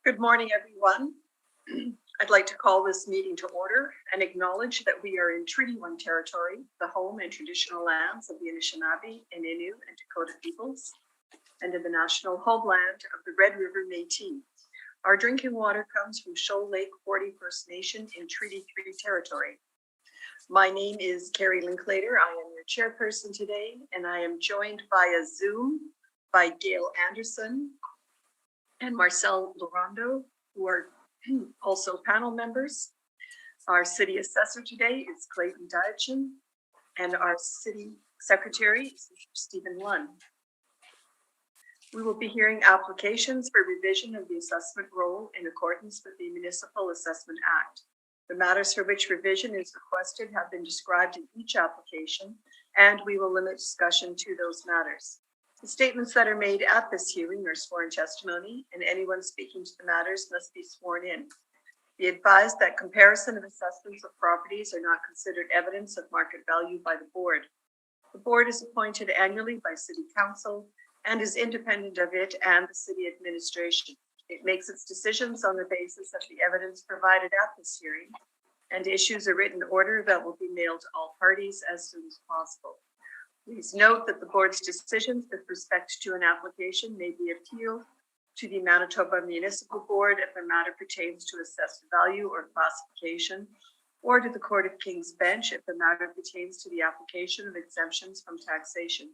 Good morning, everyone. I'd like to call this meeting to order and acknowledge that we are in Treaty 1 territory, the home and traditional lands of the Anishinaabe, Innu, and Dakota peoples, and in the national homeland of the Red River Métis. Our drinking water comes from Shoal Lake 40 First Nation in Treaty 3 territory. My name is Carrie Linklater. I am your chairperson today, and I am joined via Zoom by Gail Anderson and Marcel Lorando, who are also panel members. Our city assessor today is Clayton Diachin, and our city secretary is Stephen Lunn. We will be hearing applications for revision of the assessment roll in accordance with the Municipal Assessment Act. The matters for which revision is requested have been described in each application, and we will limit discussion to those matters. The statements that are made at this hearing are sworn testimony, and anyone speaking to the matters must be sworn in. Be advised that comparison of assessments of properties are not considered evidence of market value by the board. The board is appointed annually by City Council and is independent of it and the city administration. It makes its decisions on the basis of the evidence provided at this hearing and issues a written order that will be mailed to all parties as soon as possible. Please note that the board's decisions with respect to an application may be appealed to the Manitoba Municipal Board if the matter pertains to assessed value or classification, or to the Court of King's Bench if the matter pertains to the application of exemptions from taxation.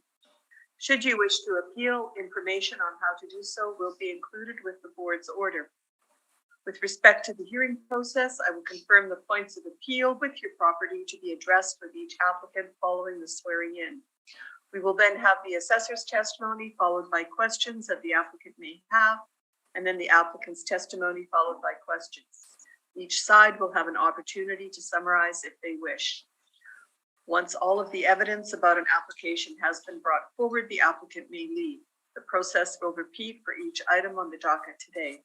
Should you wish to appeal, information on how to do so will be included with the board's order. With respect to the hearing process, I will confirm the points of appeal with your property to be addressed with each applicant following the swearing in. We will then have the assessor's testimony followed by questions that the applicant may have, and then the applicant's testimony followed by questions. Each side will have an opportunity to summarize if they wish. Once all of the evidence about an application has been brought forward, the applicant may leave. The process will repeat for each item on the docket today.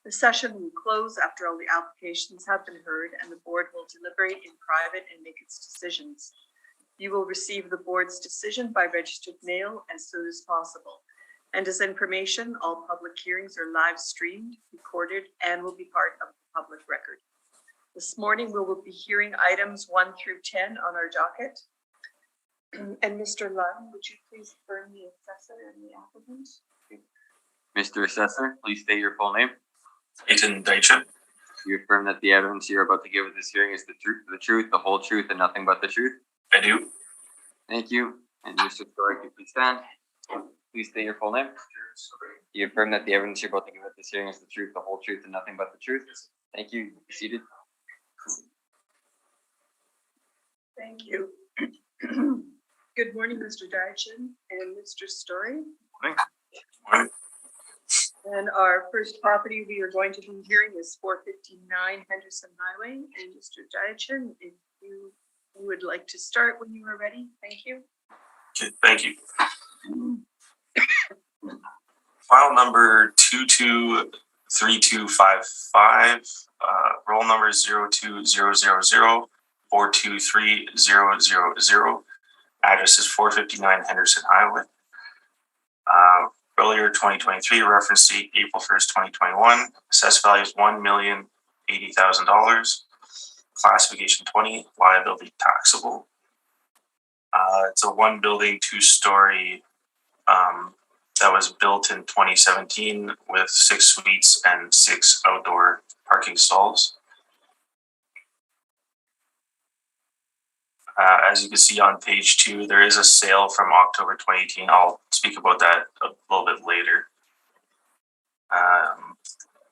The session will close after all the applications have been heard, and the board will deliberate in private and make its decisions. You will receive the board's decision by registered mail as soon as possible. And as information, all public hearings are live streamed, recorded, and will be part of the public record. This morning, we will be hearing items 1 through 10 on our docket. And Mr. Lunn, would you please affirm the assessor and the applicant? Mr. Assessor, please state your full name. Clayton Diachin. You affirm that the evidence you're about to give at this hearing is the truth, the whole truth, and nothing but the truth? I do. Thank you. And Mr. Story, can you please stand? Please state your full name. You affirm that the evidence you're about to give at this hearing is the truth, the whole truth, and nothing but the truth? Thank you. Be seated. Thank you. Good morning, Mr. Diachin and Mr. Story. Morning. Morning. And our first property we are going to be hearing is 459 Henderson Highway. And Mr. Diachin, if you would like to start when you are ready, thank you. Okay, thank you. File number 223255, roll number 02000423000. Address is 459 Henderson Highway. Earlier 2023, reference date April 1st, 2021. Assessed value is $1,080,000. Classification 20, liability taxable. It's a 1-building, 2-story that was built in 2017 with 6 suites and 6 outdoor parking stalls. As you can see on page 2, there is a sale from October 2018. I'll speak about that a little bit later.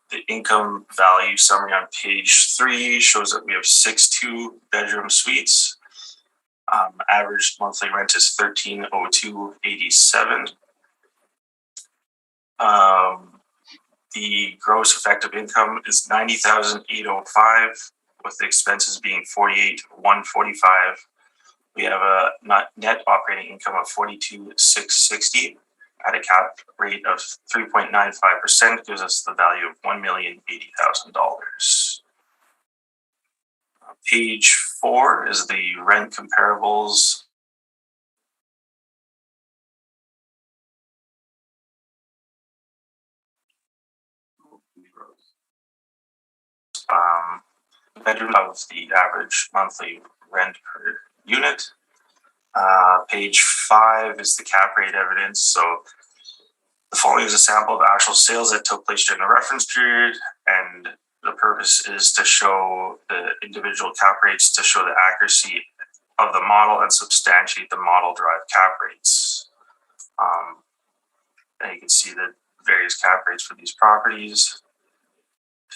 The income value summary on page 3 shows that we have 6 2-bedroom suites. Average monthly rent is $1,302.87. The gross effective income is $90,805, with the expenses being $48,145. We have a net operating income of $42,660 at a cap rate of 3.95%, gives us the value of $1,080,000. Page 4 is the rent comparables. Bedroom of the average monthly rent per unit. Page 5 is the cap rate evidence. So the following is a sample of actual sales that took place during the reference period, and the purpose is to show the individual cap rates to show the accuracy of the model and substantiate the model-derived cap rates. And you can see the various cap rates for these properties.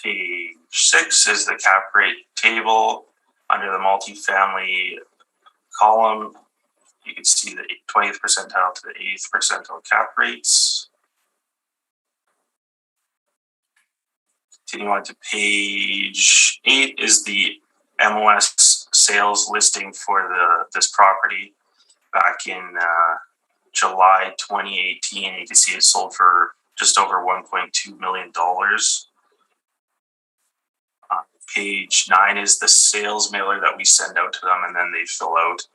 Page 6 is the cap rate table. Under the multifamily column, you can see the 20th percentile to the 8th percentile cap rates. Continue on to page 8 is the MOS sales listing for this property back in July 2018. You can see it sold for just over $1.2 million. Page 9 is the sales mailer that we send out to them, and then they fill out.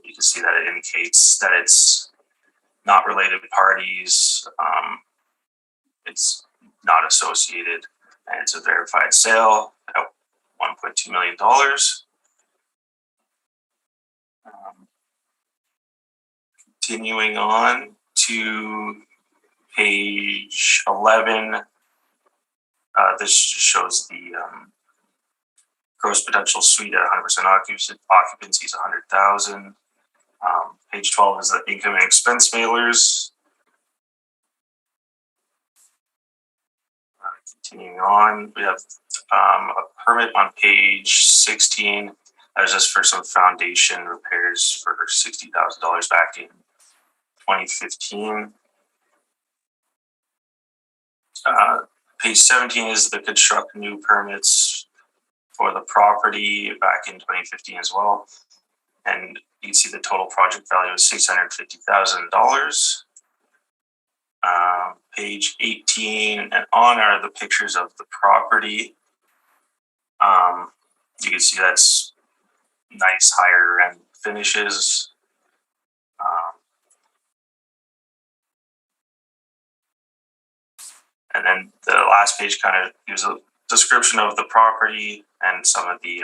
You can see that it indicates that it's not related parties. It's not associated, and it's a verified sale at $1.2 million. Continuing on to page 11, this shows the gross potential suite at 100% occupancy is 100,000. Page 12 is the income and expense mailers. Continuing on, we have a permit on page 16. That was just for some foundation repairs for $60,000 back in 2015. Page 17 is the construct new permits for the property back in 2015 as well. And you can see the total project value is $650,000. Page 18 and on are the pictures of the property. You can see that's nice higher end finishes. And then the last page kind of gives a description of the property and some of the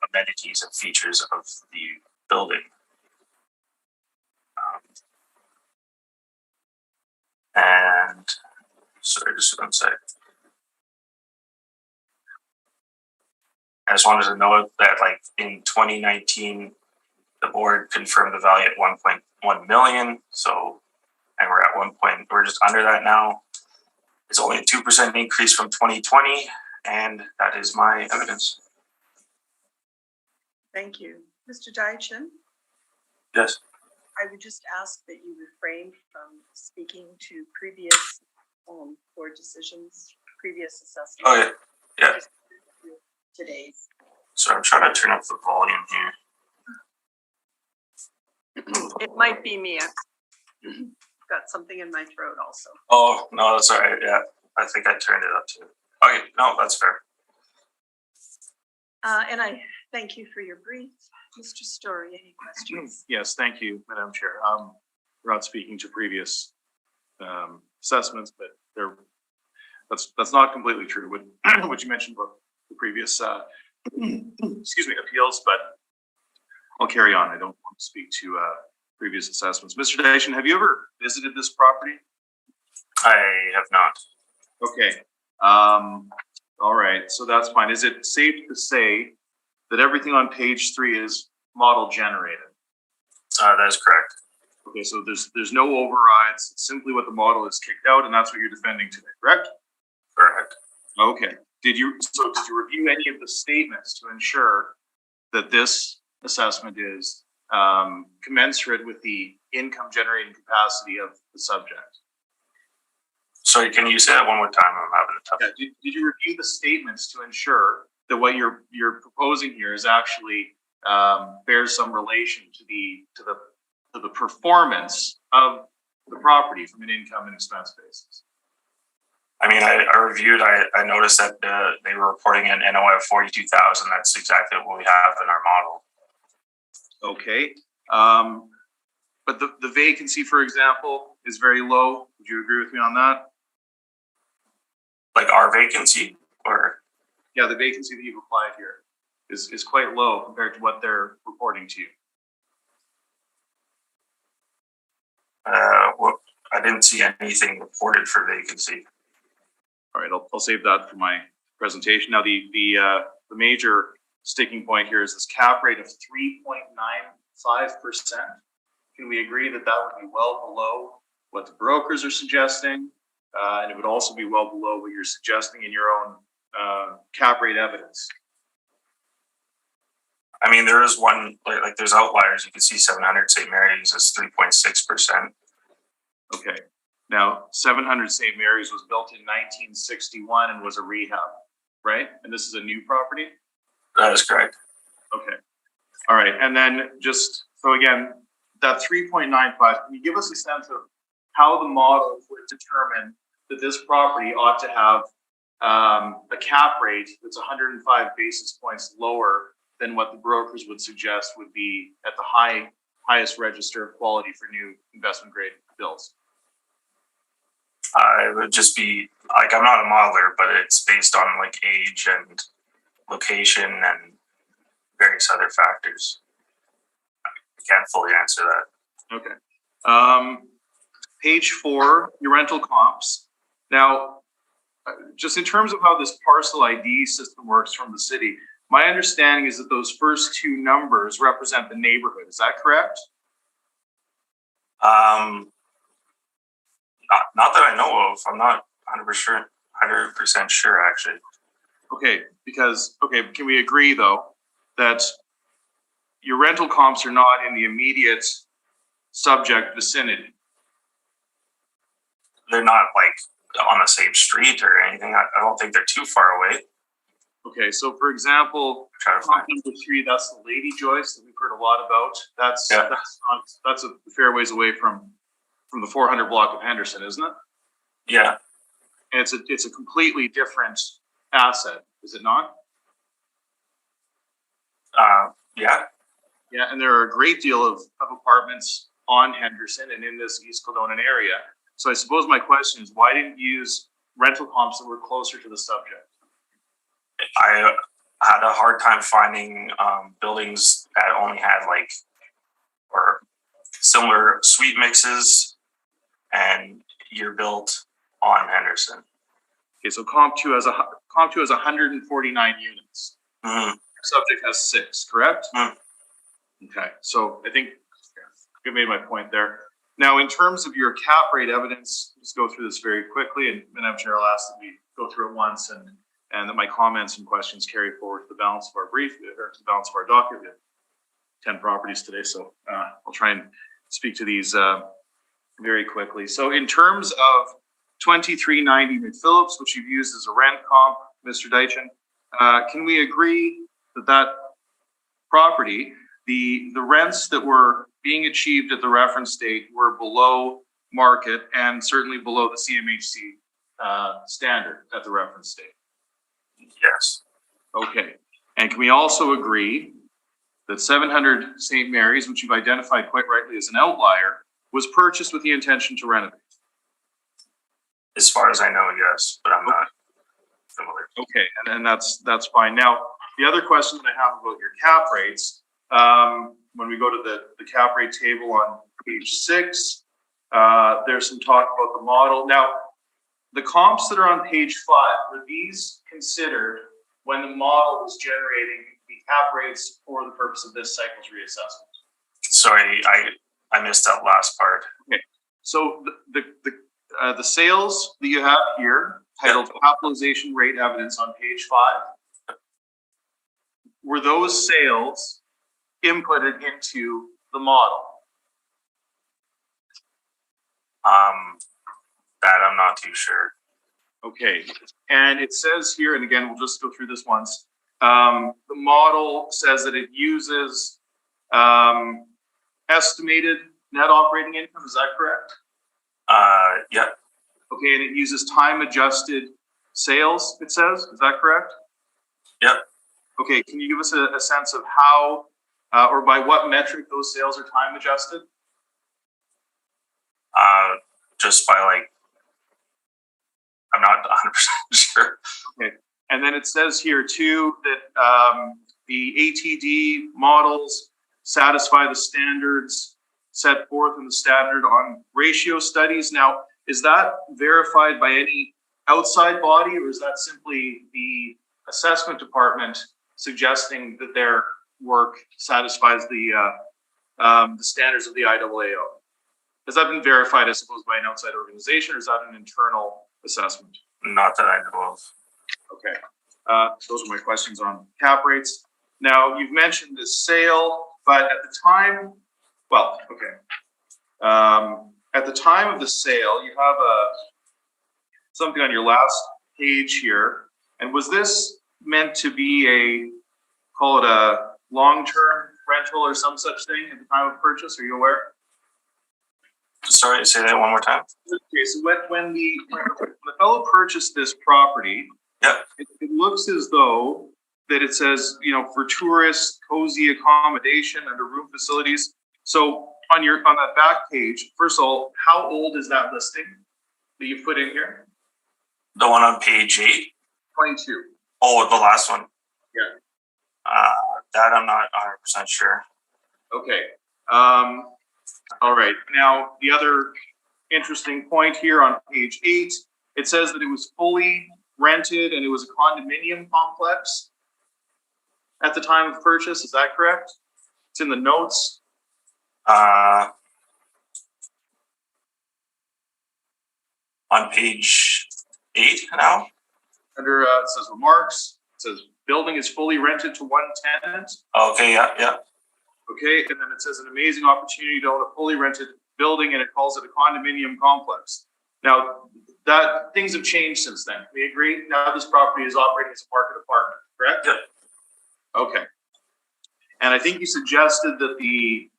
amenities and features of the building. And sorry, just one sec. I just wanted to note that, like, in 2019, the board confirmed the value at 1.1 million. So, and we're at we're just under that now. It's only a 2% increase from 2020, and that is my evidence. Thank you. Mr. Dychin? Yes. I would just ask that you refrain from speaking to previous board decisions, previous assessments. Oh, yeah. Yeah. Today's. So I'm trying to turn up the volume here. It might be me. I've got something in my throat also. Oh, no, that's all right. Yeah, I think I turned it up too. Okay, no, that's fair. And I thank you for your brief. Mr. Story, any questions? Yes, thank you, Madam Chair. We're not speaking to previous assessments, but that's not completely true. What you mentioned about the previous appeals, but I'll carry on. I don't want to speak to previous assessments. Mr. Dychin, have you ever visited this property? I have not. Okay. All right. So that's fine. Is it safe to say that everything on page 3 is model generated? That is correct. Okay. So there's no overrides. It's simply what the model is kicked out, and that's what you're defending today, correct? Correct. Okay. Did you review any of the statements to ensure that this assessment is commensurate with the income generating capacity of the subject? Sorry, can you say that one more time? I'm having a tough. Yeah, did you review the statements to ensure that what you're proposing here is actually bears some relation to the performance of the property from an income and expense basis? I mean, I reviewed. I noticed that they were reporting an NOI of 42,000. That's exactly what we have in our model. Okay, but the vacancy, for example, is very low. Would you agree with me on that? Like our vacancy, or Yeah, the vacancy that you've applied here is quite low compared to what they're reporting to you. well, I didn't see anything reported for vacancy. All right, I'll save that for my presentation. Now, the major sticking point here is this cap rate of 3.95%. Can we agree that that would be well below what the brokers are suggesting? And it would also be well below what you're suggesting in your own cap rate evidence. I mean, there is one, like there's outliers. You can see 700 St. Mary's is 3.6%. Okay. Now, 700 St. Mary's was built in 1961 and was a rehab, right? And this is a new property? That is correct. Okay. All right. And then just, so again, that 3.95, can you give us a sense of how the model would determine that this property ought to have a cap rate that's 105 basis points lower than what the brokers would suggest would be at the highest register of quality for new investment grade bills? It would just be like, I'm not a modeler, but it's based on like age and location and various other factors. I can't fully answer that. Okay. Page 4, your rental comps. Now, just in terms of how this parcel ID system works from the city, my understanding is that those first two numbers represent the neighborhood. Is that correct? Not that I know of. I'm not 100% sure, actually. Okay, because, can we agree though that your rental comps are not in the immediate subject vicinity? They're not like on the same street or anything. I don't think they're too far away. Okay, so for example, Try to find Mm-hmm. number 3, that's the Lady Joyce that we've heard a lot about. That's a fair ways away from the 400 block of Henderson, isn't it? Yeah. And it's a completely different asset, is it not? Yeah. Yeah, and there are a great deal of apartments on Henderson and in this East Kildonan area. So I suppose my question is, why didn't you use rental comps that were closer to the subject? I had a hard time finding buildings that only had like or similar suite mixes and year built on Henderson. Okay, so comp 2 has 149 units. Mm-hmm. Subject has 6, correct? Mm. Okay, so I think you made my point there. Now, in terms of your cap rate evidence, let's go through this very quickly, and Madam Chair, I'll ask that we go through it once, and that my comments and questions carry forward to the balance of our brief, or to the balance of our docket. We have 10 properties today, so I'll try and speak to these very quickly. So in terms of 2390 McPhillips, which you've used as a rent comp, Mr. Deitchen, can we agree that property, the rents that were being achieved at the reference date were below market and certainly below the CMHC standard at the reference date? Yes. Okay. And can we also agree that 700 St. Mary's, which you've identified quite rightly as an outlier, was purchased with the intention to renovate? As far as I know, yes, but I'm not familiar. Okay, and that's fine. Now, the other question that I have about your cap rates, when we go to the cap rate table on page 6, there's some talk about the model. Now, the comps that are on page 5, were these considered when the model was generating the cap rates for the purpose of this cycle's reassessment? Sorry, I missed that last part. Okay, so the sales that you have here, titled capitalization rate evidence on page 5, were those sales inputted into the model? That I'm not too sure. Okay, and it says here, and again, we'll just go through this once. The model says that it uses estimated net operating income. Is that correct? Yeah. Okay, and it uses time adjusted sales, it says. Is that correct? Yep. Okay, can you give us a sense of how or by what metric those sales are time adjusted? Just by like, I'm not 100% sure. And then it says here too that the ATD models satisfy the standards set forth in the standard on ratio studies. Now, is that verified by any outside body, or is that simply the assessment department suggesting that their work satisfies the standards of the IAAO? Has that been verified, I suppose, by an outside organization, or is that an internal assessment? Not that I know of. Okay. Those are my questions on cap rates. Now, you've mentioned the sale, but at the time, well, okay. At the time of the sale, you have something on your last page here. And was this meant to be call it a long-term rental or some such thing at the time of purchase? Are you aware? Sorry, say that one more time. Okay, so when the fellow purchased this property, yeah, it looks as though that it says, for tourists, cozy accommodation under room facilities. So on that back page, first of all, how old is that listing that you put in here? The one on page 8? 22. Oh, the last one. Yeah. That I'm not 100% sure. Okay. All right. Now, the other interesting point here on page 8, it says that it was fully rented and it was a condominium complex at the time of purchase. Is that correct? It's in the notes. On page 8 now? Under, it says remarks. It says building is fully rented to one tenant. Okay, yeah. Okay, and then it says an amazing opportunity to own a fully rented building, and it calls it a condominium complex. Now, that things have changed since then. We agree? Now this property is operating as a market apartment, correct? Yeah. Okay. And I think you suggested that the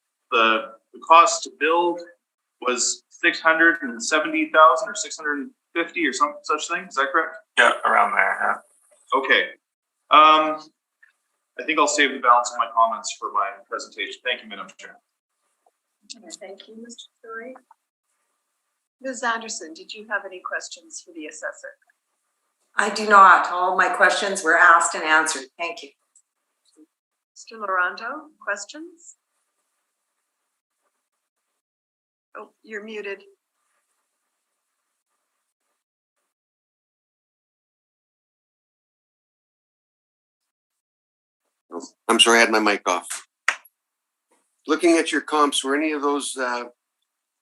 cost to build was $670,000 or $650 or some such thing. Is that correct? Yeah, around there. Yeah. Okay. I think I'll save the balance of my comments for my presentation. Thank you, Madam Chair. Thank you, Mr. Story. Ms. Anderson, did you have any questions for the assessor? I do not. All my questions were asked and answered. Thank you. Mr. Laurando, questions? Oh, you're muted. I'm sorry, I had my mic off. Looking at your comps, were any of those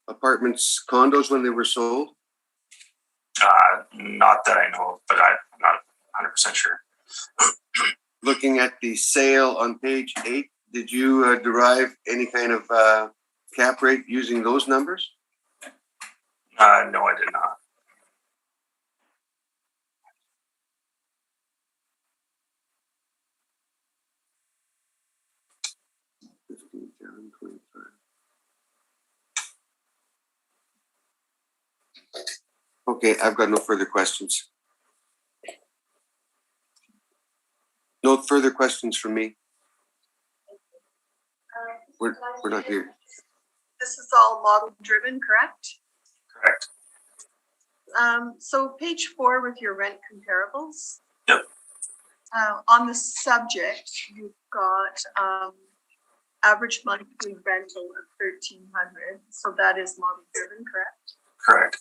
apartments condos when they were sold? Not that I know of, but I'm not 100% sure. Looking at the sale on page 8, did you derive any kind of cap rate using those numbers? No, I did not. Okay, I've got no further questions. No further questions from me. We're not here. This is all model driven, correct? Correct. So page 4 with your rent comparables. Yep. On the subject, you've got average monthly rental of $1,300. So that is model driven, correct? Correct.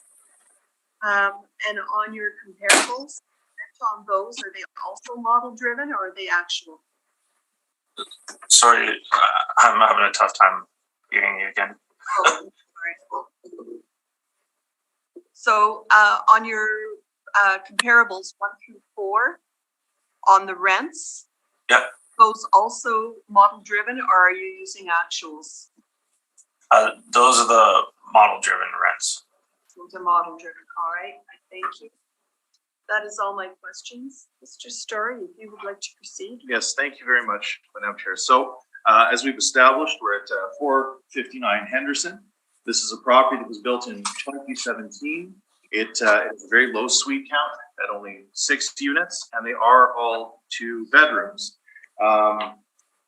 And on your comparables, on those, are they also model driven or are they actual? Sorry, I'm having a tough time hearing you again. Oh, sorry. So on your comparables 1 through 4 on the rents, Yep. those also model driven or are you using actuals? Those are the model driven rents. Those are model driven. All right, I thank you. That is all my questions. Mr. Story, if you would like to proceed. Yes, thank you very much, Madam Chair. So as we've established, we're at 459 Henderson. This is a property that was built in 2017. It has a very low suite count at only 6 units, and they are all 2 bedrooms.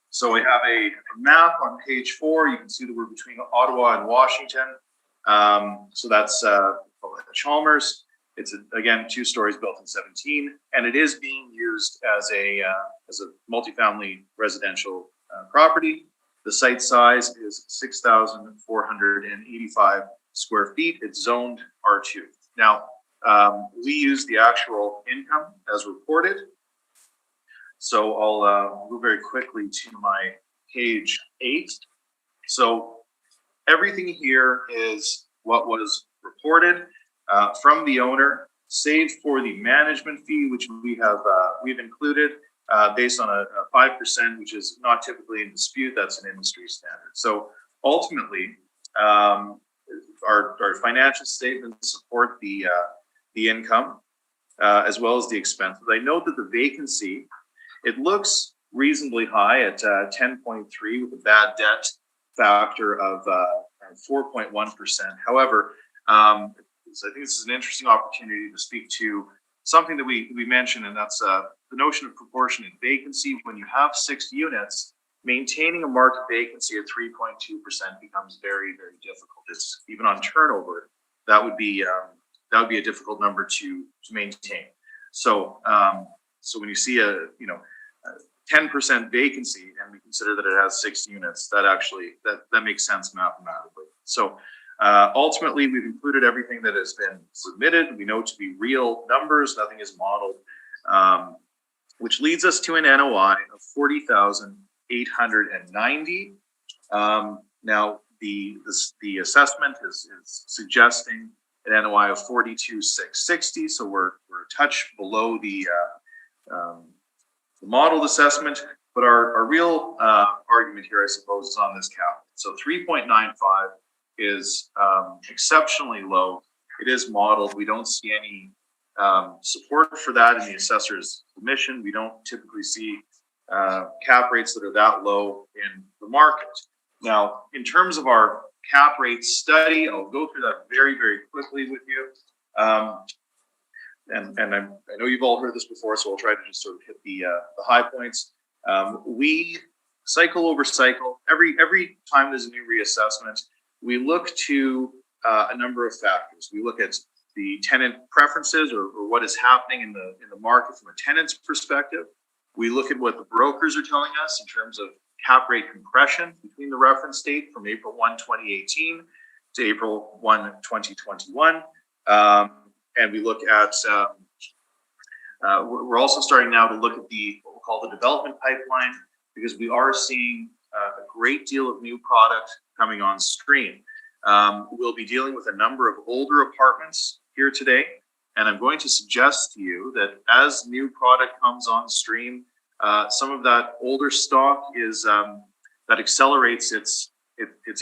So we have a map on page 4. You can see that we're between Ottawa and Washington. So that's Chalmers. It's again 2 stories, built in 17, and it is being used as a multifamily residential property. The site size is 6,485 square feet. It's zoned R2. Now, we use the actual income as reported. So I'll move very quickly to my page 8. So everything here is what was reported from the owner, save for the management fee, which we've included based on a 5%, which is not typically in dispute. That's an industry standard. So ultimately, our financial statements support the income as well as the expenses. I note that the vacancy, it looks reasonably high at 10.3 with a bad debt factor of 4.1%. However, I think this is an interesting opportunity to speak to something that we mentioned, and that's the notion of proportionate vacancy. When you have 6 units, maintaining a market vacancy at 3.2% becomes very, very difficult. It's even on turnover, that would be a difficult number to maintain. So when you see a 10% vacancy and we consider that it has 6 units, that makes sense mathematically. So ultimately, we've included everything that has been submitted. We know to be real numbers, nothing is modeled, which leads us to an NOI of 40,890. Now, the assessment is suggesting an NOI of 42,660, so we're a touch below the modeled assessment, but our real argument here, I suppose, is on this cap. So 3.95 is exceptionally low. It is modeled. We don't see any support for that in the assessor's submission. We don't typically see cap rates that are that low in the market. Now, in terms of our cap rate study, I'll go through that very, very quickly with you. And I know you've all heard this before, so I'll try to just sort of hit the high points. We cycle over cycle. Every time there's a new reassessment, we look to a number of factors. We look at the tenant preferences or what is happening in the market from a tenant's perspective. We look at what the brokers are telling us in terms of cap rate compression between the reference date from April 1, 2018 to April 1, 2021. And we look at, we're also starting now to look at what we'll call the development pipeline, because we are seeing a great deal of new product coming on stream. We'll be dealing with a number of older apartments here today, and I'm going to suggest to you that as new product comes on stream, some of that older stock is that accelerates its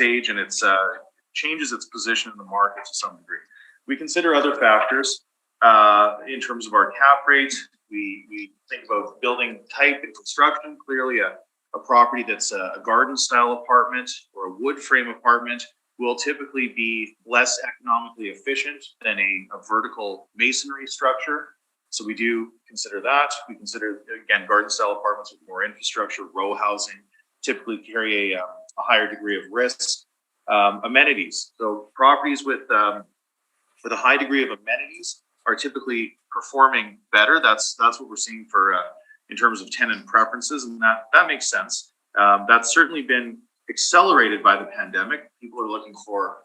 age and its changes its position in the market to some degree. We consider other factors in terms of our cap rate. We think about building type and construction. Clearly, a property that's a garden style apartment or a wood frame apartment will typically be less economically efficient than a vertical masonry structure. So we do consider that. We consider, again, garden style apartments with more infrastructure, row housing, typically carry a higher degree of risk. Amenities. So properties with a high degree of amenities are typically performing better. That's what we're seeing for in terms of tenant preferences, and that makes sense. That's certainly been accelerated by the pandemic. People are looking for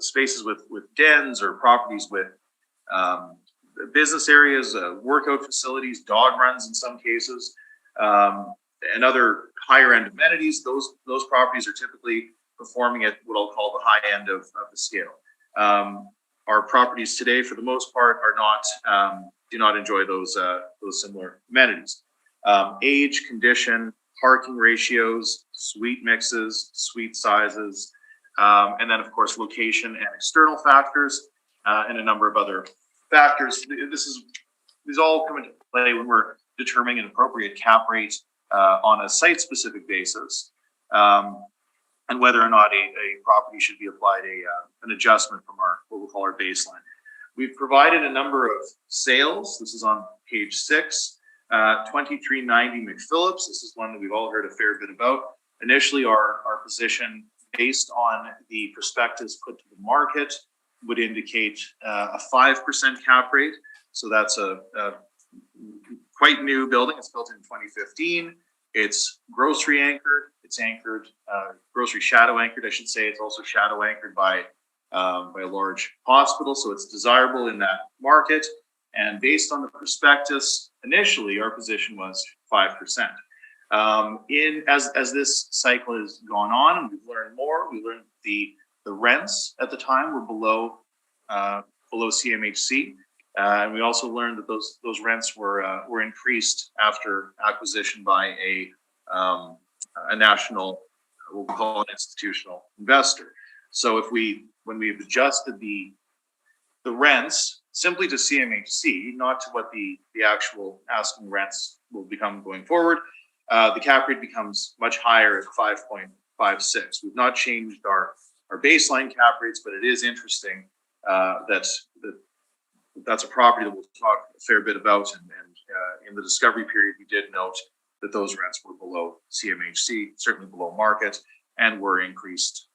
spaces with dens or properties with business areas, workout facilities, dog runs in some cases, and other higher end amenities. Those properties are typically performing at what I'll call the high end of the scale. Our properties today, for the most part, are not do not enjoy those similar amenities. Age, condition, parking ratios, suite mixes, suite sizes, and then of course location and external factors, and a number of other factors. These all come into play when we're determining an appropriate cap rate on a site-specific basis, and whether or not a property should be applied an adjustment from what we call our baseline. We've provided a number of sales. This is on page 6. 2390 McPhillips. This is one that we've all heard a fair bit about. Initially, our position, based on the prospectus put to the market, would indicate a 5% cap rate. So that's a quite new building. It's built in 2015. It's grocery anchored. It's anchored, grocery shadow anchored, I should say. It's also shadow anchored by a large hospital. So it's desirable in that market. And based on the prospectus, initially our position was 5%. As this cycle has gone on and we've learned more, we learned the rents at the time were below CMHC. And we also learned that those rents were increased after acquisition by a national, what we call an institutional investor. So when we've adjusted the rents simply to CMHC, not to what the actual asking rents will become going forward, the cap rate becomes much higher at 5.56. We've not changed our baseline cap rates, but it is interesting that's a property that we'll talk a fair bit about. And in the discovery period, we did note that those rents were below CMHC, certainly below market, and were increased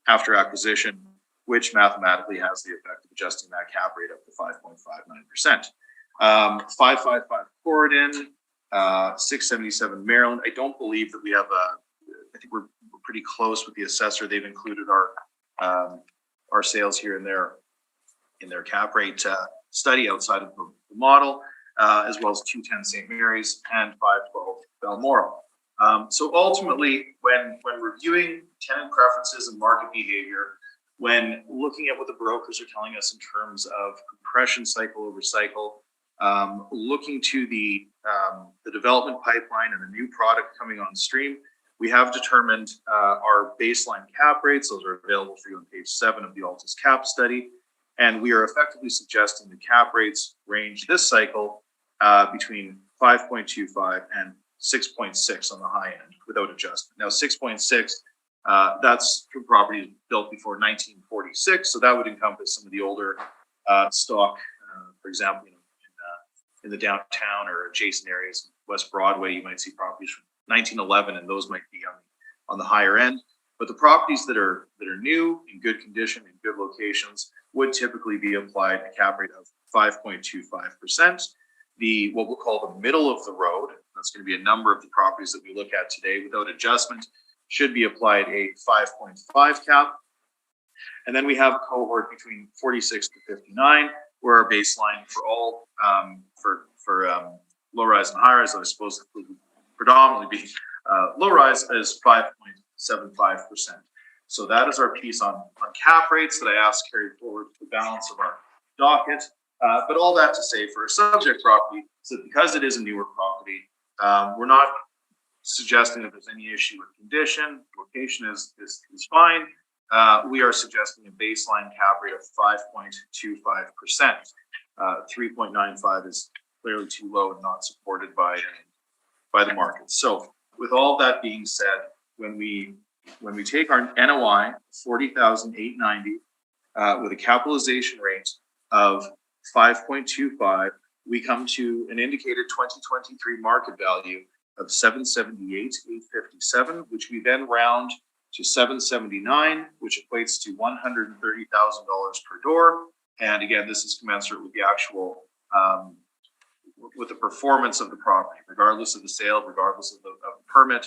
after acquisition, which mathematically has the effect of adjusting that cap rate up to 5.59%. 555 Corridon, 677 Maryland. I don't believe that we have I think we're pretty close with the assessor. They've included our sales here in their cap rate study outside of the model, as well as 210 St. Mary's and 512 Balmoral. So ultimately, when reviewing tenant preferences and market behavior, when looking at what the brokers are telling us in terms of compression cycle over cycle, looking to the development pipeline and the new product coming on stream, we have determined our baseline cap rates. Those are available for you on page 7 of the Altus Cap Study. And we are effectively suggesting the cap rates range this cycle between 5.25 and 6.6 on the high end without adjustment. Now, 6.6, that's for properties built before 1946. So that would encompass some of the older stock, for example, in the downtown or adjacent areas, West Broadway, you might see properties from 1911, and those might be on the higher end. But the properties that are new, in good condition, in good locations, would typically be applied a cap rate of 5.25%. What we'll call the middle of the road, that's going to be a number of the properties that we look at today without adjustment, should be applied a 5.5 cap. And then we have a cohort between 46 to 59, where our baseline for all for low rise and high rise, I suppose would predominantly be low rise, is 5.75%. So that is our piece on cap rates that I asked carried forward to the balance of our docket. But all that to say, for a subject property, so because it is a newer property, we're not suggesting that there's any issue with condition. Location is fine. We are suggesting a baseline cap rate of 5.25%. 3.95 is clearly too low and not supported by the market. So with all that being said, when we take our NOI, 40,890, with a capitalization rate of 5.25, we come to an indicated 2023 market value of 778,857, which we then round to 779, which equates to $130,000 per door. And again, this is commensurate with the actual, with the performance of the property, regardless of the sale, regardless of the permit.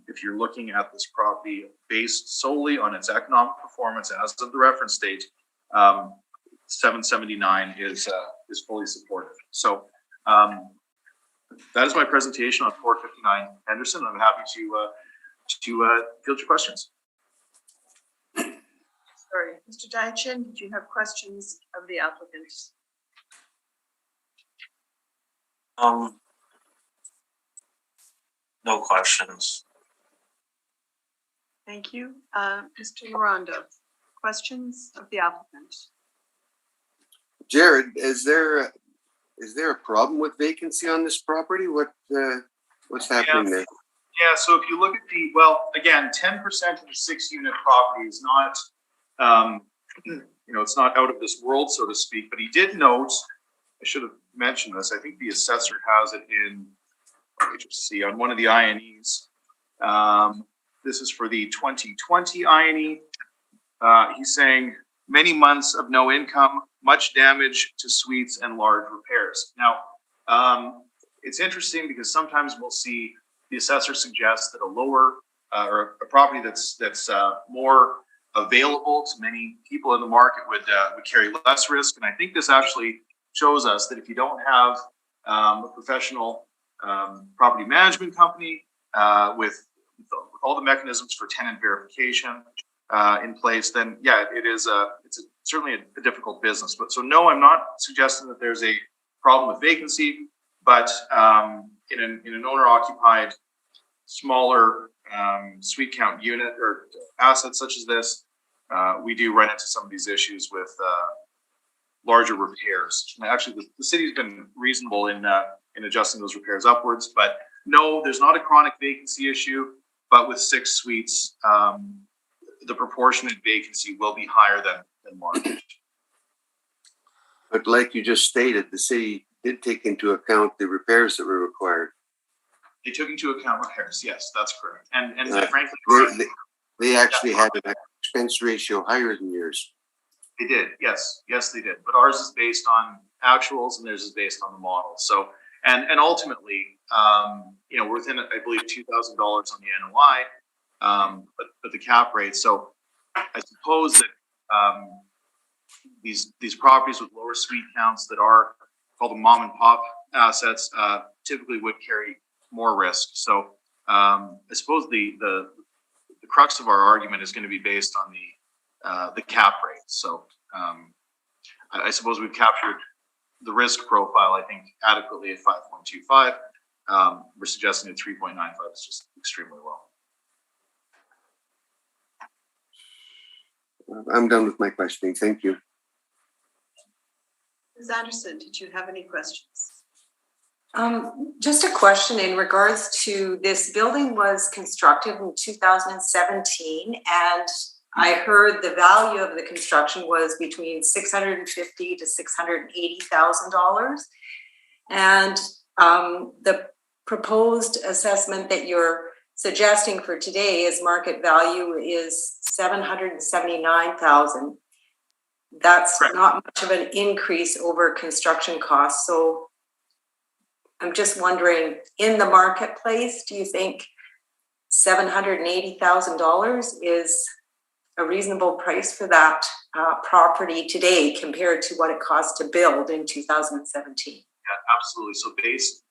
If you're looking at this property based solely on its economic performance as of the reference date, 779 is fully supportive. So that is my presentation on 459 Henderson. I'm happy to field your questions. Sorry, Mr. Diachin, did you have questions of the applicant? No questions. Thank you. Mr. Miranda, questions of the applicant? Jared, is there a problem with vacancy on this property? What's happening there? Yeah, so if you look at again, 10% of the 6-unit property is not, it's not out of this world, so to speak, but he did note, I should have mentioned this, I think the assessor has it in, let me just see, on one of the INEs. This is for the 2020 INE. He's saying many months of no income, much damage to suites and large repairs. Now, it's interesting because sometimes we'll see the assessor suggest that a lower or a property that's more available to many people in the market would carry less risk. And I think this actually shows us that if you don't have a professional property management company with all the mechanisms for tenant verification in place, then yeah, it's certainly a difficult business. But so no, I'm not suggesting that there's a problem with vacancy, but in an owner-occupied, smaller suite count unit or asset such as this, we do run into some of these issues with larger repairs. And actually, the city's been reasonable in adjusting those repairs upwards. But no, there's not a chronic vacancy issue. But with 6 suites, the proportionate vacancy will be higher than market. But like you just stated, the city did take into account the repairs that were required. They took into account repairs. Yes, that's correct. And frankly, they actually had an expense ratio higher than yours. They did. Yes, they did. But ours is based on actuals, and theirs is based on the model. So, and ultimately, we're within, I believe, $2,000 on the NOI, but the cap rate. So, I suppose that these properties with lower suite counts that are called the mom and pop assets typically would carry more risk. So, I suppose the crux of our argument is going to be based on the cap rate. So, I suppose we've captured the risk profile, I think, adequately at 5.25. We're suggesting at 3.95 is just extremely low. I'm done with my questioning. Thank you. Ms. Anderson, did you have any questions? Just a question in regards to this building was constructed in 2017, and I heard the value of the construction was between $650,000 to $680,000, and the proposed assessment that you're suggesting for today is market value is $779,000. That's correct. Not much of an increase over construction costs. So I'm just wondering, in the marketplace, do you think $780,000 is a reasonable price for that property today compared to what it cost to build in 2017? Yeah, absolutely. So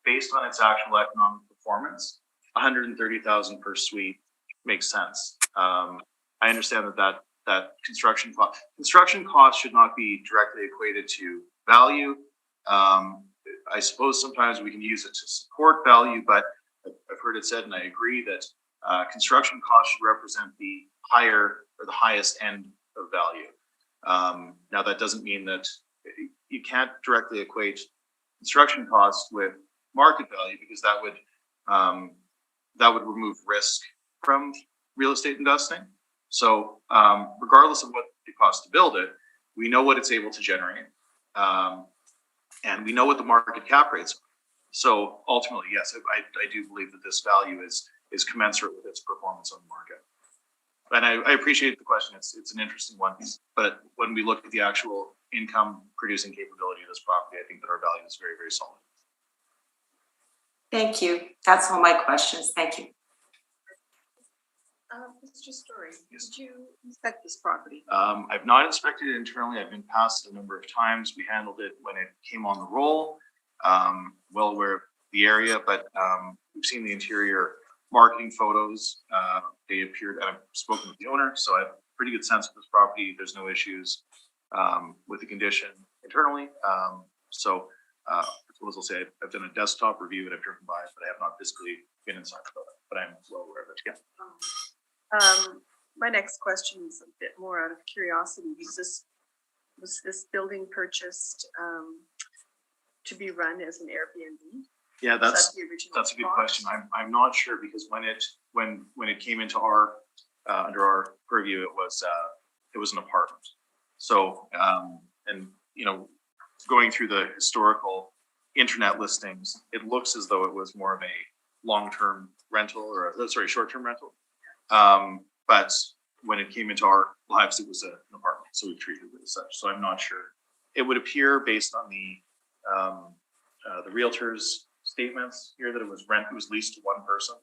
based on its actual economic performance, $130,000 per suite makes sense. I understand that construction cost should not be directly equated to value. I suppose sometimes we can use it to support value, but I've heard it said, and I agree, that construction costs should represent the higher or the highest end of value. Now, that doesn't mean that you can't directly equate construction costs with market value, because that would remove risk from real estate investing. So regardless of what it costs to build it, we know what it's able to generate. And we know what the market cap rates are. So ultimately, yes, I do believe that this value is commensurate with its performance on the market. And I appreciate the question. It's an interesting one. But when we look at the actual income producing capability of this property, I think that our value is very, very solid. Thank you. That's all my questions. Thank you. Mr. Story, did you inspect this property? I've not inspected it internally. I've been past it a number of times. We handled it when it came on the roll. Well aware of the area, but we've seen the interior marketing photos. They appeared, and I've spoken with the owner, so I have a pretty good sense of this property. There's no issues with the condition internally. So I suppose I'll say I've done a desktop review and I've driven by it, but I have not physically been inside the building, but I'm well aware of it. Yeah. My next question is a bit more out of curiosity. Was this building purchased to be run as an Airbnb? Yeah, that's a good question. I'm not sure, because when it came into our under our purview, it was an apartment. So and going through the historical internet listings, it looks as though it was more of a long-term rental or short-term rental. But when it came into our lives, it was an apartment. so we've treated it as such. So I'm not sure. It would appear based on the realtor's statements here that it was leased to one person.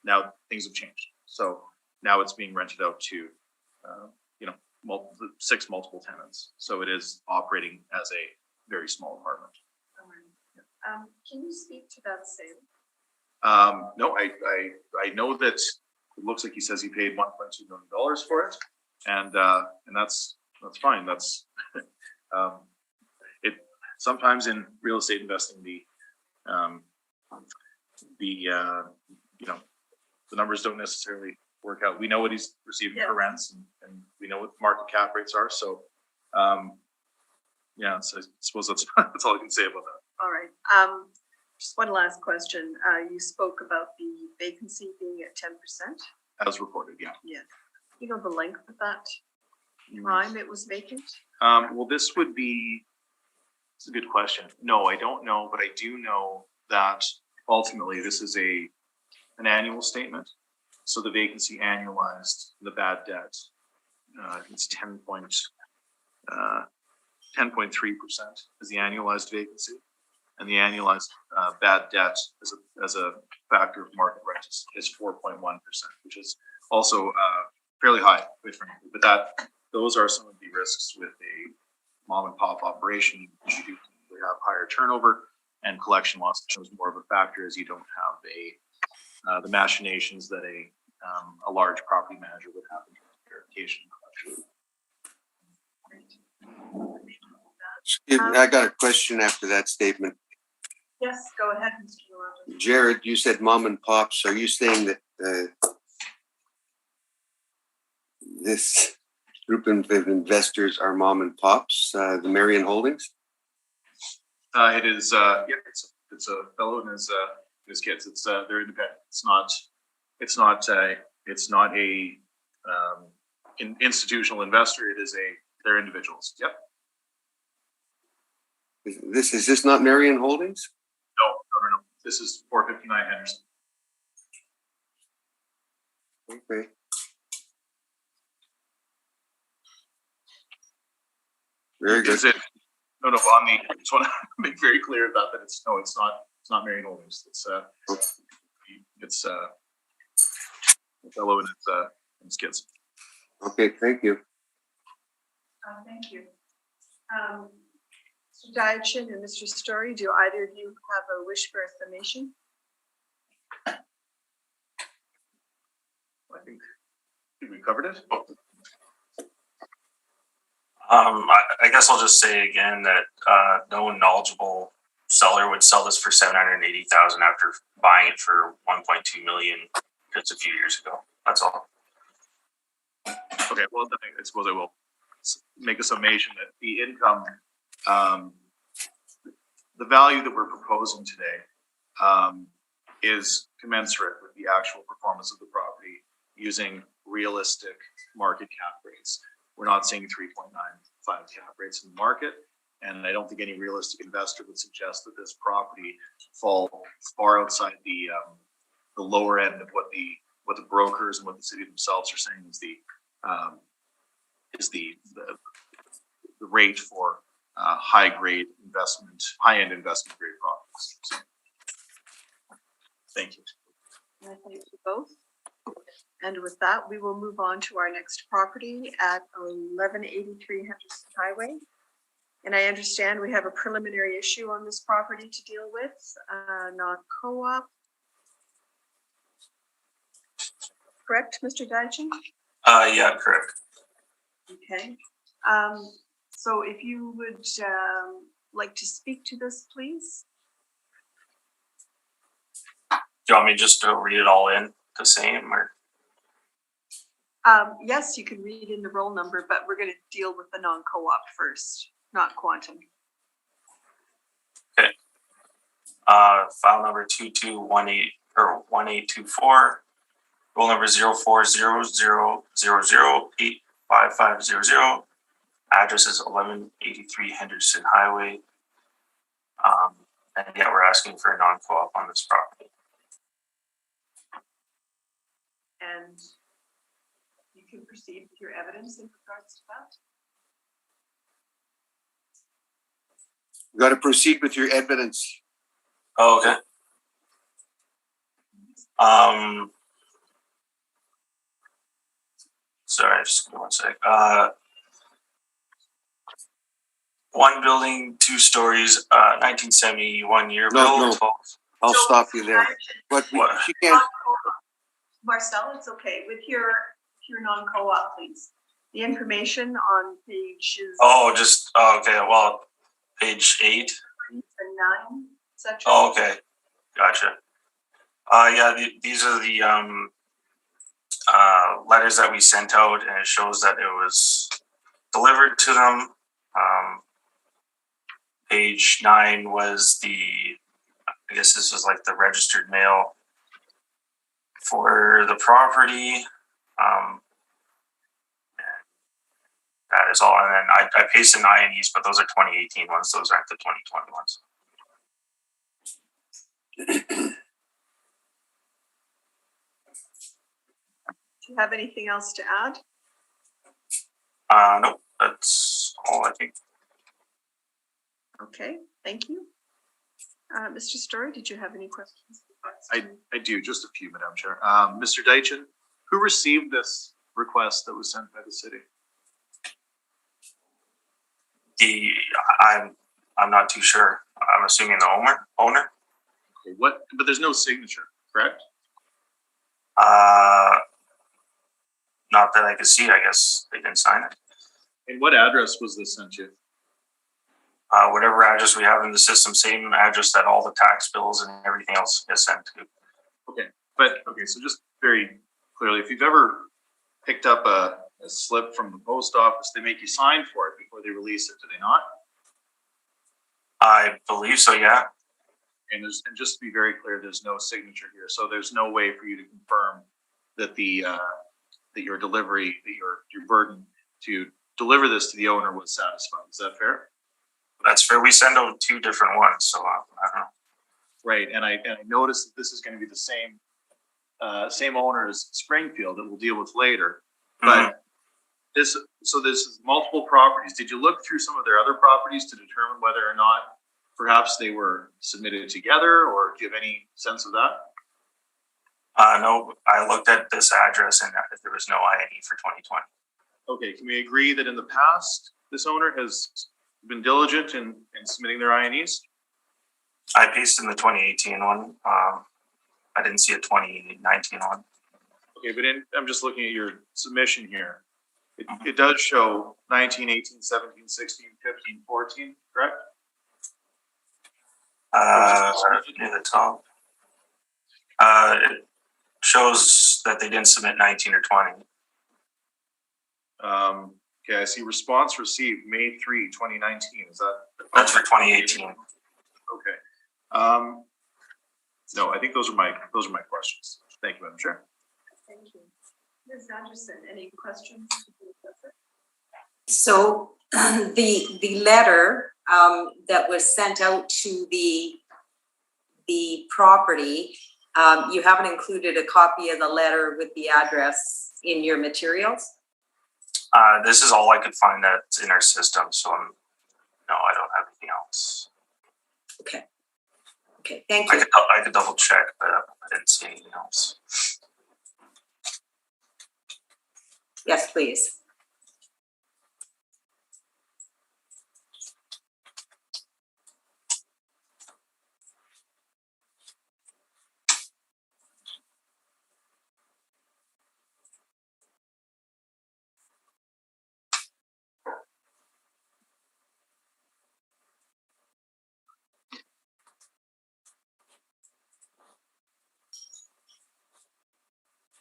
Now things have changed. So now it's being rented out to, six multiple tenants. So it is operating as a very small apartment. Can you speak to that sale? No, I know that it looks like he says he paid $1.2 million for it, and that's fine. That's it. Sometimes in real estate investing, the numbers don't necessarily work out. We know what he's receiving for rents, and we know what market cap rates are. So, so I suppose that's all I can say about that. All right. Just one last question. You spoke about the vacancy being at 10%. As reported, yeah. Yeah. You know the length of that time it was vacant? Well, this would be, it's a good question. No, I don't know, but I do know that ultimately this is an annual statement. So the vacancy annualized, the bad debt, it's 10.3% is the annualized vacancy. And the annualized bad debt as a factor of market rent is 4.1%, which is also fairly high, quite frankly. But those are some of the risks with a mom and pop operation. You do have higher turnover, and collection loss becomes more of a factor as you don't have the machinations that a large property manager would have in verification collection. I got a question after that statement. Yes, go ahead, Mr. Yolanda. Jared, you said mom and pops. Are you saying that this group of investors are mom and pops, the Marion Holdings? It is, it's a fellow and his kids. It's they're independent. It's not a institutional investor. They're individuals. Yep. Is this not Marion Holdings? No. This is 459 Henderson. Okay. Very good. No, I just want to make very clear about that. It's not Marion Holdings. It's a fellow and his kids. Okay, thank you. Thank you. Mr. Diachin and Mr. Story, do either of you have a wish for a summation? I think we covered it. I guess I'll just say again that no knowledgeable seller would sell this for $780,000 after buying it for $1.2 million just a few years ago. That's all. Okay, well, then I suppose I will make a summation that the income, the value that we're proposing today is commensurate with the actual performance of the property using realistic market cap rates. We're not seeing 3.95 cap rates in the market, and I don't think any realistic investor would suggest that this property fall far outside the lower end of what the brokers and what the city themselves are saying is the rate for high-end investment grade properties. So, thank you. I thank you both. And with that, we will move on to our next property at 1183 Henderson Highway. And I understand we have a preliminary issue on this property to deal with, non-co-op. Correct, Mr. Diachin? Yeah, correct. Okay. So if you would like to speak to this, please. Do you want me just to read it all in the same, or? Yes, you can read in the roll number, but we're going to deal with the non-co-op first, not quantum. Okay. File number 2218 or 1824. Roll number 040000085500. Address is 1183 Henderson Highway. And yeah, we're asking for a non-co-op on this property. And you can proceed with your evidence in regards to that. You gotta proceed with your evidence. Oh, okay. Sorry, just give me 1 sec. One building, 2 stories, 1971 year No, build. no. I'll stop you there. But What? she can't, Marcel, it's okay. With your non-co-op, please. The information on pages. Oh, just, okay, well, page 8. And 9, section. Oh, okay, gotcha. Yeah, these are the letters that we sent out, and it shows that it was delivered to them. Page 9 was I guess this was like the registered mail for the property. That is all, and then I pasted in INEs, but those are 2018 ones. Those aren't the 2020 ones. Do you have anything else to add? No, that's all I think. Okay, thank you. Mr. Story, did you have any questions? I do, just a few, Madam Chair. Mr. Deitchen, who received this request that was sent by the city? I'm not too sure. I'm assuming the owner. Okay, but there's no signature, correct? Not that I could see. I guess they didn't sign it. And what address was this sent to? Whatever address we have in the system, same address that all the tax bills and everything else gets sent to. Okay, so just very clearly, if you've ever picked up a slip from the post office, they make you sign for it before they release it, do they not? I believe so, yeah. And just to be very clear, there's no signature here, so there's no way for you to confirm that that your delivery, that your burden to deliver this to the owner was satisfied. Is that fair? That's fair. We send out 2 different ones, so I don't know. Right, and I noticed that this is going to be the same owner as Springfield that we'll deal with later. But this is multiple properties. Did you look through some of their other properties to determine whether or not perhaps they were submitted together, or do you have any sense of that? No, I looked at this address and there was no INE for 2020. Okay, can we agree that in the past, this owner has been diligent in submitting their INEs? I pasted in the 2018 one. I didn't see a 2019 one. Okay, but I'm just looking at your submission here. It does show 19, 18, 17, 16, 15, 14, correct? Near the top. It shows that they didn't submit 19 or 20. Okay, I see response received May 3, 2019. Is that? That's for 2018. Okay. No, I think those are my questions. Thank you, Madam Chair. Thank you. Ms. Anderson, any questions? So the letter that was sent out to the property, you haven't included a copy of the letter with the address in your materials? This is all I could find that's in our system, so no, I don't have anything else. Okay. Okay, thank you. I could double check, but I didn't see anything else. Yes, please.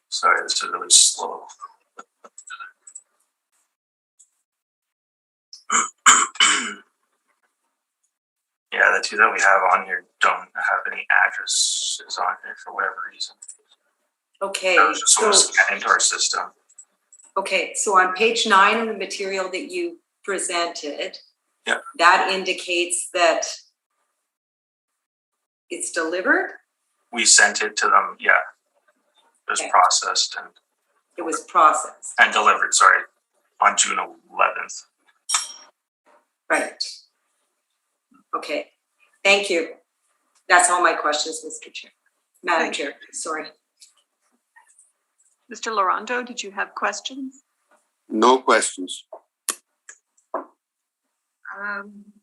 Sorry, this is really slow. Yeah, the 2 that we have on here don't have any addresses on here for whatever reason. Okay. That was just sort of scanned into our system. Okay, so on page 9 of the material that you presented, yeah, that indicates that it's delivered? We sent it to them, yeah. It was processed and It was processed, And delivered, sorry, on June 11th. right? Okay, thank you. That's all my questions, Mr. Chair. Madam Thank you. Chair, sorry. Mr. Laurando, did you have questions? No questions.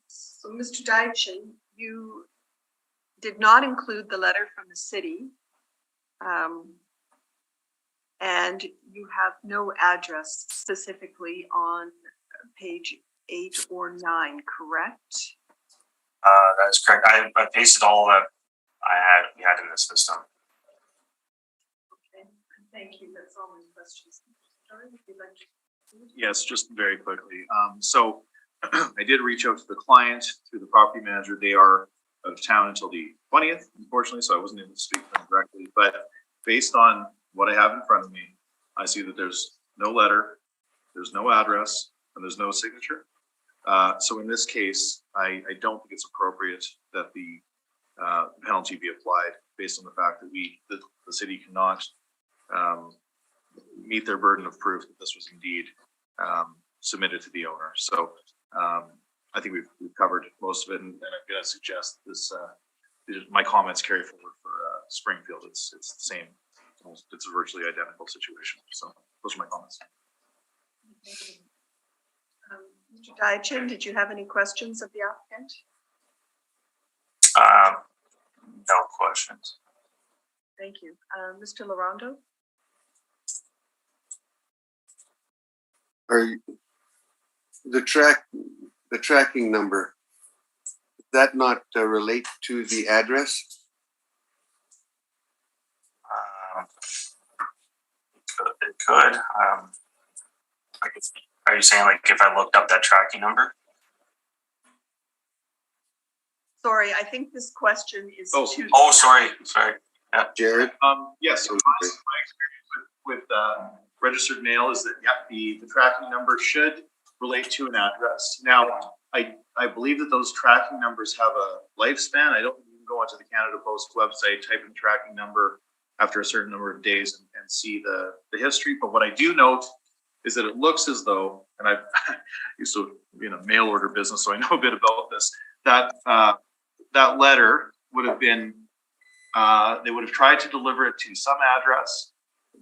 So Mr. Dychen, you did not include the letter from the city. And you have no address specifically on page 8 or 9, correct? That is correct. I pasted all that we had in the system. Okay, thank you. That's all my questions. Sorry, if you'd like to. Yes, just very quickly. So I did reach out to the client through the property manager. They are out of town until the 20th, unfortunately, so I wasn't able to speak to them directly. But based on what I have in front of me, I see that there's no letter, there's no address, and there's no signature. So in this case, I don't think it's appropriate that the penalty be applied based on the fact that the city cannot meet their burden of proof that this was indeed submitted to the owner. So I think we've covered most of it, and I'm going to suggest this. My comments carry forward for Springfield. It's the same. It's a virtually identical situation. So those are my comments. Thank you. Mr. Dychen, did you have any questions of the applicant? No questions. Thank you. Mr. Laurando? Are you, the tracking number, does that not relate to the address? It could. Are you saying like if I looked up that tracking number? Sorry, I think this question is to. Oh, sorry. Yeah. Jared? Yes, so my experience with registered mail is that, the tracking number should relate to an address. Now, I believe that those tracking numbers have a lifespan. I don't even go onto the Canada Post website, type in tracking number after a certain number of days and see the history. But what I do note is that it looks as though, and I've used to be in a mail order business, so I know a bit about this, that that letter would have been, they would have tried to deliver it to some address.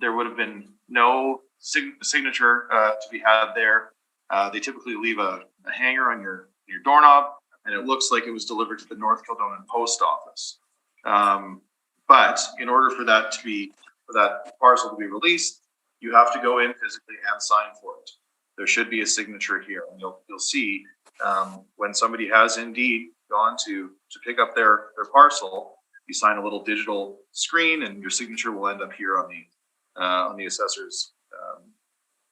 There would have been no signature to be had there. They typically leave a hanger on your doorknob, and it looks like it was delivered to the North Kildonan Post Office. But in order for that parcel to be released, you have to go in physically and sign for it. There should be a signature here, and you'll see when somebody has indeed gone to pick up their parcel, you sign a little digital screen, and your signature will end up here on the assessors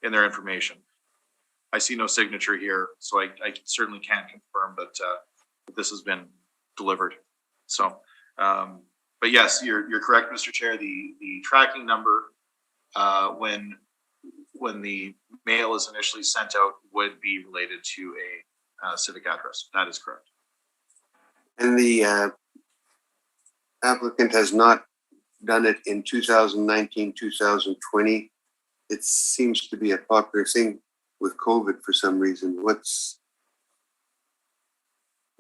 in their information. I see no signature here, so I certainly can't confirm that this has been delivered. So, but yes, you're correct, Mr. Chair. The tracking number when the mail is initially sent out would be related to a civic address. That is correct. And the applicant has not done it in 2019, 2020. It seems to be a popular thing with COVID for some reason.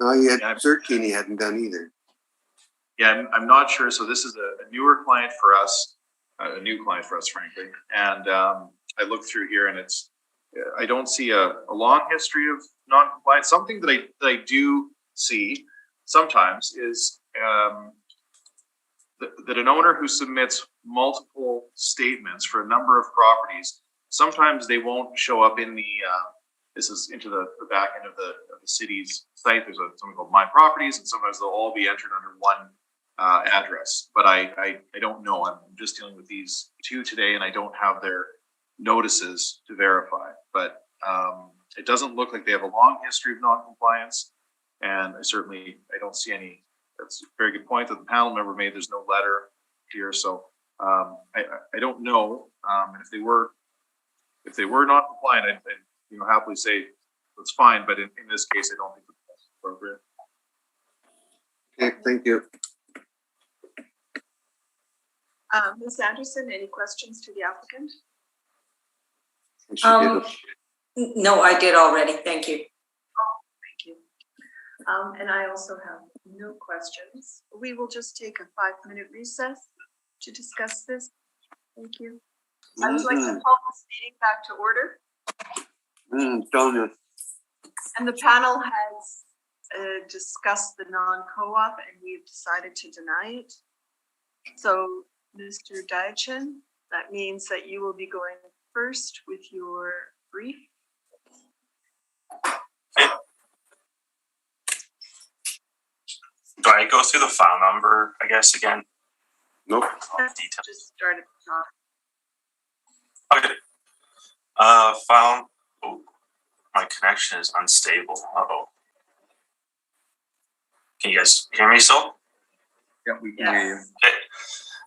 He had 13 he hadn't done either. Yeah, I'm not sure. So this is a newer client for us, a new client for us, frankly. And I looked through here, and I don't see a long history of non-compliance. Something that I do see sometimes is that an owner who submits multiple statements for a number of properties, sometimes they won't show up in the this is into the back end of the city's site. There's something called My Properties, and sometimes they'll all be entered under one address. But I don't know. I'm just dealing with these two today, and I don't have their notices to verify. But it doesn't look like they have a long history of non-compliance, and I don't see any. That's a very good point that the panel member made. There's no letter here, so I don't know. And if they were not compliant, I'd happily say that's fine. But in this case, I don't think that's appropriate. Okay, thank you. Ms. Anderson, any questions to the applicant? She did it. No, I did already. Thank you. Thank you. And I also have no questions. We will just take a 5-minute recess to discuss this. Thank you. I would like to call this meeting back to order. Donut. And the panel has discussed the non-co-op and we've decided to deny it. So, Mr. Diachin, that means that you will be going first with your brief. Do I go through the file number, I guess, again? Nope. Detail. Just start at the top. Okay. File, oh, my connection is unstable. Uh-oh. Can you guys hear me still? Yep, we can hear you. Okay.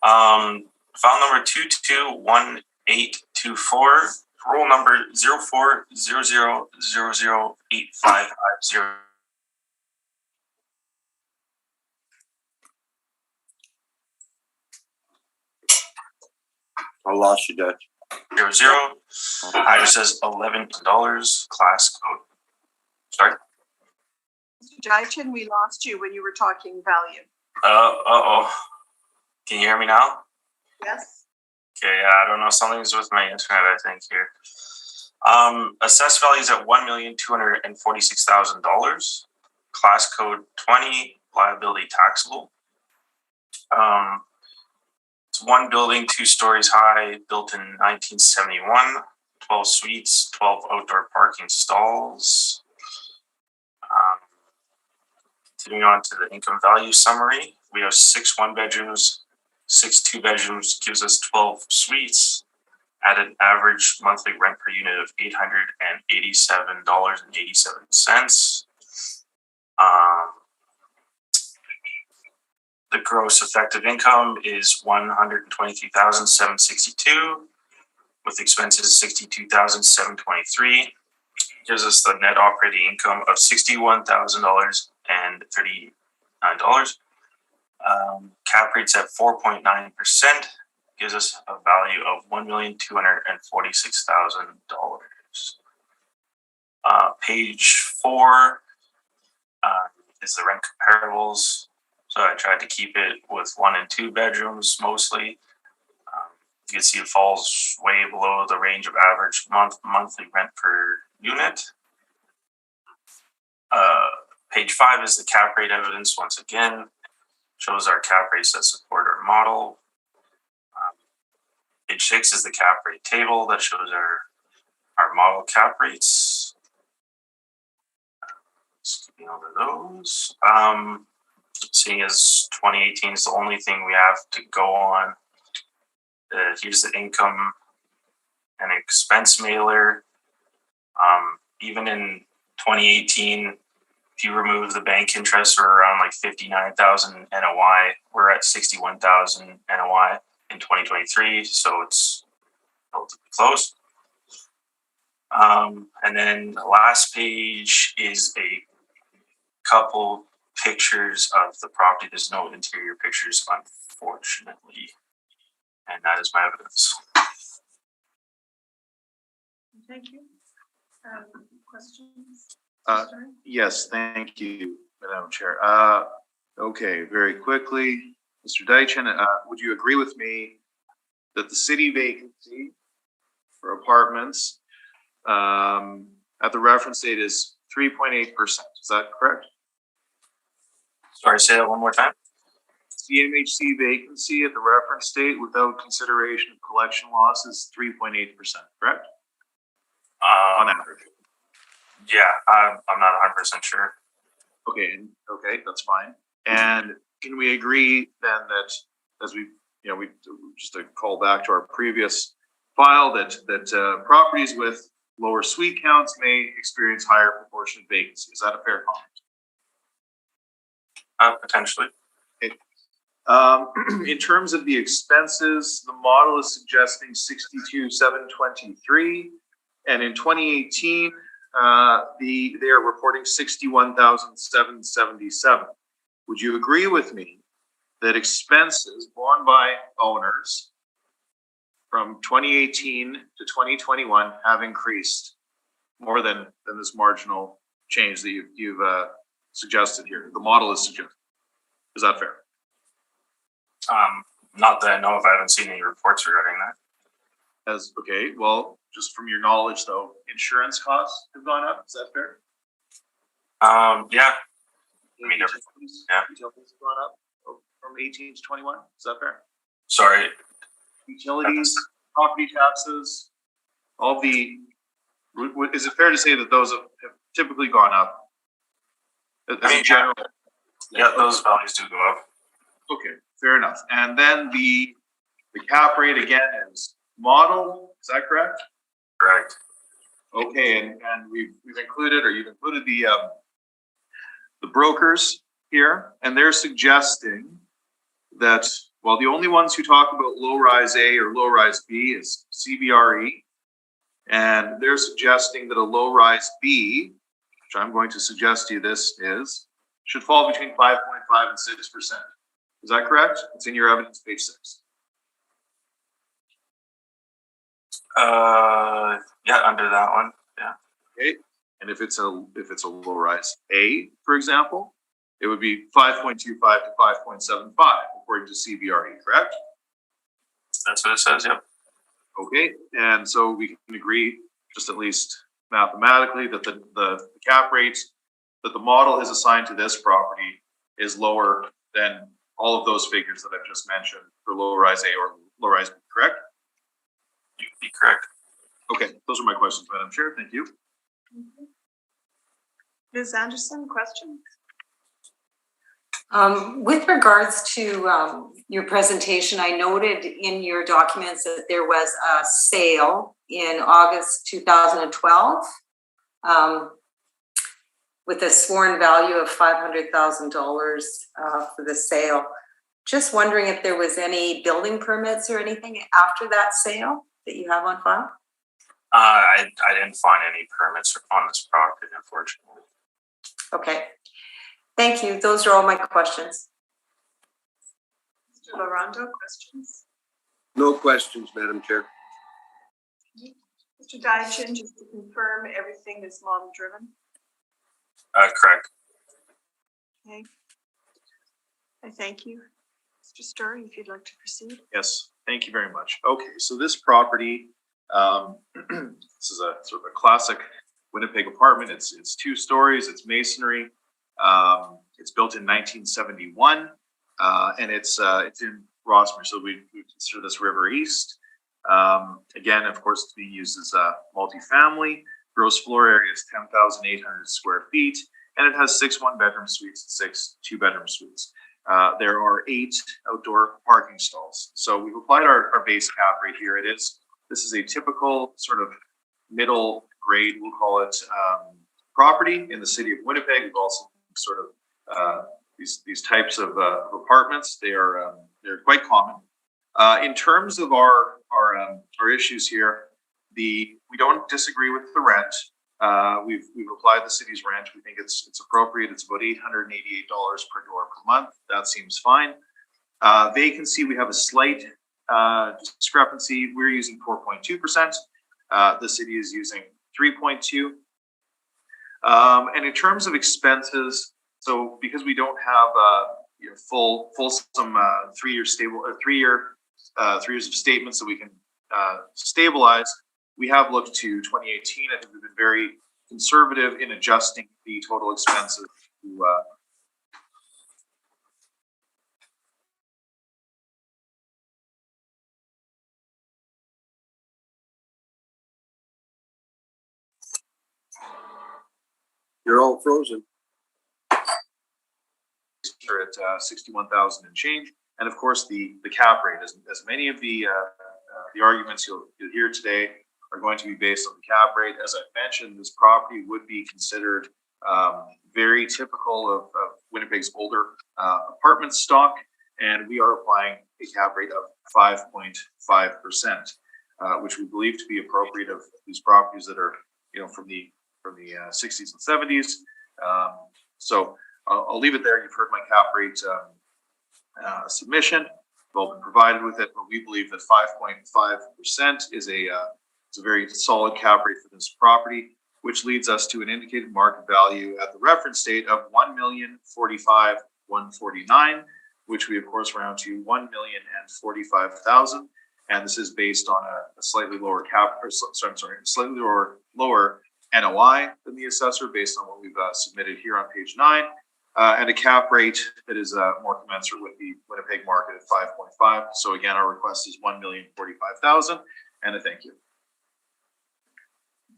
File number 221824, roll number 0400008550. I lost you, Dutch. 00. Item says $11, class code. Sorry? Mr. Diachin, we lost you when you were talking value. Uh-oh. Can you hear me now? Yes? Okay, I don't know. Something's with my internet, I think, here. Assessed value is at $1,246,000. Class code 20, liability taxable. It's one building, 2 stories high, built in 1971, 12 suites, 12 outdoor parking stalls. Continuing on to the income value summary, we have 6 1-bedrooms, 6 2-bedrooms, gives us 12 suites at an average monthly rent per unit of $887.87. The gross effective income is $123,762, with expenses $62,723. Gives us the net operating income of $61,039. Cap rate's at 4.9%. Gives us a value of $1,246,000. Page 4 is the rent comparables. So I tried to keep it with 1 and 2 bedrooms mostly. You can see it falls way below the range of average monthly rent per unit. Page 5 is the cap rate evidence once again. Shows our cap rates that support our model. Page 6 is the cap rate table that shows our model cap rates. Skipping over those. Seeing as 2018 is the only thing we have to go on. Here's the income and expense mailer. Even in 2018, if you remove the bank interest, we're around like 59,000 NOI. We're at 61,000 NOI in 2023, so it's relatively close. And then the last page is a couple pictures of the property. There's no interior pictures, unfortunately. And that is my evidence. Thank you. Questions? Yes, thank you, Madam Chair. Okay, very quickly, Mr. Diachin, would you agree with me that the city vacancy for apartments at the reference date is 3.8%? Is that correct? Sorry, say that one more time. CMHC vacancy at the reference date without consideration of collection loss is 3.8%, correct? On average. Yeah, I'm not 100% sure. Okay, that's fine. And can we agree then that, as we just to call back to our previous file, that properties with lower suite counts may experience higher proportion of vacancy? Is that a fair comment? Potentially. Okay. In terms of the expenses, the model is suggesting 62,723, and in 2018, they are reporting 61,777. Would you agree with me that expenses borne by owners from 2018 to 2021 have increased more than this marginal change that you've suggested here. The model is suggested. Is that fair? Not that I know of. I haven't seen any reports regarding that. Okay, well, just from your knowledge though, insurance costs have gone up. Is that fair? Yeah. I mean, Utilities have gone up from 18 to 21. Is that fair? Sorry. Utilities, property taxes, all the, is it fair to say that those have typically gone up? As a general. Yeah, those values do go up. Okay, fair enough. And then the cap rate again is model, is that correct? Correct. Okay, and we've included, or you've included the brokers here, and they're suggesting that, well, the only ones who talk about low rise A or low rise B is CBRE, and they're suggesting that a low rise B, which I'm going to suggest to you this is, should fall between 5.5 and 6%. Is that correct? It's in your evidence, page 6. Yeah, under that one. Yeah. Okay. And if it's a low rise A, for example, it would be 5.25 to 5.75 according to CBRE, correct? That's what it says, yep. Okay, and so we can agree, just at least mathematically, that the cap rate that the model is assigned to this property is lower than all of those figures that I've just mentioned for low rise A or low rise B, correct? You'd be correct. Okay, those are my questions, Madam Chair. Thank you. Ms. Anderson, question? With regards to your presentation, I noted in your documents that there was a sale in August 2012 with a sworn value of $500,000 for the sale. Just wondering if there was any building permits or anything after that sale that you have on file? I didn't find any permits on this property, unfortunately. Okay. Thank you. Those are all my questions. Mr. Larondo, questions? No questions, Madam Chair. Mr. Dychin, just to confirm, everything is model driven? Correct. Okay. I thank you. Mr. Story, if you'd like to proceed. Yes, thank you very much. Okay, so this property, this is a sort of a classic Winnipeg apartment. It's 2 stories, it's masonry. It's built in 1971, and it's in Rossmere, so we consider this River East. Again, of course, it's being used as a multifamily. Gross floor area is 10,800 square feet, and it has 6 one-bedroom suites and 6 two-bedroom suites. There are 8 outdoor parking stalls. So we've applied our base cap rate here. This is a typical sort of middle grade, we'll call it, property in the city of Winnipeg. We've also sort of these types of apartments. They're quite common. In terms of our issues here, we don't disagree with the rent. We've applied the city's rent. We think it's appropriate. It's about $888 per door per month. That seems fine. Vacancy, we have a slight discrepancy. We're using 4.2%. The city is using 3.2%. And in terms of expenses, so because we don't have fulsome 3-year stable or 3 years of statements that we can stabilize, we have looked to 2018. I think we've been very conservative in adjusting the total expenses to You're all frozen. at 61,000 and change, and of course the cap rate. As many of the arguments you'll hear today are going to be based on the cap rate. As I mentioned, this property would be considered very typical of Winnipeg's older apartment stock, and we are applying a cap rate of 5.5%, which we believe to be appropriate of these properties that are from the 60s and 70s. So I'll leave it there. You've heard my cap rate submission. well been provided with it, but we believe that 5.5% is a very solid cap rate for this property, which leads us to an indicated market value at the reference date of $1,045,149, which we of course round to $1,045,000. And this is based on a slightly lower slightly lower NOI than the assessor based on what we've submitted here on page 9, and a cap rate that is more commensurate with the Winnipeg market at 5.5. So again, our request is $1,045,000, and a thank you.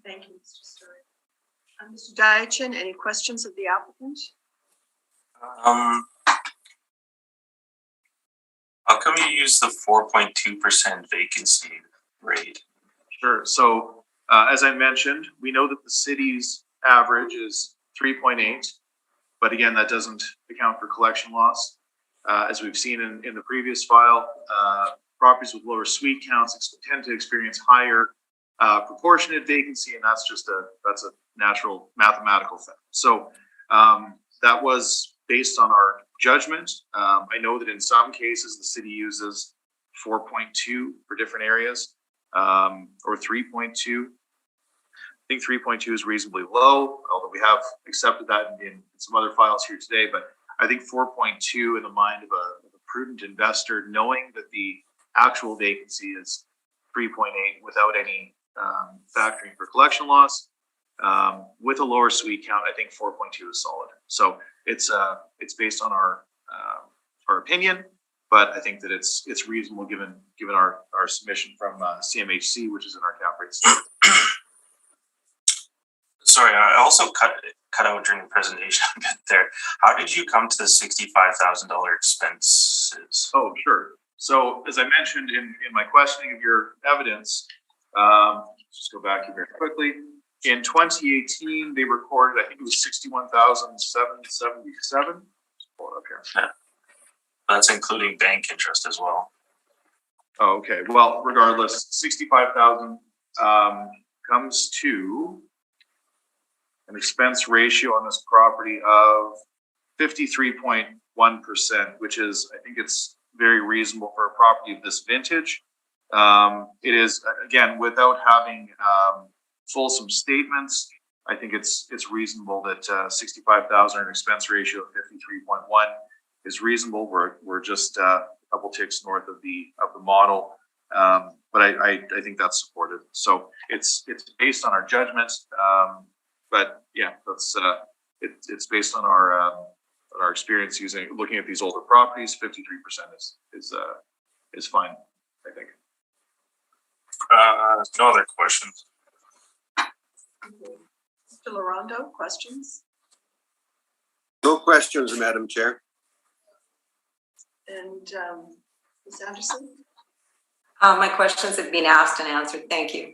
Thank you, Mr. Stewart. Mr. Diachin, any questions of the applicant? How come you use the 4.2% vacancy rate? Sure. So as I mentioned, we know that the city's average is 3.8, but again, that doesn't account for collection loss. As we've seen in the previous file, properties with lower suite counts tend to experience higher proportionate vacancy, and that's a natural mathematical thing. So that was based on our judgment. I know that in some cases the city uses 4.2 for different areas, or 3.2. I think 3.2 is reasonably low, although we have accepted that in some other files here today. But I think 4.2 in the mind of a prudent investor, knowing that the actual vacancy is 3.8 without any factoring for collection loss, with a lower suite count, I think 4.2 is solid. So it's based on our opinion, but I think that it's reasonable given our submission from CMHC, which is in our cap rate study. Sorry, I also cut out during the presentation a bit there. How did you come to the $65,000 expenses? Oh, sure. So as I mentioned in my questioning of your evidence, just go back here very quickly. In 2018, they recorded, I think it was $61,777. Pull it up here. Yeah. That's including bank interest as well. Oh, okay. Well, regardless, 65,000 comes to an expense ratio on this property of 53.1%, which is, I think it's very reasonable for a property of this vintage. It is, again, without having fulsome statements, I think it's reasonable that 65,000 an expense ratio of 53.1 is reasonable. We're just a couple ticks north of the model, but I think that's supported. So it's based on our judgments, but yeah, that's it's based on our experience looking at these older properties. 53% is fine, I think. No other questions. Mr. Larondo, questions? No questions, Madam Chair. And Ms. Anderson? My questions have been asked and answered. Thank you.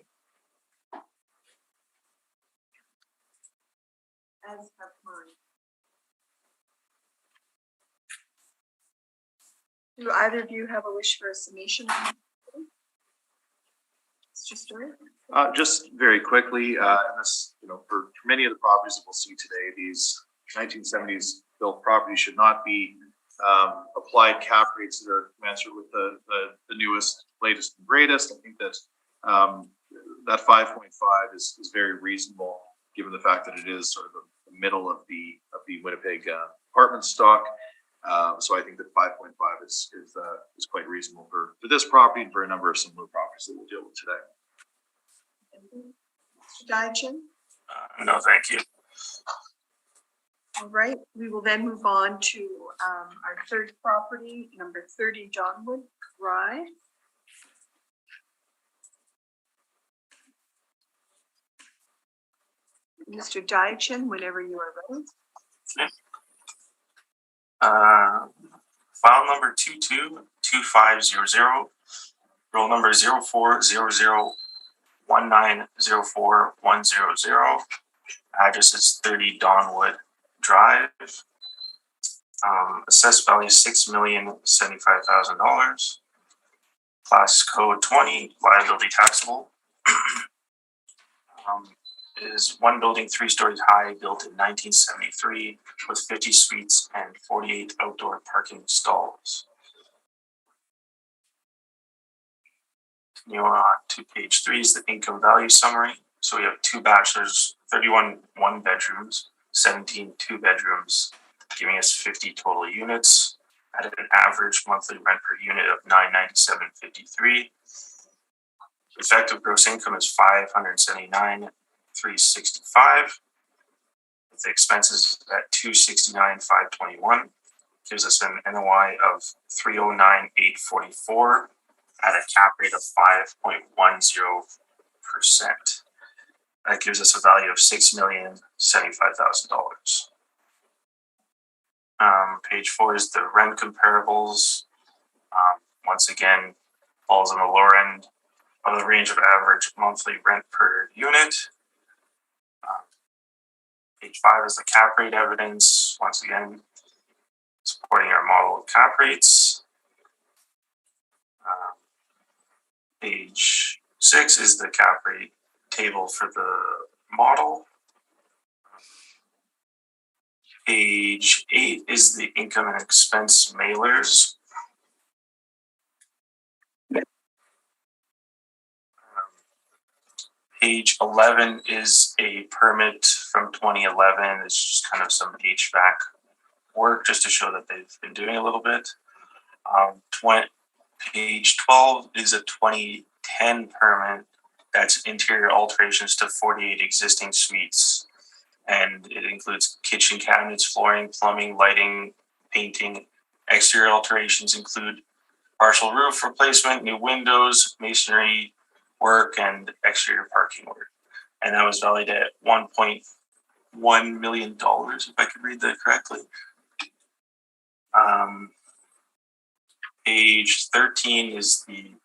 As have mine. Do either of you have a wish for a summation? Mr. Stewart? Just very quickly, and this, for many of the properties that we'll see today, these 1970s built properties should not be applied cap rates that are commensurate with the newest, latest, and greatest. I think that that 5.5 is very reasonable, given the fact that it is sort of the middle of the Winnipeg apartment stock. So I think that 5.5 is quite reasonable for this property and for a number of similar properties that we'll deal with today. Mr. Diachin? No, thank you. All right, we will then move on to our third property, number 30 Donwood Drive. Mr. Diachin, whenever you are ready. File number 222500, roll number 0400190410. Address is 30 Donwood Drive. Assessed value $6,075,000. Class code 20, liability taxable. Is one building 3 stories high, built in 1973, with 50 suites and 48 outdoor parking stalls. continue on to page 3 is the income value summary. So we have 2 bachelors, 31 one-bedrooms, 17 two-bedrooms, giving us 50 total units at an average monthly rent per unit of $997.53. Effective gross income is $579,365. With the expenses at $269,521, gives us an NOI of $309,844 at a cap rate of 5.10%. That gives us a value of $6,075,000. Page 4 is the rent comparables. Once again, falls on the lower end of the range of average monthly rent per unit. Page 5 is the cap rate evidence. Once again, supporting our model of cap rates. Page 6 is the cap rate table for the model. Page 8 is the income and expense mailers. Page 11 is a permit from 2011. It's just kind of some HVAC work just to show that they've been doing a little bit. Page 12 is a 2010 permit that's interior alterations to 48 existing suites. And it includes kitchen cabinets, flooring, plumbing, lighting, painting. Exterior alterations include partial roof replacement, new windows, masonry work, and exterior parking work. And that was valued at $1.1 million, if I could read that correctly. Page 13 is the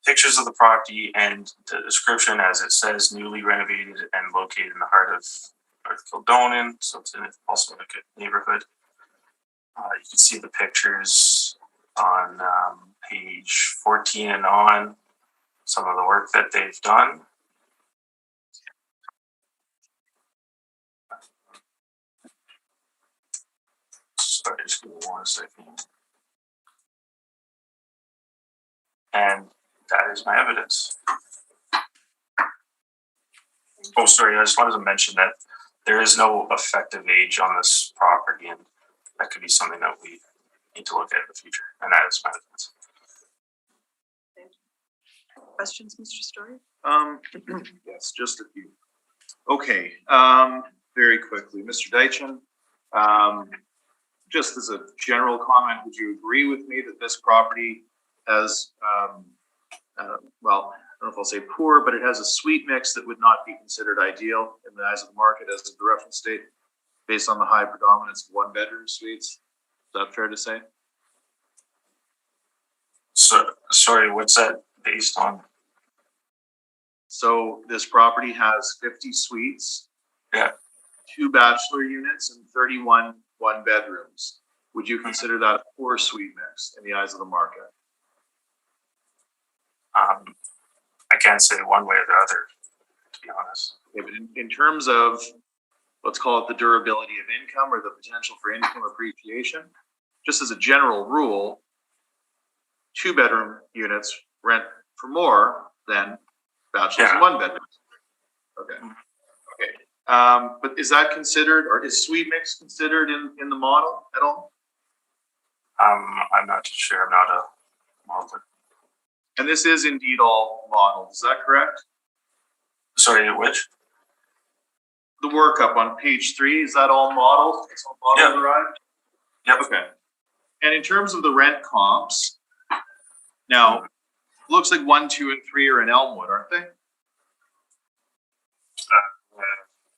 pictures of the property and the description, as it says, newly renovated and located in the heart of North Kildonan, so it's also in a good neighborhood. You can see the pictures on page 14 and on, some of the work that they've done. Sorry, just give me 1 second. And that is my evidence. Oh, sorry, I just wanted to mention that there is no effective age on this property, and that could be something that we need to look at in the future, and that is my evidence. Questions, Mr. Story? Yes, just a few. Okay, very quickly, Mr. Deitchen, just as a general comment, would you agree with me that this property has, well, I don't know if I'll say poor, but it has a suite mix that would not be considered ideal in the eyes of the market as the reference state, based on the high predominance of one-bedroom suites? Is that fair to say? So, sorry, what's that based on? So this property has 50 suites, Yeah. 2 bachelor units, and 31 one-bedrooms. Would you consider that a poor suite mix in the eyes of the market? I can't say one way or the other, to be honest. Okay, but in terms of, let's call it the durability of income or the potential for income appreciation, just as a general rule, 2-bedroom units rent for more than bachelors and 1-bedrooms. Okay. Okay. But is that considered, or is suite mix considered in the model at all? I'm not too sure. I'm not a modeler. And this is indeed all modeled. Is that correct? Sorry, which? The workup on page 3, is that all modeled? It's all model derived? Yep. Okay. And in terms of the rent comps, now, looks like 1, 2, and 3 are in Elmwood, aren't they?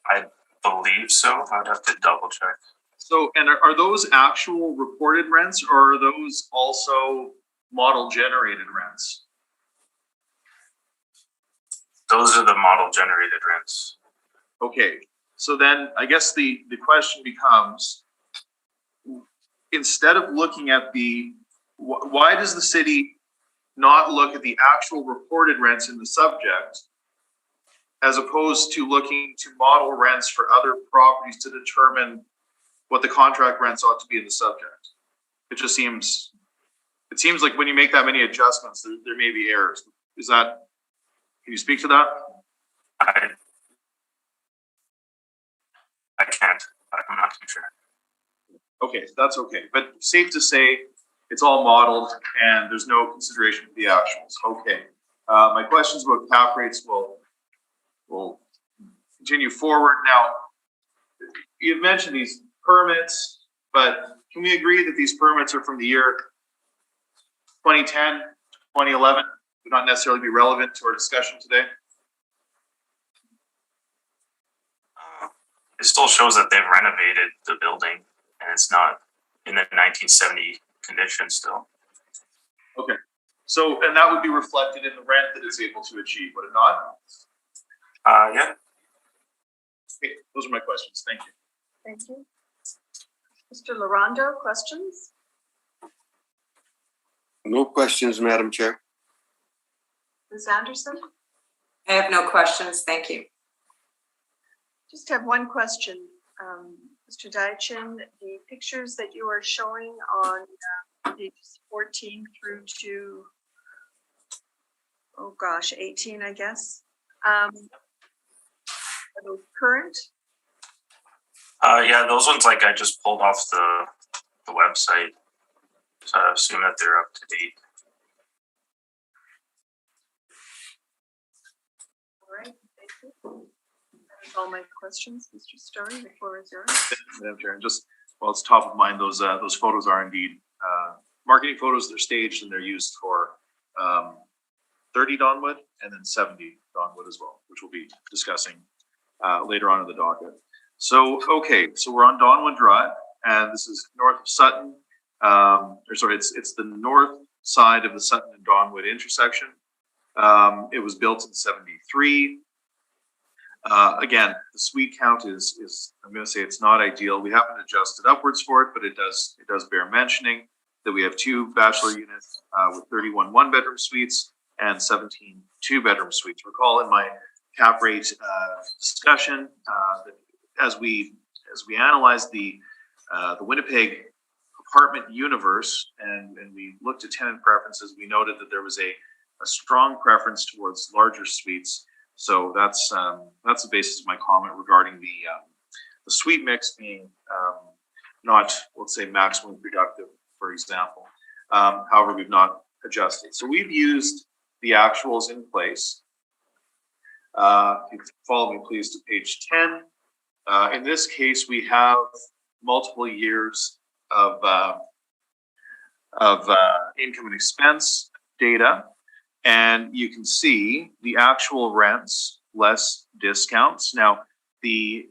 I believe so. I'd have to double check. So, and are those actual reported rents, or are those also model generated rents? Those are the model generated rents. Okay, so then I guess the question becomes, instead of looking at why does the city not look at the actual reported rents in the subject, as opposed to looking to model rents for other properties to determine what the contract rents ought to be in the subject? It just seems It seems like when you make that many adjustments, there may be errors. Is that, can you speak to that? I can't. I'm not too sure. Okay, that's okay. But safe to say, it's all modeled and there's no consideration for the actuals. Okay. My questions about cap rates will continue forward. Now, you've mentioned these permits, but can we agree that these permits are from the year 2010, 2011? Would not necessarily be relevant to our discussion today. It still shows that they've renovated the building and it's not in the 1970 condition still. Okay. So, and that would be reflected in the rent that it's able to achieve, would it not? Yeah. Okay, those are my questions. Thank you. Thank you. Mr. Larondo, questions? No questions, Madam Chair. Ms. Anderson? I have no questions, thank you. Just have one question. Mr. Dychin, the pictures that you are showing on pages 14 through to, oh gosh, 18, I guess. Are those current? Yeah, those ones like I just pulled off the website. So I assume that they're up to date. All right, thank you. That's all my questions, Mr. Story. The floor is yours. Madam Chair, and just while it's top of mind, those photos are indeed marketing photos. They're staged and they're used for 30 Donwood and then 70 Donwood as well, which we'll be discussing later on in the docket. So, okay, so we're on Donwood Drive, and this is north of Sutton. Or sorry, it's the north side of the Sutton and Donwood intersection. It was built in '73. Again, the suite count is I'm going to say it's not ideal. We haven't adjusted upwards for it, but it does bear mentioning that we have 2 bachelor units with 31 one-bedroom suites and 17 two-bedroom suites. Recall in my cap rate discussion that as we analyzed the Winnipeg apartment universe and we looked at tenant preferences, we noted that there was a strong preference towards larger suites. So that's the basis of my comment regarding the suite mix being not, let's say, maximally productive, for example. However, we've not adjusted. So we've used the actuals in place. If you follow me, please, to page 10. In this case, we have multiple years of income and expense data. And you can see the actual rents less discounts. Now, we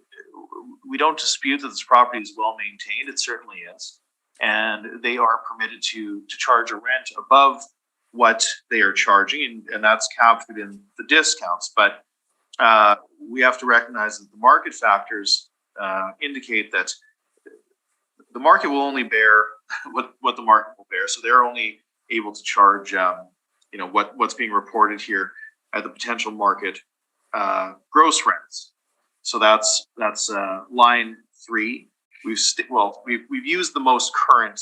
don't dispute that this property is well maintained. It certainly is. And they are permitted to charge a rent above what they are charging, and that's captured in the discounts. But we have to recognize that the market factors indicate that the market will only bear what the market will bear. So they're only able to charge what's being reported here at the potential market gross rents. So that's line 3. We've used the most current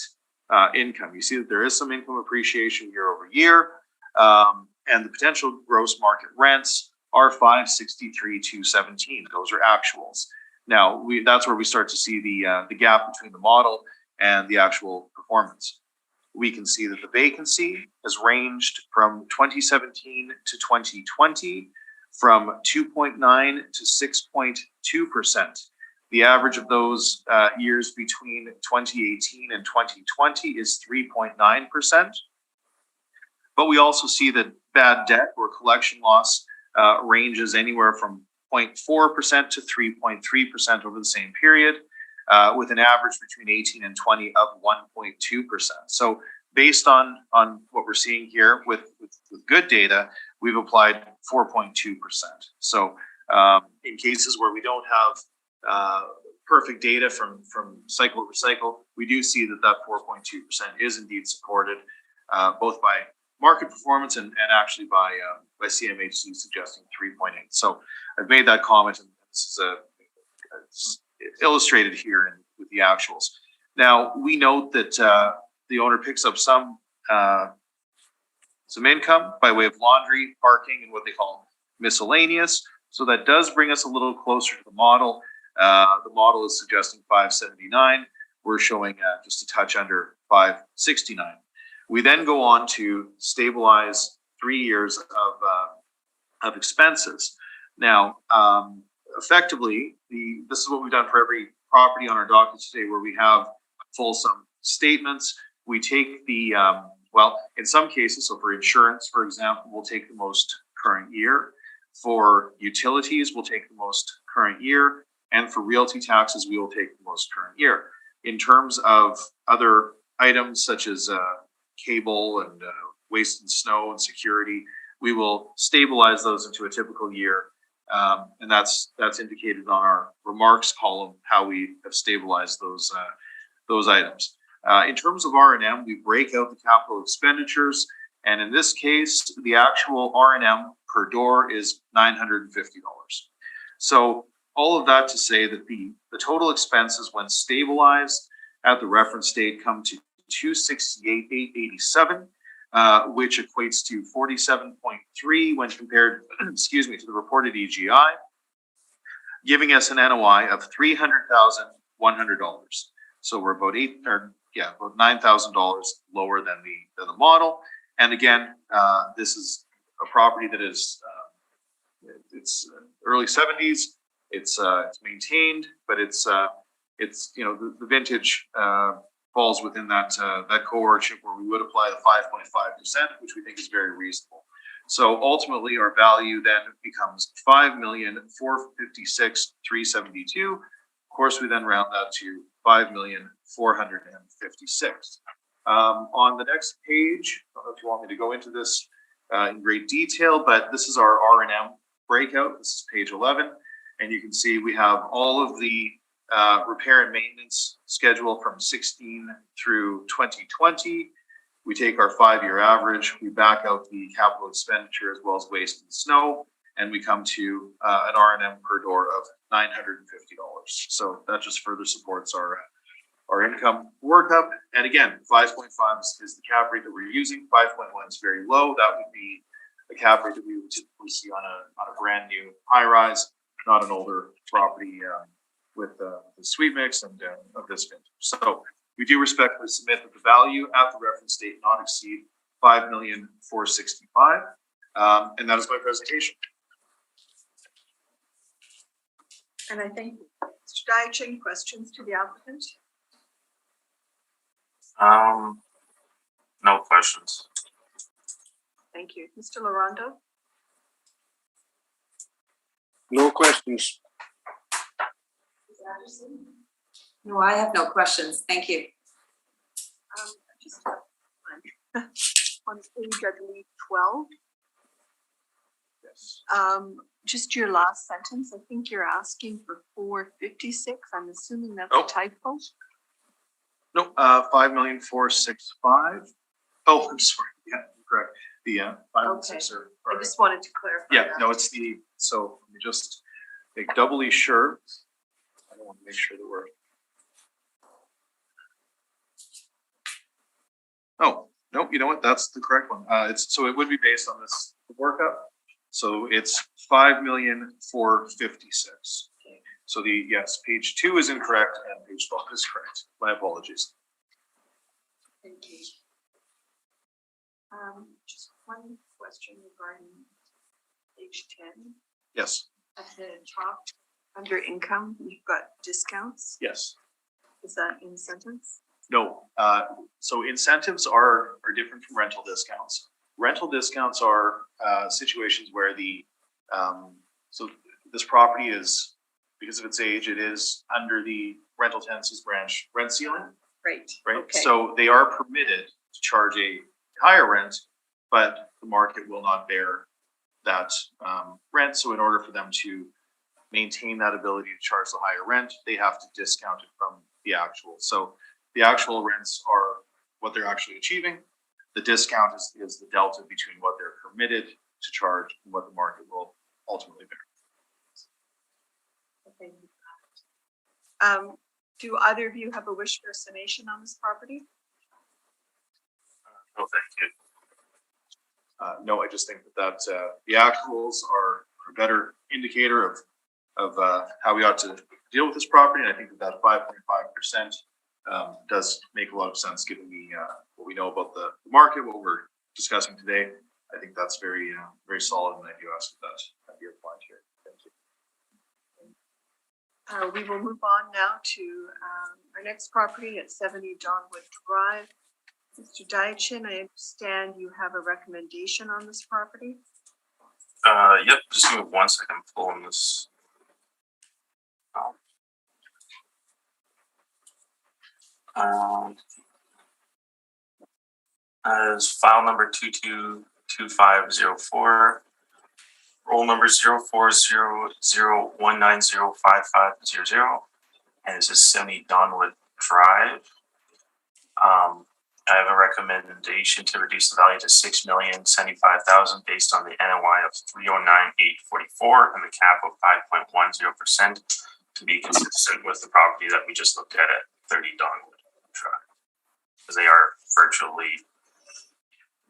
income. You see that there is some income appreciation year over year, and the potential gross market rents are 563,217. Those are actuals. Now that's where we start to see the gap between the model and the actual performance. We can see that the vacancy has ranged from 2017 to 2020 from 2.9 to 6.2%. The average of those years between 2018 and 2020 is 3.9%. But we also see that bad debt or collection loss ranges anywhere from 0.4% to 3.3% over the same period, with an average between 18 and 20 of 1.2%. So based on what we're seeing here with good data, we've applied 4.2%. So in cases where we don't have perfect data from cycle over cycle, we do see that 4.2% is indeed supported both by market performance and actually by CMHC suggesting 3.8. So I've made that comment, and this is illustrated here with the actuals. Now we note that the owner picks up some some income by way of laundry, parking, and what they call miscellaneous. So that does bring us a little closer to the model. The model is suggesting 579. We're showing just a touch under 569. We then go on to stabilize 3 years of expenses. Now, effectively, this is what we've done for every property on our docket today, where we have fulsome statements. We take the, well, in some cases, so for insurance, for example, we'll take the most current year. For utilities, we'll take the most current year. And for realty taxes, we will take the most current year. In terms of other items such as cable and waste and snow and security, we will stabilize those into a typical year. And that's indicated on our remarks column, how we have stabilized those items. In terms of R&M, we break out the capital expenditures. And in this case, the actual R&M per door is $950. So all of that to say that the total expenses when stabilized at the reference date come to $268,887, which equates to 47.3 when compared, excuse me, to the reported EGI, giving us an NOI of $300,100. So we're about about $9,000 lower than the model. And again, this is a property that is it's early 70s. It's maintained, but it's the vintage falls within that cohortship where we would apply the 5.5%, which we think is very reasonable. So ultimately, our value then becomes $5,456,372. Of course, we then round that to $5,456,000. On the next page, I don't know if you want me to go into this in great detail, but this is our R&M breakout. This is page 11, and you can see we have all of the repair and maintenance schedule from 16 through 2020. We take our 5-year average, we back out the capital expenditure as well as waste and snow, and we come to an R&M per door of $950. So that just further supports our income workup. And again, 5.5 is the cap rate that we're using. 5.1 is very low. That would be the cap rate that we would typically see on a brand new high rise, not an older property with the suite mix and of this vintage. So we do respectfully submit that the value at the reference date not exceed $5,465,000. And that is my presentation. And I thank you. Mr. Deitch, any questions to the applicant? No questions. Thank you. Mr. Larondo? No questions. Ms. Anderson? No, I have no questions. Thank you. Just on page, I believe, 12. Yes. Just your last sentence, I think you're asking for 456. I'm assuming that's Oh. a typo. No, 5,465,000. Oh, I'm sorry. Yeah, correct. The 516 Okay. are I just wanted to clarify. yeah, that. no, it's the, so let me just make doubly sure. I want to make sure that we're. Oh, no, you know what? That's the correct one. So it would be based on this workup. So it's 5,456,000. So yes, page 2 is incorrect and page 12 is correct. My apologies. Thank you. Just one question regarding page 10. Yes, At the top, under income, you've got discounts. yes. Is that incentives? No, so incentives are different from rental discounts. Rental discounts are situations where so this property is, because of its age, it is under the rental tenancies branch rent ceiling, Right. right? Okay. So they are permitted to charge a higher rent, but the market will not bear that rent. So in order for them to maintain that ability to charge the higher rent, they have to discount it from the actual. So the actual rents are what they're actually achieving. The discount is the delta between what they're permitted to charge and what the market will ultimately bear. Okay. Do either of you have a wish for a summation on this property? No, thank you. No, I just think that the actuals are a better indicator of how we ought to deal with this property. And I think that 5.5% does make a lot of sense given what we know about the market, what we're discussing today. I think that's very solid, and I do ask that be applied here. Thank you. We will move on now to our next property at 70 Donwood Drive. Mr. Dyachin, I understand you have a recommendation on this property. Yep, just give me 1 second, I'm pulling this. As file number 222504, roll number 0400190550, and this is 70 Donwood Drive. I have a recommendation to reduce the value to $6,075,000 based on the NOI of $309,844 and the cap of 5.10% to be consistent with the property that we just looked at 30 Donwood Drive, because they are virtually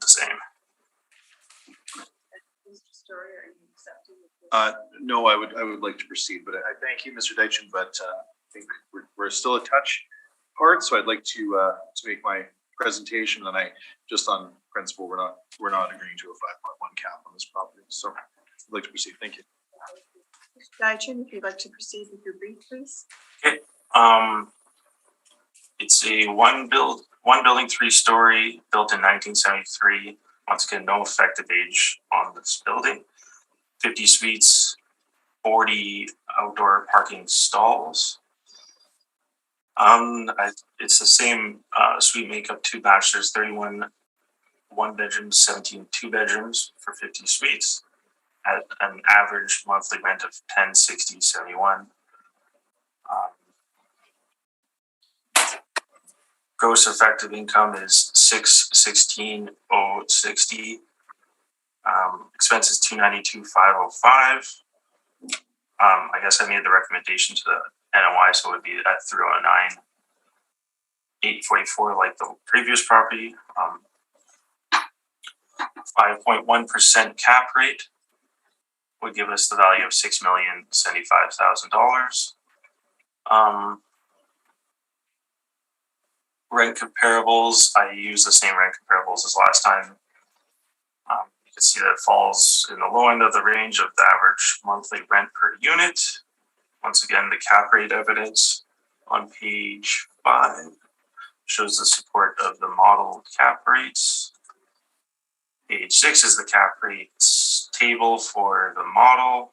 the same. Mr. Story, are you accepting of this? No, I would like to proceed, but I thank you, Mr. Dyachin, but I think we're still a touch apart, so I'd like to make my presentation, and I just on principle we're not agreeing to a 5.1 cap on this property, so I'd like to proceed. Thank you. Mr. Dyachin, if you'd like to proceed with your brief, please. Okay. It's a one building, 3-story, built in 1973. Once again, no effective age on this building. 50 suites, 40 outdoor parking stalls. It's the same suite makeup, 2 bachelors, 31 1 bedrooms, 17 2 bedrooms for 50 suites at an average monthly rent of $1060.71. Gross effective income is $616,060. Expenses $292,505. I guess I made the recommendation to the NOI, so it would be at $309,844 like the previous property. 5.1% cap rate would give us the value of $6,075,000. Rent comparables, I use the same rent comparables as last time. You can see that it falls in the low end of the range of the average monthly rent per unit. Once again, the cap rate evidence on page 5 shows the support of the model cap rates. Page 6 is the cap rates table for the model.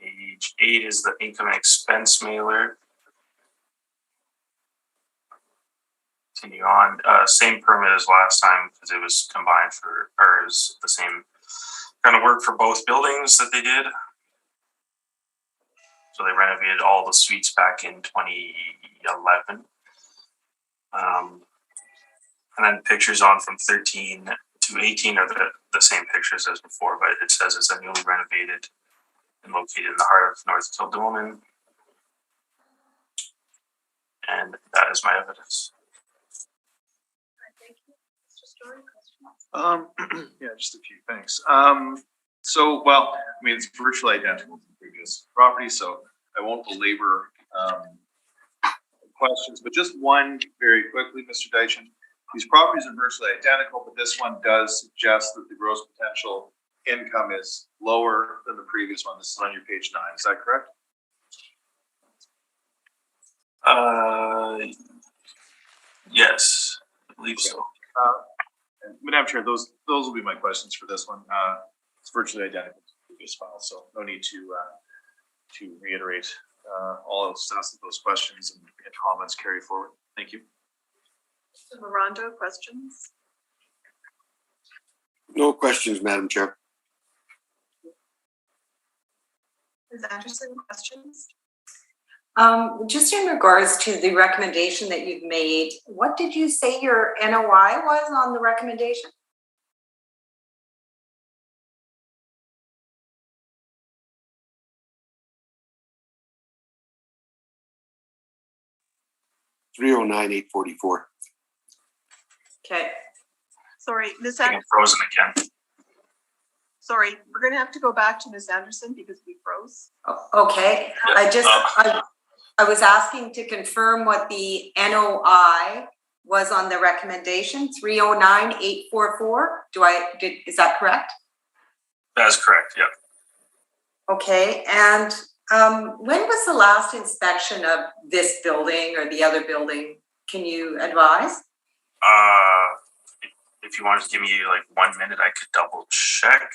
Page 8 is the income and expense mailer. Continue on. Same permit as last time because it was combined or is the same kind of work for both buildings that they did. So they renovated all the suites back in 2011. And then pictures on from 13 to 18 are the same pictures as before, but it says it's a newly renovated and located in the heart of North Kildonan. And that is my evidence. Thank you. Mr. Story, questions? Yeah, just a few, thanks. So, well, I mean, it's virtually identical to the previous property, so I won't belabor questions, but just one very quickly, Mr. Dyachin. These properties are virtually identical, but this one does suggest that the gross potential income is lower than the previous one. This is on your page 9. Is that correct? Yes, I believe so. Madam Chair, those will be my questions for this one. It's virtually identical to the previous file, so no need to reiterate. All else ask that those questions and comments carry forward. Thank you. Mr. Miranda, questions? No questions, Madam Chair. Ms. Anderson, questions? Just in regards to the recommendation that you've made, what did you say your NOI was on the recommendation? 309,844. Okay, Sorry, Ms. Getting Anderson, frozen again. sorry, we're gonna have to go back to Ms. Anderson because we froze. okay, I was asking to confirm what the NOI was on the recommendation, 309,844. Is that correct? That is correct, yeah. Okay, and when was the last inspection of this building or the other building? Can you advise? If you want to give me like 1 minute, I could double check.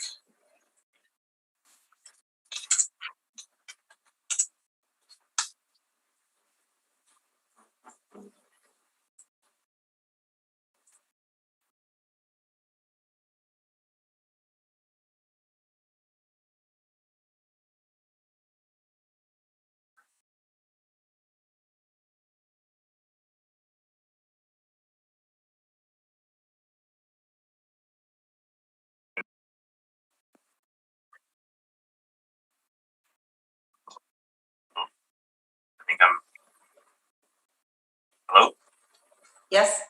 I think I'm. Hello? Yes?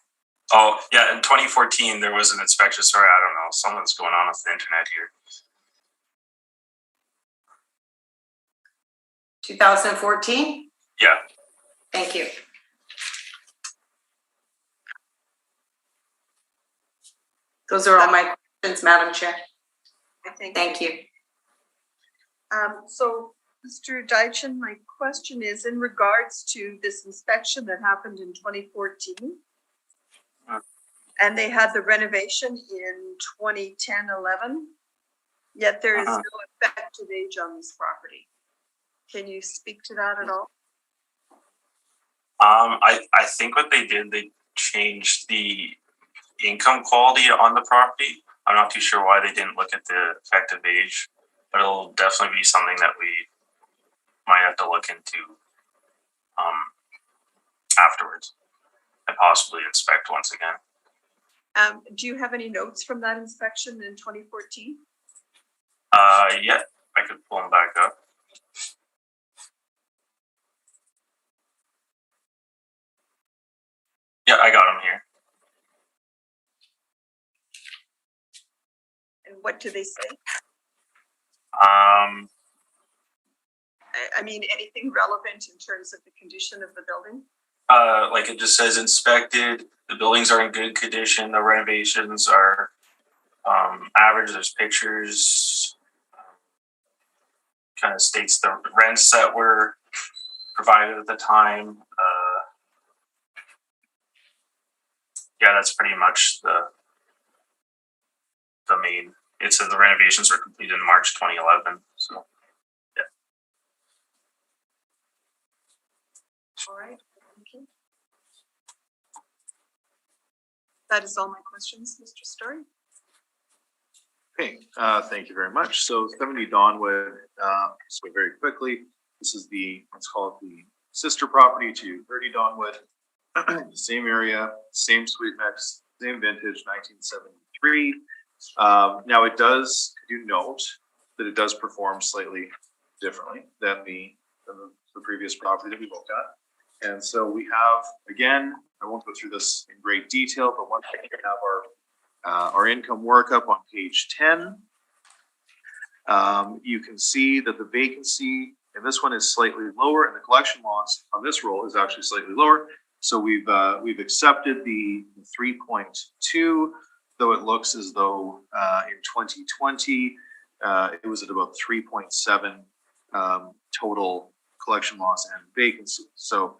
Oh, yeah, in 2014, there was an inspection. Sorry, I don't know. Something's going on with the internet here. 2014? Yeah. Thank you. Those are all my questions, Madam Chair. I think. Thank you. So, Mr. Deitchen, my question is in regards to this inspection that happened in 2014. And they had the renovation in 2010-11, yet there is no effective age on this property. Can you speak to that at all? I think what they did, they changed the income quality on the property. I'm not too sure why they didn't look at the effective age, but it'll definitely be something that we might have to look into afterwards and possibly inspect once again. Do you have any notes from that inspection in 2014? Yeah, I could pull them back up. Yeah, I got them here. And what do they say? I mean, anything relevant in terms of the condition of the building? Like it just says inspected, the buildings are in good condition, the renovations are average, there's pictures, kind of states the rents that were provided at the time. Yeah, that's pretty much the main. It says the renovations were completed in March 2011, so yeah. All right, thank you. That is all my questions, Mr. Story. Okay, thank you very much. So 70 Donwood, so very quickly, this is let's call it the sister property to 30 Donwood. Same area, same suite mix, same vintage, 1973. Now I do note that it does perform slightly differently than the previous property that we looked at. And so we have, again, I won't go through this in great detail, but once we have our income workup on page 10, you can see that the vacancy in this one is slightly lower and the collection loss on this roll is actually slightly lower. So we've accepted the 3.2, though it looks as though in 2020 it was at about 3.7 total collection loss and vacancy. So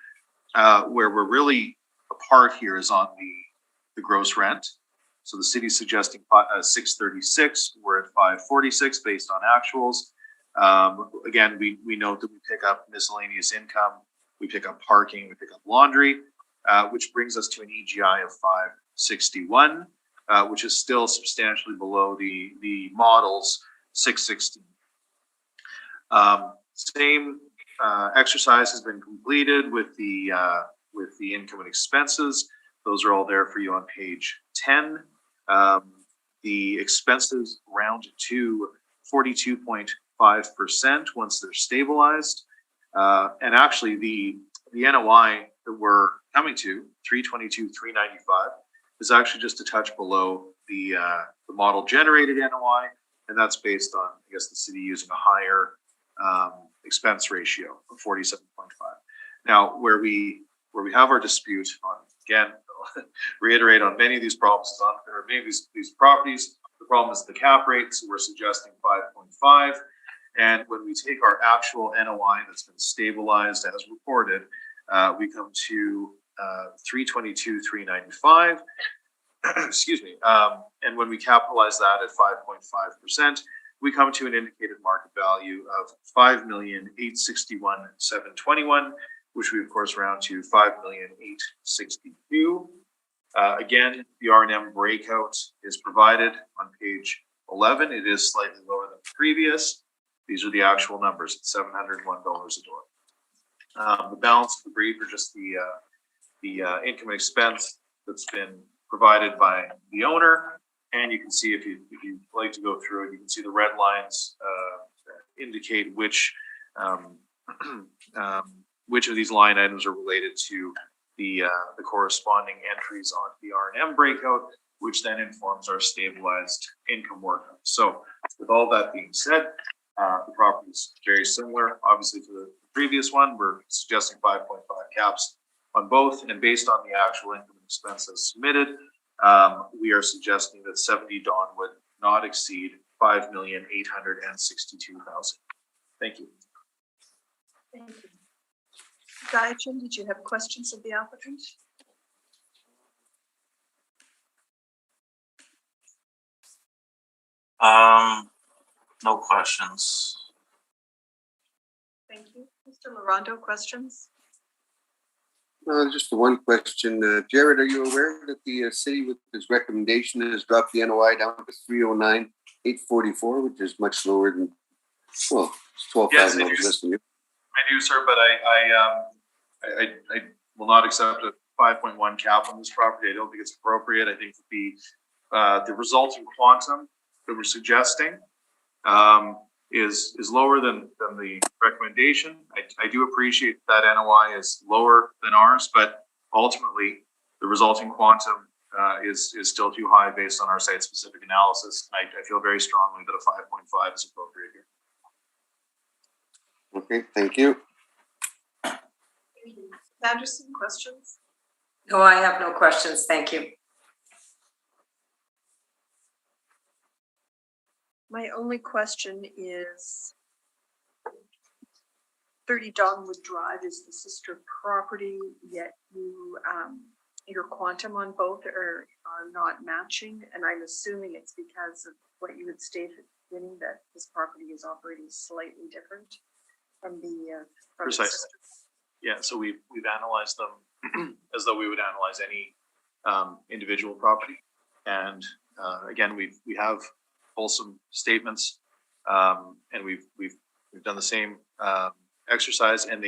where we're really apart here is on the gross rent. So the city's suggesting 636. We're at 546 based on actuals. Again, we note that we pick up miscellaneous income, we pick up parking, we pick up laundry, which brings us to an EGI of 561, which is still substantially below the model's 616. Same exercise has been completed with the income and expenses. Those are all there for you on page 10. The expenses round to 42.5% once they're stabilized. And actually the NOI that we're coming to, 322,395, is actually just a touch below the model generated NOI, and that's based on, I guess, the city using a higher expense ratio of 47.5. Now, where we have our dispute on, again, reiterate on many of these problems, or many of these properties, the problem is the cap rate, so we're suggesting 5.5. And when we take our actual NOI that's been stabilized as reported, we come to 322,395. Excuse me. And when we capitalize that at 5.5%, we come to an indicated market value of 5,861,721, which we of course round to 5,862. Again, the R&M breakout is provided on page 11. It is slightly lower than previous. These are the actual numbers, it's $701 a door. The balance of the brief are just the income and expense that's been provided by the owner. And you can see, if you like to go through it, you can see the red lines indicate which of these line items are related to the corresponding entries on the R&M breakout, which then informs our stabilized income workup. So with all that being said, the property is very similar, obviously, to the previous one. We're suggesting 5.5 caps on both, and based on the actual income and expenses submitted, we are suggesting that 70 Dawn would not exceed 5,862,000. Thank you. Thank you. Diachin, did you have questions of the applicant? No questions. Thank you. Mr. Larondo, questions? Just the one question. Jared, are you aware that the city with its recommendation has dropped the NOI down to 309,844, which is much lower than, well, it's $12,000 less than you? I do, sir, but I will not accept a 5.1 cap on this property. I don't think it's appropriate. I think the resulting quantum that we're suggesting is lower than the recommendation. I do appreciate that NOI is lower than ours, but ultimately the resulting quantum is still too high based on our site-specific analysis. I feel very strongly that a 5.5 is appropriate here. Okay, thank you. Anderson, questions? No, I have no questions. Thank you. My only question is 30 Dogwood Drive is the sister property, yet your quantum on both are not matching, and I'm assuming it's because of what you had stated at the beginning, that this property is operating slightly different from the Precisely. Yeah, so we've analyzed them as though we would analyze any individual property, and again, we have wholesome statements, and we've done the same exercise, and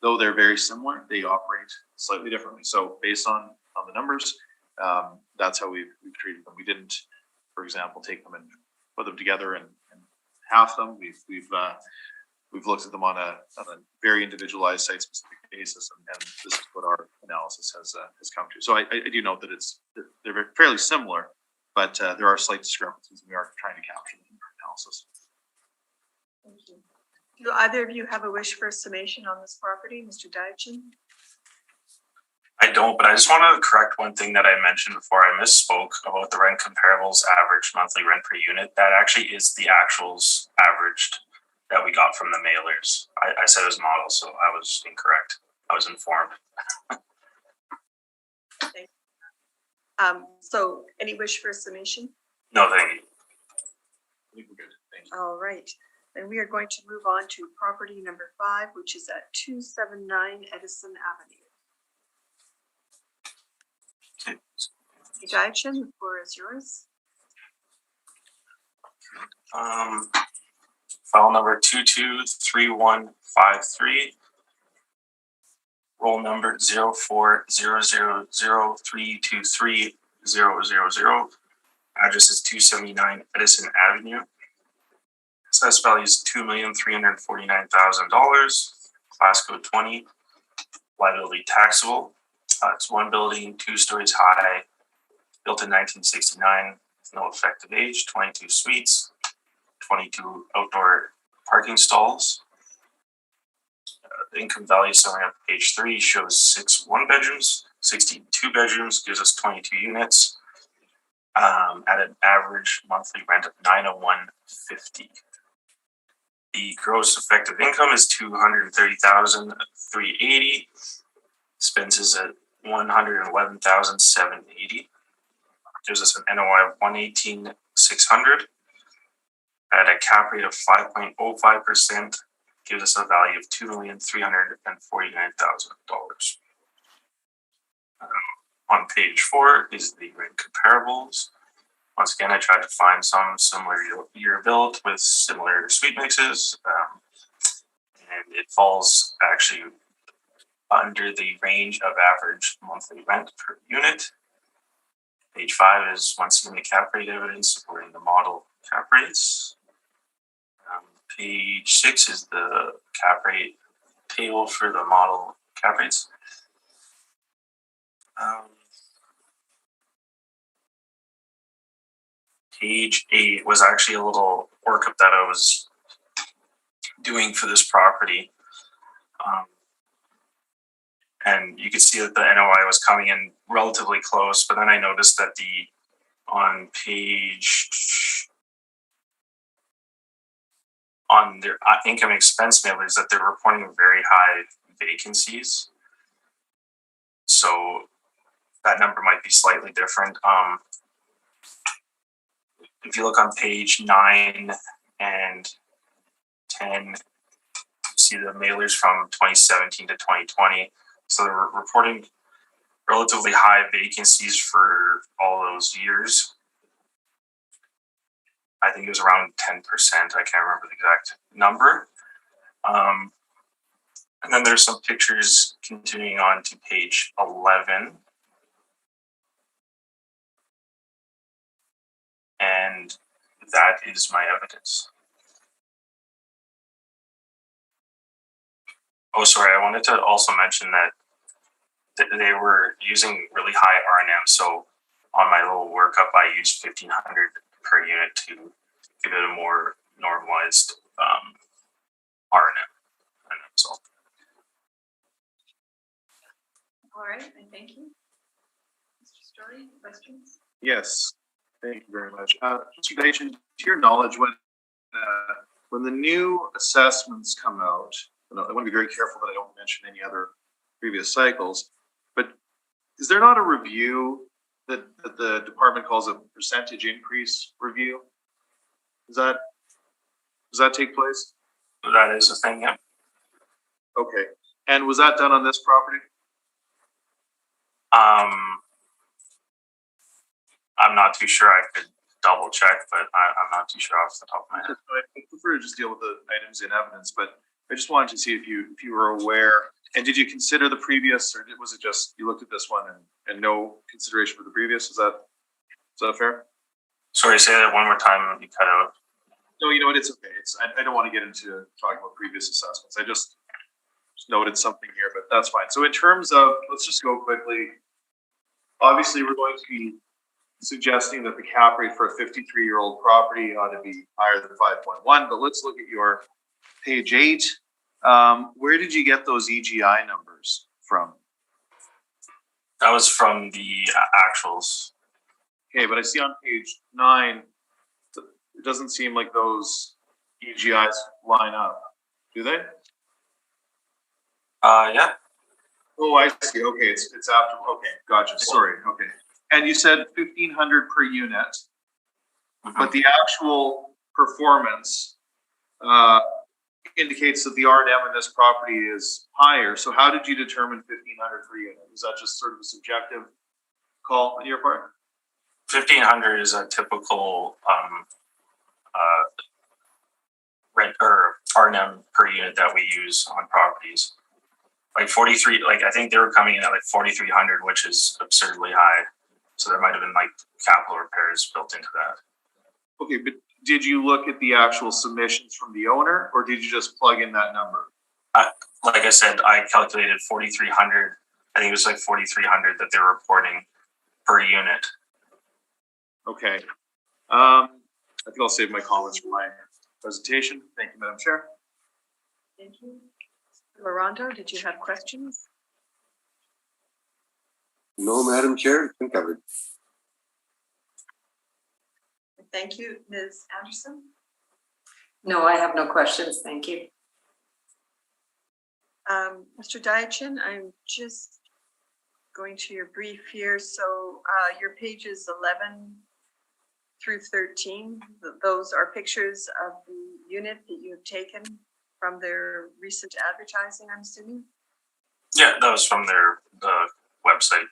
though they're very similar, they operate slightly differently. So based on the numbers, that's how we've treated them. We didn't, for example, take them and put them together and half them. We've looked at them on a very individualized site-specific basis, and this is what our analysis has come to. So I do note that they're fairly similar, but there are slight discrepancies, and we are trying to capture them in our analysis. Thank you. Do either of you have a wish for a summation on this property, Mr. Diachin? I don't, but I just want to correct one thing that I mentioned before. I misspoke about the rent comparables average monthly rent per unit. That actually is the actuals averaged that we got from the mailers. I said it was model, so I was incorrect. I was informed. Okay. So any wish for a summation? No, thank you. I think we're good. Thank you. All right. Then we are going to move on to property number 5, which is at 279 Edison Avenue. Okay. Diachin, the floor is yours. File number 223153. Roll number 040003230000. Address is 279 Edison Avenue. Assessed value is $2,349,000. Class code 20. Liability taxable. It's one building, 2 stories high, built in 1969, no effective age, 22 suites, 22 outdoor parking stalls. The income value summary on page 3 shows 6 1-bedrooms, 16 2-bedrooms, gives us 22 units at an average monthly rent of $901.50. The gross effective income is $230,380. Expenses at $111,780. Gives us an NOI of $118,600 at a cap rate of 5.05%. Gives us a value of $2,349,000. On page 4 is the rent comparables. Once again, I tried to find some similar year built with similar suite mixes, and it falls actually under the range of average monthly rent per unit. Page 5 is once again the cap rate evidence supporting the model cap rates. Page 6 is the cap rate table for the model cap rates. Page 8 was actually a little workup that I was doing for this property. And you could see that the NOI was coming in relatively close, but then I noticed that on their income expense mailers that they're reporting very high vacancies. So that number might be slightly different. If you look on page 9 and 10, you see the mailers from 2017 to 2020. So they're reporting relatively high vacancies for all those years. I think it was around 10%. I can't remember the exact number. And then there's some pictures continuing on to page 11. And that is my evidence. Oh, sorry, I wanted to also mention that they were using really high R&M. So on my little workup, I used 1,500 per unit to give it a more normalized R&M. And that's all. All right, and thank you. Mr. Story, questions? Yes, thank you very much. Mr. Dation, to your knowledge, when the new assessments come out, I want to be very careful that I don't mention any other previous cycles, but is there not a review that the department calls a percentage increase review? Does that take place? That is a thing, yeah. Okay. And was that done on this property? I'm not too sure. I could double check, but I'm not too sure off the top of my head. I prefer to just deal with the items in evidence, but I just wanted to see if you were aware. And did you consider the previous, or was it just you looked at this one and no consideration for the previous? Is that fair? Sorry, say that one more time. You cut out. No, you know what? It's okay. I don't want to get into talking about previous assessments. I just noted something here, but that's fine. So in terms of, let's just go quickly. Obviously, we're going to be suggesting that the cap rate for a 53-year-old property ought to be higher than 5.1, but let's look at your page 8. Where did you get those EGI numbers from? That was from the actuals. Okay, but I see on page 9, it doesn't seem like those EGIs line up. Do they? Yeah. Oh, I see. Okay, it's after. Okay, gotcha. Sorry. Okay, and you said 1,500 per unit, but the actual performance indicates that the R&M in this property is higher. So how did you determine 1,500 per unit? Is that just sort of a subjective call on your part? 1,500 is a typical rent or R&M per unit that we use on properties. Like 43, like I think they were coming in at like 4,300, which is absurdly high. So there might have been like capital repairs built into that. Okay, but did you look at the actual submissions from the owner, or did you just plug in that number? Like I said, I calculated 4,300 I think it was like 4,300 that they're reporting per unit. Okay. I think I'll save my comments for my presentation. Thank you, Madam Chair. Thank you. Laurando, did you have questions? No, Madam Chair, it's been covered. Thank you. Ms. Anderson? No, I have no questions. Thank you. Mr. Diachin, I'm just going to your brief here. So your pages 11 through 13, those are pictures of the unit that you have taken from their recent advertising, I'm assuming? Yeah, that was from the website.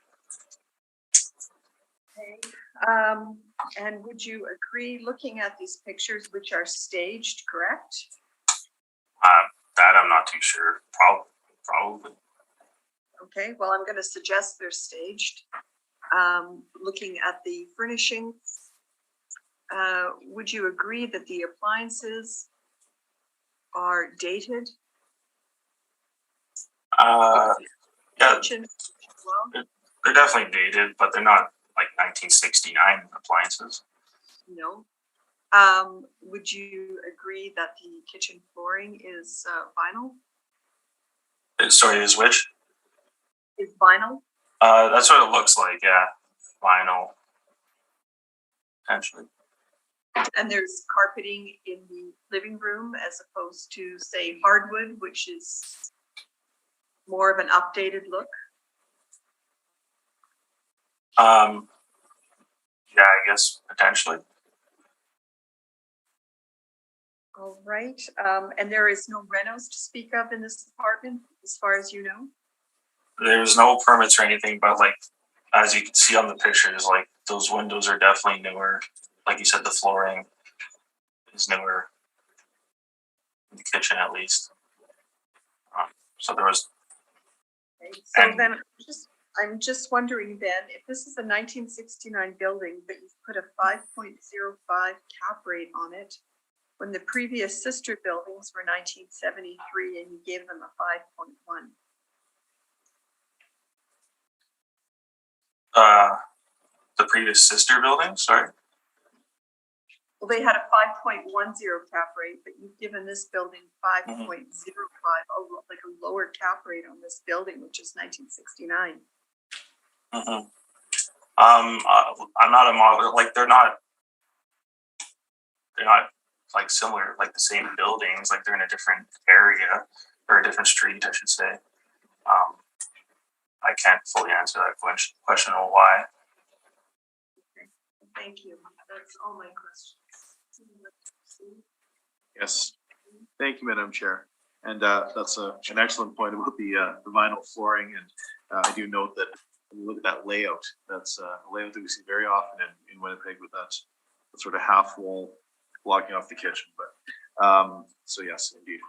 Okay. And would you agree, looking at these pictures, which are staged, correct? That I'm not too sure. Probably. Okay, well, I'm going to suggest they're staged. Looking at the furnishings, would you agree that the appliances are dated? Yeah, Kitchen as well? they're definitely dated, but they're not like 1969 appliances. No. Would you agree that the kitchen flooring is vinyl? Sorry, is which? Is vinyl? That's what it looks like. Yeah, vinyl. Potentially. And there's carpeting in the living room as opposed to, say, hardwood, which is more of an updated look. Yeah, I guess potentially. All right. And there is no renos to speak of in this apartment, as far as you know? There's no permits or anything, but like as you can see on the pictures, like those windows are definitely newer. Like you said, the flooring is newer in the kitchen, at least. So there was. Okay. So And- then I'm just wondering then, if this is a 1969 building, but you've put a 5.05 cap rate on it, when the previous sister buildings were 1973 and you gave them a 5.1. The previous sister building, sorry. Well, they had a 5.10 cap rate, but you've given this building 5.05, like a lower cap rate on this building, which is 1969. Mm-hmm. I'm not a modeler. Like they're not like similar, like the same buildings. Like they're in a different area or a different street, I should say. I can't fully answer that question on why. Okay. Thank you. That's all my questions. Yes. Thank you, Madam Chair. And that's an excellent point about the vinyl flooring. And I do note that when you look at that layout, that's a layout that we see very often in Winnipeg with that sort of half wall blocking off the kitchen. But so yes, indeed.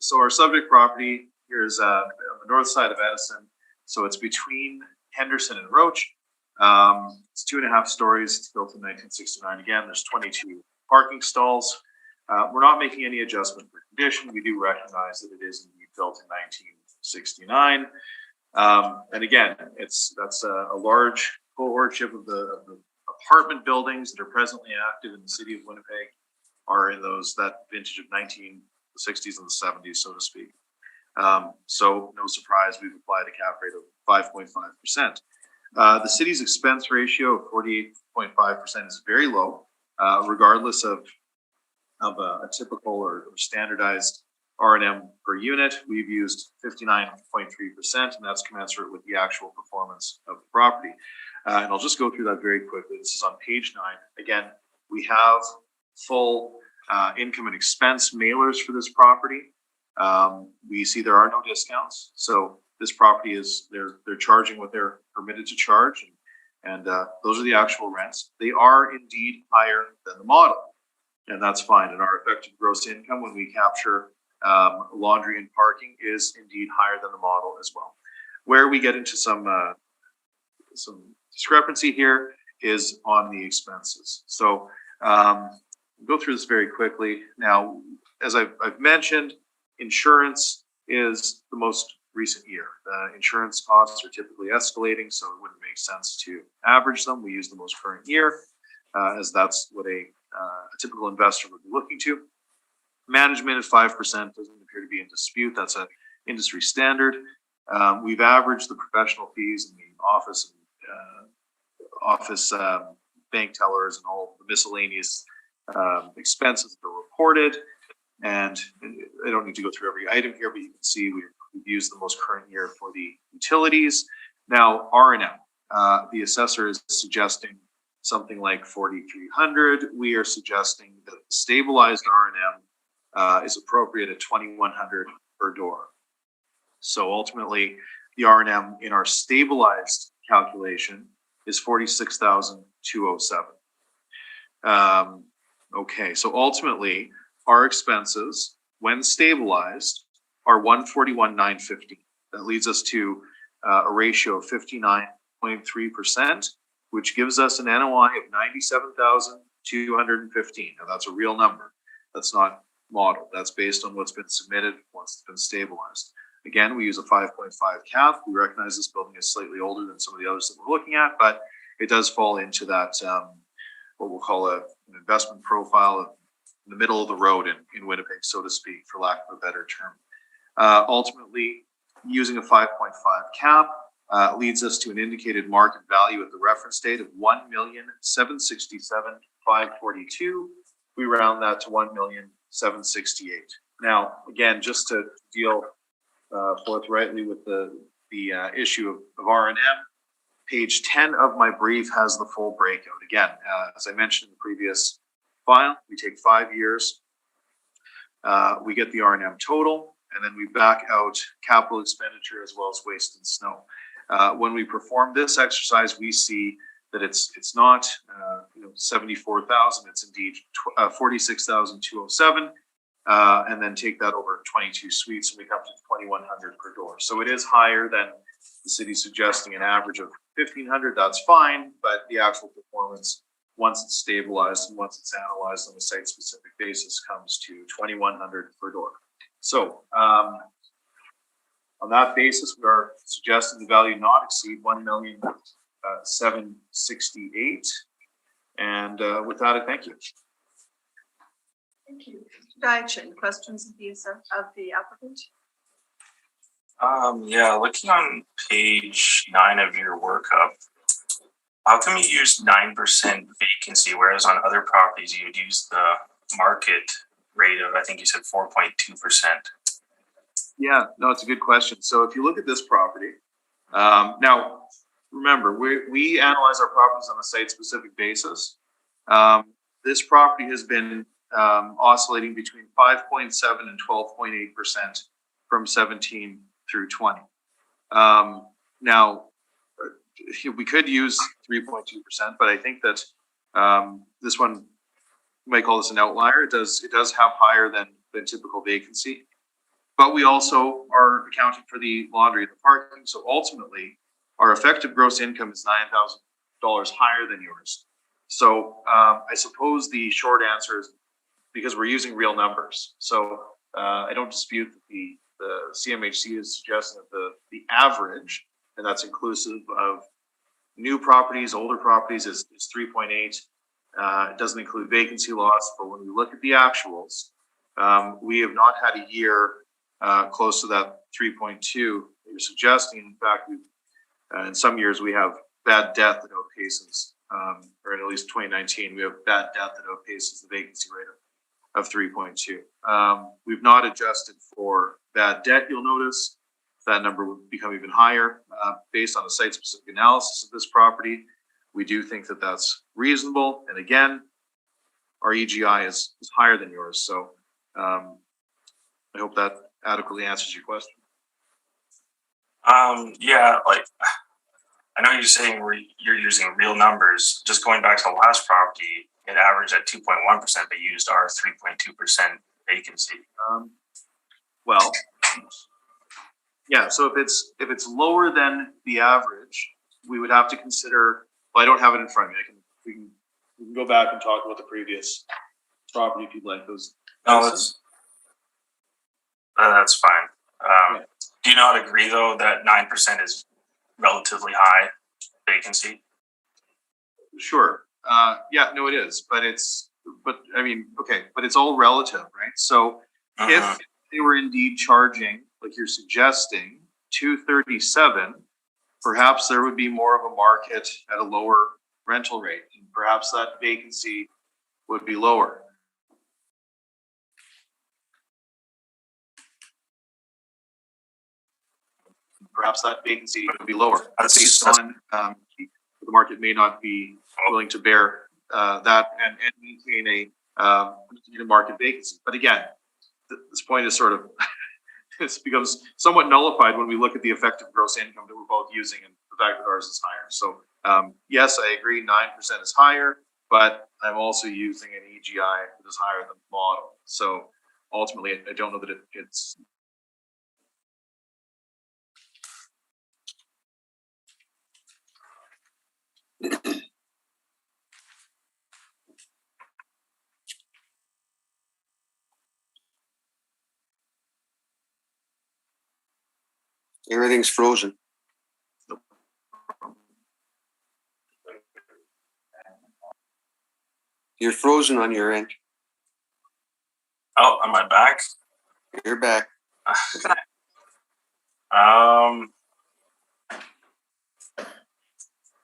So our subject property here is on the north side of Edison. So it's between Henderson and Roach. It's 2.5 stories. It's built in 1969. Again, there's 22 parking stalls. We're not making any adjustment for condition. We do recognize that it is indeed built in 1969. And again, that's a large cohortship of the apartment buildings that are presently active in the city of Winnipeg are in that vintage of the 60s and the 70s, so to speak. So no surprise, we've applied a cap rate of 5.5%. The city's expense ratio of 48.5% is very low, regardless of a typical or standardized R&M per unit. We've used 59.3%, and that's commensurate with the actual performance of the property. And I'll just go through that very quickly. This is on page 9. Again, we have full income and expense mailers for this property. We see there are no discounts. So this property is, they're charging what they're permitted to charge. And those are the actual rents. They are indeed higher than the model. And that's fine. And our effective gross income when we capture laundry and parking is indeed higher than the model as well. Where we get into some discrepancy here is on the expenses. So go through this very quickly. Now, as I've mentioned, insurance is the most recent year. The insurance costs are typically escalating, so it wouldn't make sense to average them. We use the most current year, as that's what a typical investor would be looking to. Management at 5% doesn't appear to be in dispute. That's an industry standard. We've averaged the professional fees in the office bank tellers and all the miscellaneous expenses that are reported. And I don't need to go through every item here, but you can see we've used the most current year for the utilities. Now, R&M, the assessor is suggesting something like 4,300. We are suggesting that the stabilized R&M is appropriate at 2,100 per door. So ultimately, the R&M in our stabilized calculation is 46,207. Okay, so ultimately, our expenses, when stabilized, are 141,950. That leads us to a ratio of 59.3%, which gives us an NOI of 97,215. Now that's a real number. That's not modeled. That's based on what's been submitted once it's been stabilized. Again, we use a 5.5 cap. We recognize this building is slightly older than some of the others that we're looking at, but it does fall into that what we'll call an investment profile in the middle of the road in Winnipeg, so to speak, for lack of a better term. Ultimately, using a 5.5 cap leads us to an indicated market value at the reference date of 1,767,542. We round that to 1,768,000. Now, again, just to deal forthrightly with the issue of R&M, page 10 of my brief has the full breakout. Again, as I mentioned in the previous file, we take 5 years, we get the R&M total, and then we back out capital expenditure as well as waste and snow. When we perform this exercise, we see that it's not 74,000, it's indeed 46,207, and then take that over 22 suites, and we come to 2,100 per door. So it is higher than the city suggesting an average of 1,500. That's fine, but the actual performance, once it's stabilized and once it's analyzed on a site-specific basis, comes to 2,100 per door. So on that basis, we are suggesting the value not exceed 1,768,000. And with that, I thank you. Thank you. Mr. Deitch, questions of the applicant? Yeah, looking on page 9 of your workup, how come you used 9% vacancy, whereas on other properties you would use the market rate of, I think you said 4.2%? Yeah, no, it's a good question. So if you look at this property, now remember, we analyze our properties on a site-specific basis. This property has been oscillating between 5.7 and 12.8% from 17 through 20. Now, we could use 3.2%, but I think that this one, you might call this an outlier. It does have higher than typical vacancy, but we also are accounting for the laundry and the parking. So ultimately, our effective gross income is $9,000 higher than yours. So I suppose the short answer is because we're using real numbers. So I don't dispute that the CMHC is suggesting that the average, and that's inclusive of new properties, older properties, is 3.8. It doesn't include vacancy loss, but when we look at the actuals, we have not had a year close to that 3.2 that you're suggesting. In fact, in some years we have bad debt that outpaces, or in at least 2019, we have bad debt that outpaces the vacancy rate of 3.2. We've not adjusted for bad debt. You'll notice that number would become even higher based on a site-specific analysis of this property. We do think that that's reasonable. And again, our EGI is higher than yours. So I hope that adequately answers your question. Yeah, like I know you're saying you're using real numbers. Just going back to the last property, it averaged at 2.1%, but used our 3.2% vacancy. Well, yeah. So if it's lower than the average, we would have to consider. Well, I don't have it in front of me. We can go back and talk about the previous property if you'd like those. No, that's fine. Do you not agree though that 9% is relatively high vacancy? Sure. Yeah, no, it is, but it's all relative, right? So if they were indeed charging, like you're suggesting, 237, perhaps there would be more of a market at a lower rental rate, and perhaps that vacancy would be lower. Perhaps that vacancy would be lower. Based on the market may not be willing to bear that and maintain a market vacancy. But again, this point is sort of this becomes somewhat nullified when we look at the effective gross income that we're both using and the fact that ours is higher. So yes, I agree 9% is higher, but I'm also using an EGI that is higher than the model. So ultimately, I don't know that it's Everything's frozen. You're frozen on your end. Oh, am I back? You're back.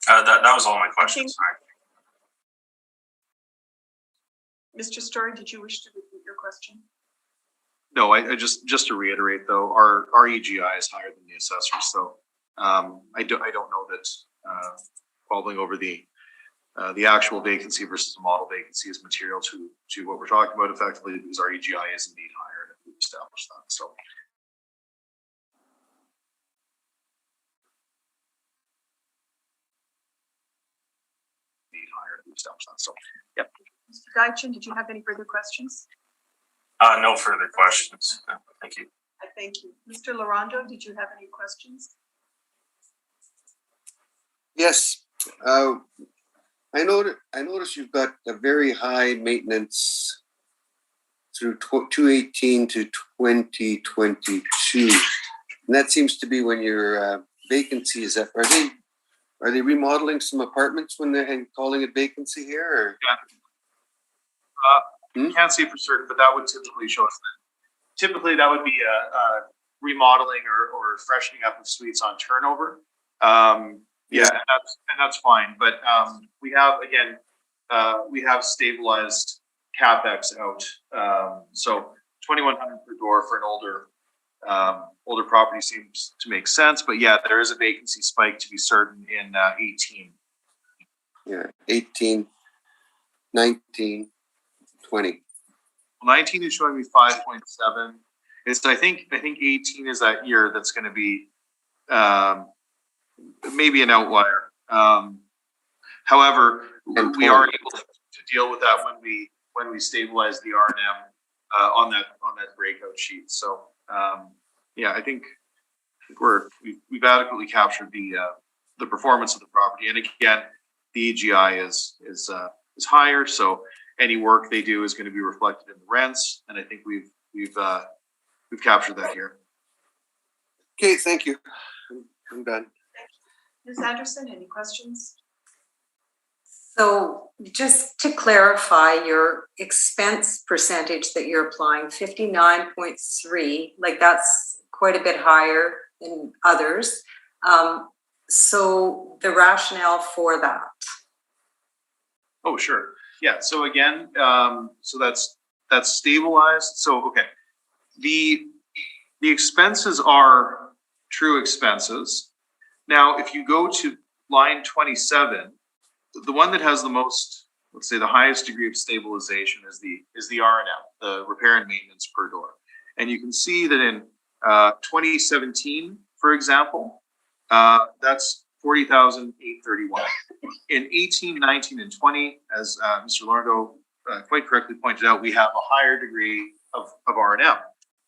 That was all my questions. Mr. Story, did you wish to repeat your question? no. I just to reiterate though, our EGI is higher than the assessor. So I don't know that falling over the actual vacancy versus the model vacancy is material to what we're talking about effectively, because our EGI is indeed higher and we've established that. So. So, yep. Mr. Gaichin, did you have any further questions? No further questions. No, thank you. I thank you. Mr. Larondo, did you have any questions? Yes. I noticed you've got a very high maintenance through 2018 to 2022. And that seems to be when your vacancy is up. Are they remodeling some apartments when they're and calling it vacancy here? Or? Yeah. Can't say for certain, but that would typically show us that. Typically, that would be a remodeling or freshening up of suites on turnover. Yeah, and that's fine. But we have stabilized CapEx out. So 2,100 per door for an older property seems to make sense. But yeah, there is a vacancy spike to be certain in 18. Yeah, 18, 19, 20. Well, 19 is showing me 5.7. I think 18 is that year that's going to be maybe an outlier. However, we are able to deal with that when we stabilize the R&M on that breakout sheet. So yeah, I think we've adequately captured the performance of the property. And again, the EGI is higher, so any work they do is going to be reflected in the rents. And I think we've captured that here. Okay, thank you. I'm done. Ms. Anderson, any questions? So just to clarify, your expense percentage that you're applying, 59.3, like that's quite a bit higher than others. So the rationale for that? Oh, sure. Yeah. So again, so that's stabilized. So okay, the expenses are true expenses. Now, if you go to line 27, the one that has the most, let's say, the highest degree of stabilization is the R&M, the repair and maintenance per door. And you can see that in 2017, for example, that's 40,831. In 18, 19, and 20, as Mr. Lordo quite correctly pointed out, we have a higher degree of R&M.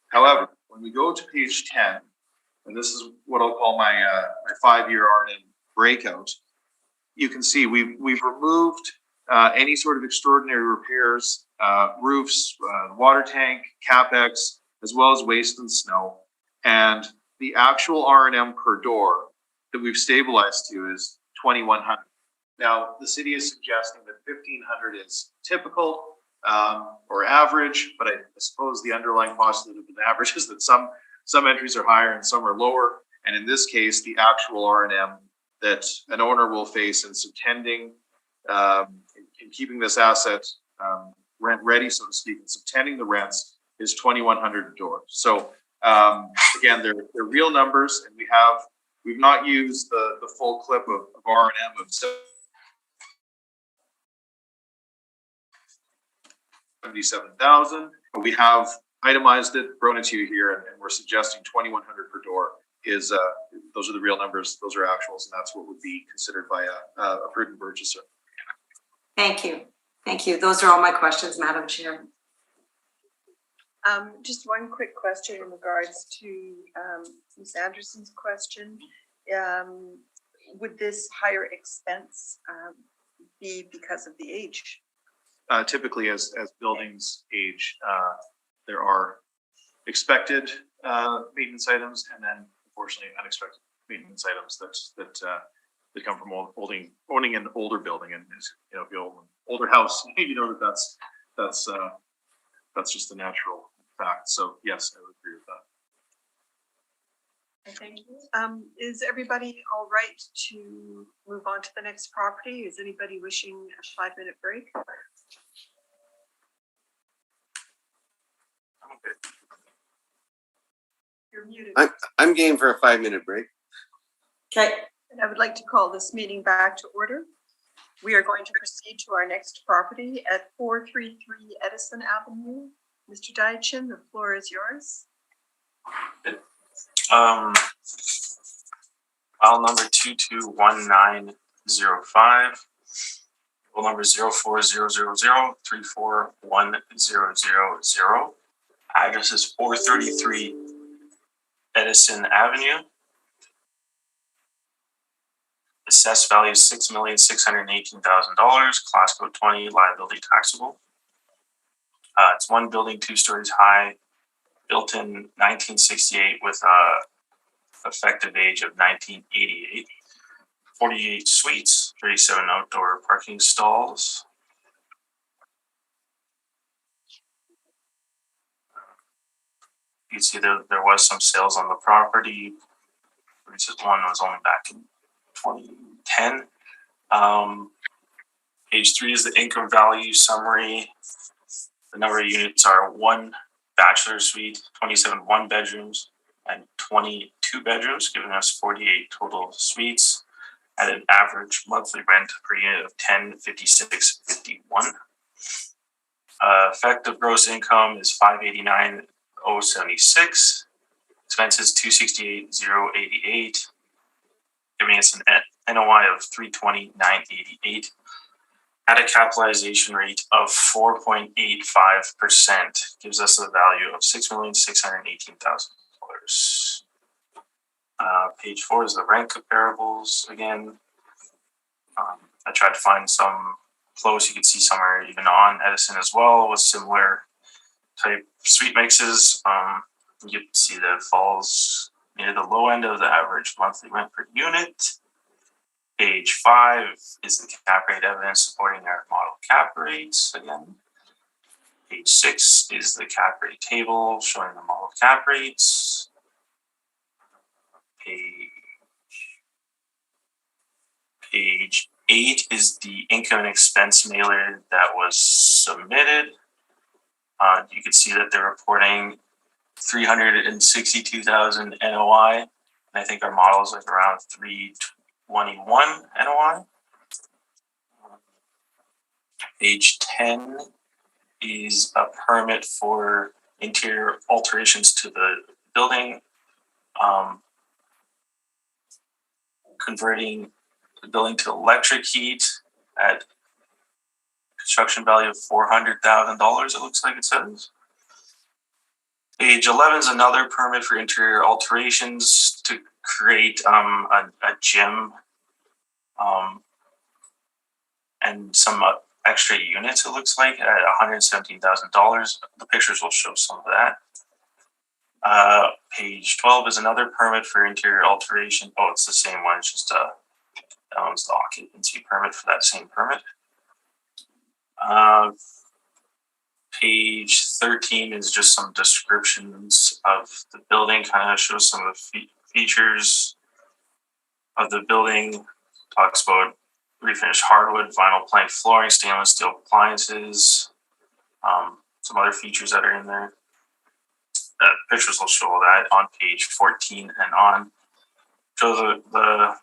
However, when we go to page 10, and this is what I'll call my 5-year R&M breakout, you can see we've removed any sort of extraordinary repairs, roofs, water tank, CapEx, as well as waste and snow. And the actual R&M per door that we've stabilized to is 2,100. Now, the city is suggesting that 1,500 is typical or average, but I suppose the underlying postulate of an average is that some entries are higher and some are lower. And in this case, the actual R&M that an owner will face in subtending, in keeping this asset rent ready, so to speak, and subtending the rents is 2,100 a door. So again, they're real numbers, and we've not used the full clip of R&M of 77,000, but we have itemized it, brought it to you here, and we're suggesting 2,100 per door is those are the real numbers, those are actuals, and that's what would be considered by a prudent purchaser. Thank you. Thank you. Those are all my questions, Madam Chair. Just one quick question in regards to Ms. Anderson's question. Would this higher expense be because of the age? Typically, as buildings age, there are expected maintenance items, and then unfortunately unexpected maintenance items that come from owning an older building. And you know, if you own an older house, you know that's just a natural fact. So yes, I would agree with that. Thank you. Is everybody all right to move on to the next property? Is anybody wishing a 5-minute break? You're muted. I'm game for a 5-minute break. Okay. And I would like to call this meeting back to order. We are going to proceed to our next property at 433 Edison Avenue. Mr. Dyachin, the floor is yours. File number 221905. File number 0400034100. Address is 433 Edison Avenue. Assessed value is $6,618,000. Class code 20, liability taxable. It's one building, 2 stories high, built in 1968 with a effective age of 1988. 48 suites, 37 outdoor parking stalls. You can see there was some sales on the property. This one was only back in 2010. Page 3 is the income value summary. The number of units are 1 bachelor suite, 27 one-bedrooms, and 22 bedrooms, giving us 48 total suites at an average monthly rent per unit of $1,056.51. Effective gross income is $589,076. Expenses $268,088, giving us an NOI of $320,988 at a capitalization rate of 4.85%, gives us a value of $6,618,000. Page 4 is the rent comparables again. I tried to find some close. You can see some are even on Edison as well with similar type suite mixes. You can see that it falls near the low end of the average monthly rent per unit. Page 5 is the cap rate evidence supporting our model cap rates again. Page 6 is the cap rate table showing the model cap rates. Page 8 is the income and expense mailer that was submitted. You can see that they're reporting 362,000 NOI, and I think our model is like around 321 NOI. Page 10 is a permit for interior alterations to the building, converting the building to electric heat at construction value of $400,000, it looks like it says. Page 11 is another permit for interior alterations to create a gym and some extra units, it looks like, at $117,000. The pictures will show some of that. Page 12 is another permit for interior alteration. Oh, it's the same one. It's just that one's the occupancy permit for that same permit. Page 13 is just some descriptions of the building, kind of shows some of the features of the building. Talks about refinished hardwood, vinyl plank flooring, stainless steel appliances, some other features that are in there. Pictures will show that on page 14 and on. Show the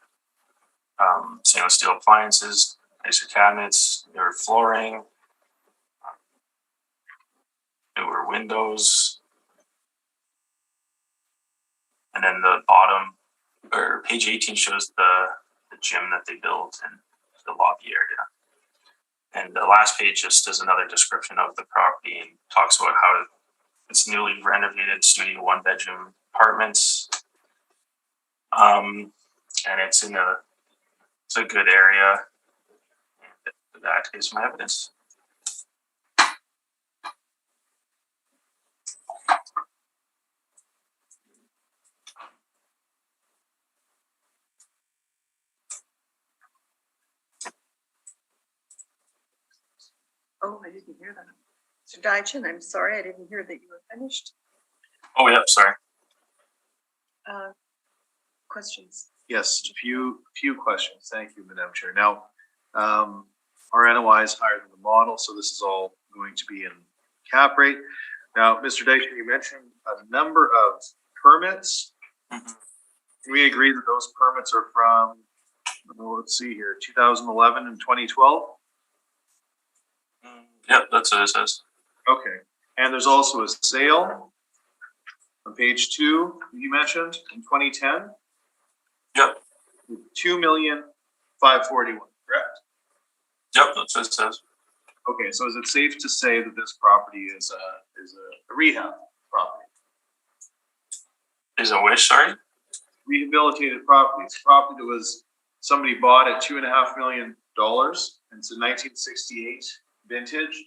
stainless steel appliances, nicer cabinets, newer flooring, newer windows. And then the bottom, or page 18 shows the gym that they built and the lobby area. And the last page just does another description of the property and talks about how it's newly renovated studio 1-bedroom apartments. And it's in a good area. And that is my evidence. Oh, I didn't hear that. Mr. Dychen, I'm sorry, I didn't hear that you were finished. Oh, yeah, sorry. Questions? Yes, a few questions. Thank you, Madam Chair. Now, our NOI is higher than the model, so this is all going to be in cap rate. Now, Mr. Dychen, you mentioned a number of permits. Can we agree that those permits are from, let's see here, 2011 and 2012? Yep, that's what it says. Okay, and there's also a sale on page 2 you mentioned in 2010. Yep. 2,541,000, correct? Yep, that's what it says. Okay, so is it safe to say that this property is a rehab property? Is it which, sorry? Rehabilitated property. It's a property that was, somebody bought at $2.5 million, and it's a 1968 vintage.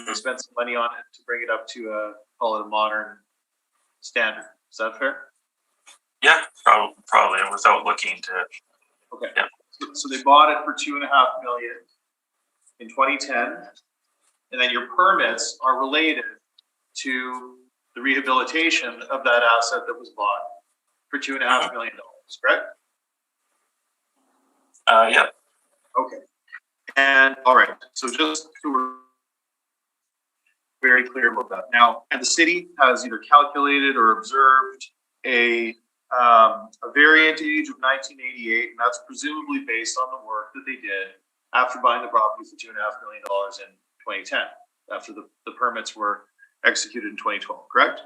They spent some money on it to bring it up to call it a modern standard. Is that fair? Yeah, probably without looking into it. Okay. Yeah. So they bought it for $2.5 million in 2010, and then your permits are related to the rehabilitation of that asset that was bought for $2.5 million, correct? Yeah. Okay. And all right. So just so we're very clear about that. Now, and the city has either calculated or observed a variant age of 1988, and that's presumably based on the work that they did after buying the property for $2.5 million in 2010, after the permits were executed in 2012, correct?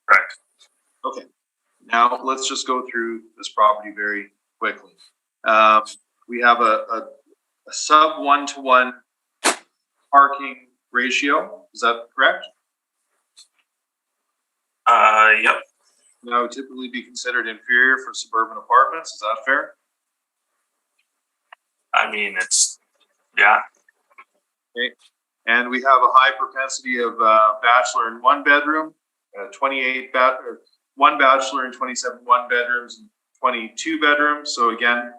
Correct. Okay. Now let's just go through this property very quickly. We have a sub 1-to-1 parking ratio. Is that correct? Yep. That would typically be considered inferior for suburban apartments. Is that fair? I mean, yeah. Okay. And we have a high propensity of bachelor in 1-bedroom, 28 one bachelor and 27 1-bedrooms and 22 bedrooms. So again,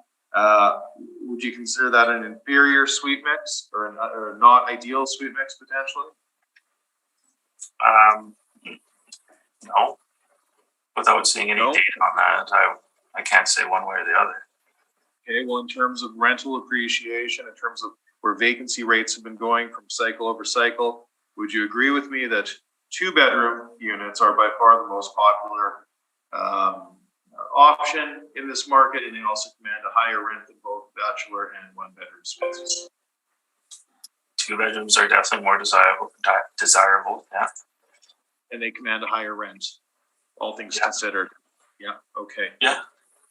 would you consider that an inferior suite mix or a not ideal suite mix potentially? No. Without seeing any No? data on that, I can't say one way or the other. Okay, well, in terms of rental appreciation, in terms of where vacancy rates have been going from cycle over cycle, would you agree with me that 2-bedroom units are by far the most popular option in this market, and they also command a higher rent than both bachelor and 1-bedroom suites? 2 bedrooms are definitely more desirable. Yeah. And they command a higher rent, all things Yeah. considered. Yeah. Okay. Yeah.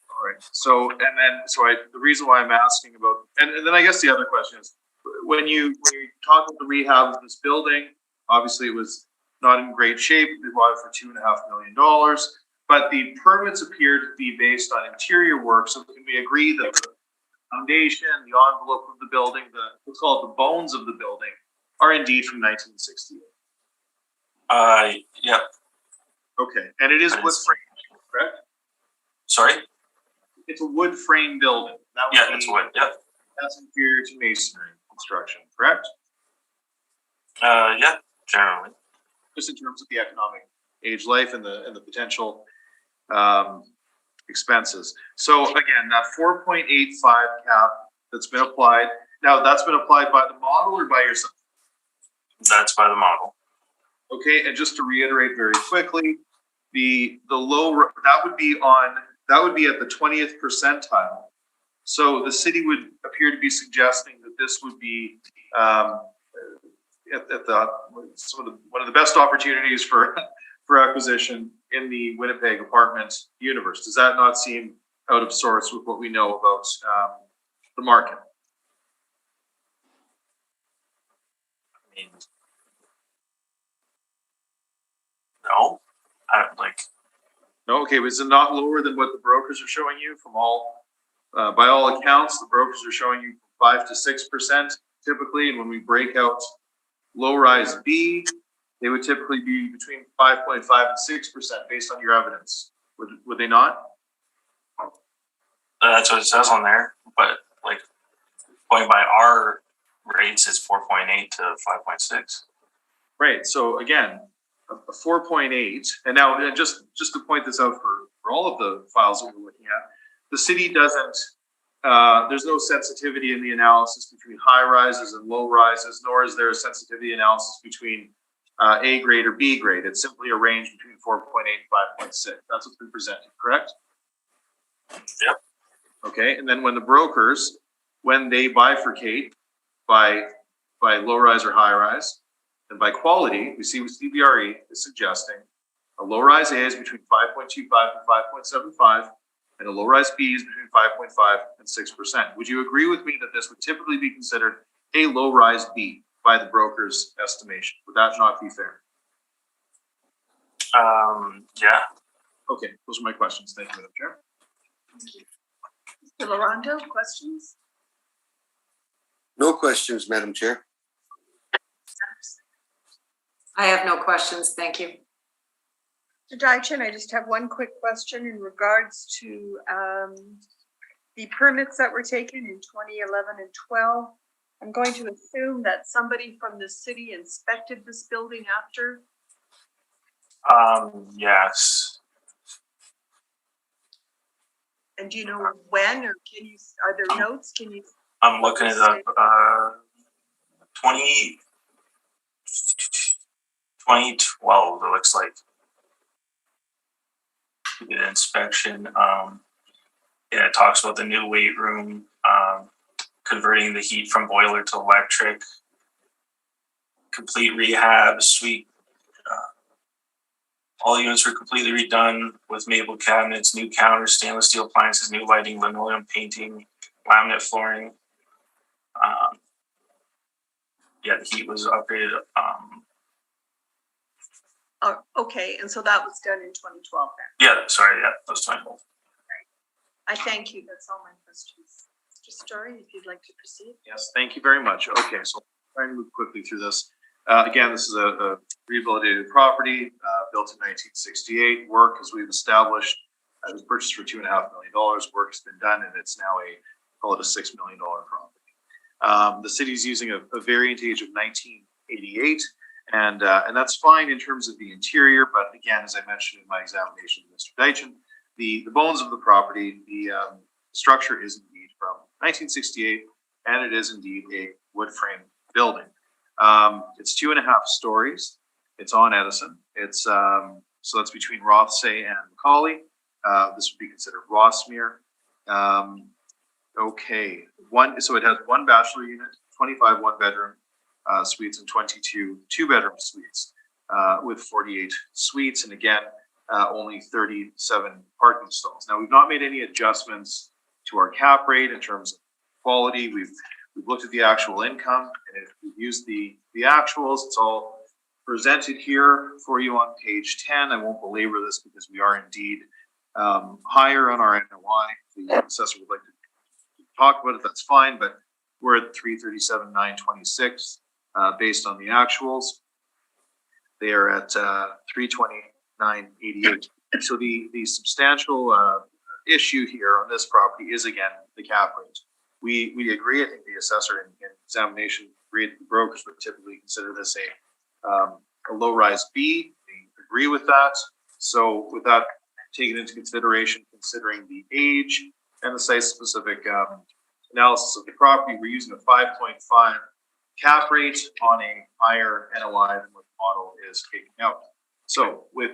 All right. So, the reason why I'm asking about, and then I guess the other question is, when you talk about the rehab of this building, obviously it was not in great shape. They bought it for $2.5 million, but the permits appear to be based on interior work. So can we agree that the foundation, the envelope of the building, let's call it the bones of the building, are indeed from 1968? Yeah. Okay. And it is wood frame, Sorry? It's a wood frame building. That would Yeah, be- it's wood, yep. That's inferior to masonry construction, correct? Yeah, generally. Just in terms of the economic age life and the potential expenses. So again, that 4.85 cap that's been applied, now that's been applied by the model or by yourself? That's by the model. Okay, and just to reiterate very quickly, the low, that would be at the 20th percentile. So the city would appear to be suggesting that this would be at the one of the best opportunities for acquisition in the Winnipeg apartment universe. Does that not seem out of sorts with what we know about the market? I mean, no, No, okay, was it not lower than what the brokers are showing you from all, by all accounts, the brokers are showing you 5 to 6% typically, and when we break out low rise B, they would typically be between 5.5 and 6% based on your evidence. Would they not? that's what it says on there, but like going by our rates, it's 4.8 to 5.6. Right, so again, a 4.8, and now and just to point this out for all of the files that we're looking at, the city doesn't, there's no sensitivity in the analysis between high rises and low rises, nor is there a sensitivity analysis between A grade or B grade. It's simply a range between 4.8 and 5.6. That's what's been presented, correct? Yep. Okay, and then when the brokers, when they bifurcate by low rise or high rise, and by quality, we see what CBRE is suggesting. A low rise A is between 5.25 and 5.75, and a low rise B is between 5.5 and 6%. Would you agree with me that this would typically be considered a low rise B by the broker's estimation? Would that not be fair? Yeah. Okay, those are my questions. Thank you, Madam Chair. Mr. Larondo, questions? No questions, Madam Chair. I have no questions, thank you. Mr. Dychen, I just have one quick question in regards to the permits that were taken in 2011 and 12. I'm going to assume that somebody from the city inspected this building after. Yes. And do you know when, or can you, are there notes? Can you? I'm looking it up. 2012, it looks like. We did an inspection. Yeah, it talks about the new weight room, converting the heat from boiler to electric, complete rehab, suite. All units were completely redone with maple cabinets, new counters, stainless steel appliances, new lighting, linoleum painting, laminate flooring. Yeah, the heat was upgraded. Okay, and so that was done in 2012 then. Yeah, sorry, yeah, that was 2012. I thank you. That's all my questions. Mr. Story, if you'd like to proceed. Yes, thank you very much. Okay, so trying to move quickly through this. Again, this is a rehabilitated property built in 1968. Work, as we've established, it was purchased for $2.5 million. Work has been done, and it's now call it a $6 million property. The city's using a variant age of 1988, and that's fine in terms of the interior. But again, as I mentioned in my examination of Mr. Dychen, the bones of the property, the structure is indeed from 1968, and it is indeed a wood frame building. It's 2.5 stories. It's on Edison. It's so that's between Rothsay and Macaulay. This would be considered Rossmere. Okay, so it has 1 bachelor unit, 25 1-bedroom suites, and 22 2-bedroom suites with 48 suites, and again, only 37 parking stalls. Now, we've not made any adjustments to our cap rate in terms of quality. We've looked at the actual income, and if we've used the actuals, it's all presented here for you on page 10. I won't belabor this because we are indeed higher on our NOI. If the assessor would like to talk about it, that's fine, but we're at 337,926 based on the actuals. They are at 329,88. So the substantial issue here on this property is again the cap rate. We agree. I think the assessor in examination agreed. The brokers would typically consider this a low-rise B. We agree with that. So with that taken into consideration, considering the age and the site-specific analysis of the property, we're using a 5.5 cap rate on a higher NOI than what the model is kicking out. So with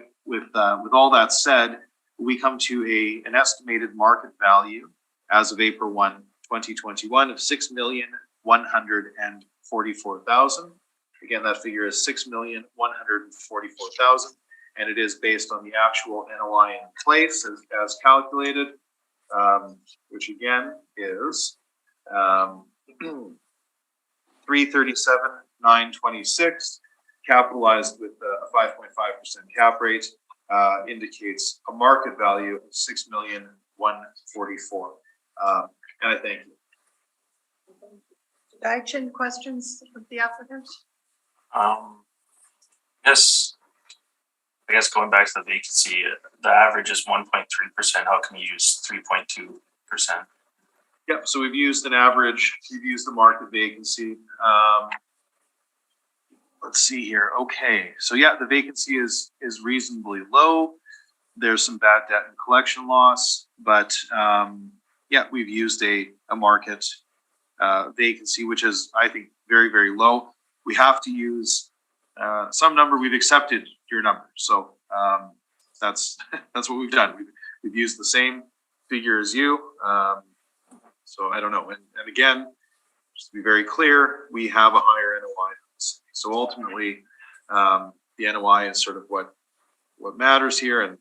all that said, we come to an estimated market value as of April 1, 2021 of $6,144,000. Again, that figure is $6,144,000, and it is based on the actual NOI in place as calculated, which again is 337,926, capitalized with a 5.5% cap rate, indicates a market value of $6,144,000. And I thank you. Dietitian questions of the applicant? Yes. I guess going back to the vacancy, the average is 1.3%. How can you use 3.2%? Yep. So we've used an average. We've used the market vacancy. Let's see here. Okay. So yeah, the vacancy is reasonably low. There's some bad debt and collection loss, but yeah, we've used a market vacancy, which is, I think, very, very low. We have to use some number. We've accepted your number. So that's what we've done. We've used the same figure as you. So I don't know. And again, just to be very clear, we have a higher NOI. So ultimately, the NOI is sort of what matters here, and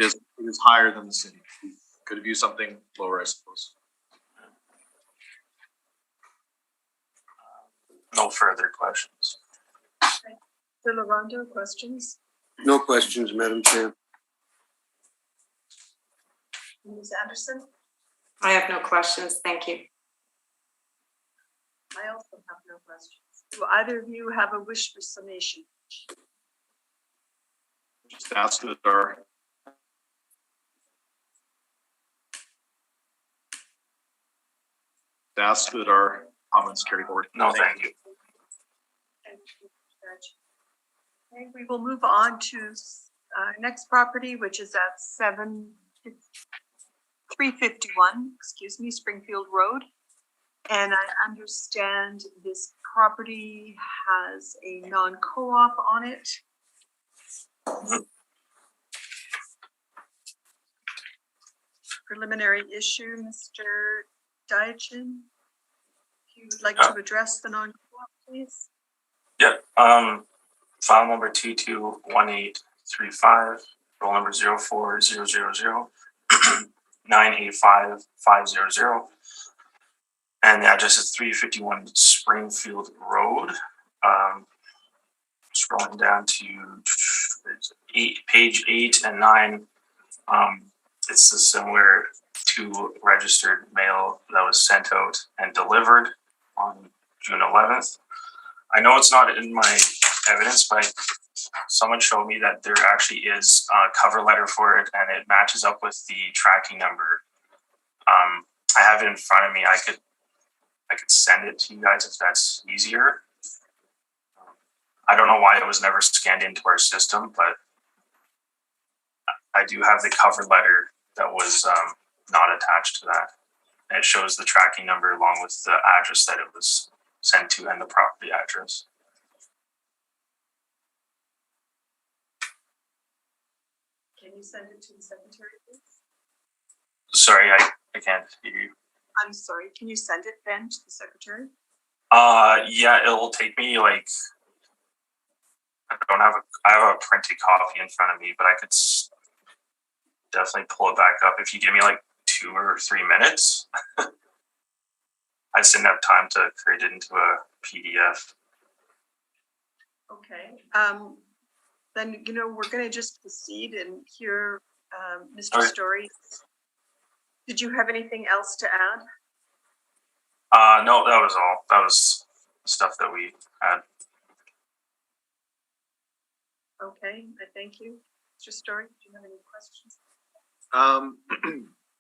it is higher than the city. We could have used something lower, I suppose. No further questions. Okay. Mr. Larondo, questions? No questions, Madam Chair. Ms. Anderson? I have no questions. Thank you. I also have no questions. Do either of you have a wish for summation? Just ask that our comments carry forward. No, thank you. Thank you, Judge. Okay, we will move on to our next property, which is at 351, Springfield Road. And I understand this property has a non-co-op on it. Preliminary issue, Mr. Dietitian. If you would like to address the non-co-op, please. Yeah. File number 221835, roll number 04000 985 and the address is 351 Springfield Road. Scrolling down to page 8 and 9. It's a similar to registered mail that was sent out and delivered on June 11th. I know it's not in my evidence, but someone showed me that there actually is a cover letter for it, and it matches up with the tracking number. I have it in front of me. I could send it to you guys if that's easier. I don't know why it was never scanned into our system, but I do have the cover letter that was not attached to that. And it shows the tracking number along with the address that it was sent to and the property address. Can you send it to the secretary, please? Sorry, I can't hear you. I'm sorry, can you send it then to the secretary? Yeah, it'll take me like, I have a printed copy in front of me, but I could definitely pull it back up if you give me like 2 or 3 minutes. I just didn't have time to create it into a PDF. Okay, then, we're gonna just proceed and hear Mr. Okay. Story. Did you have anything else to add? No, that was all. That was stuff that we had. Okay, I thank you. Mr. Story, do you have any questions?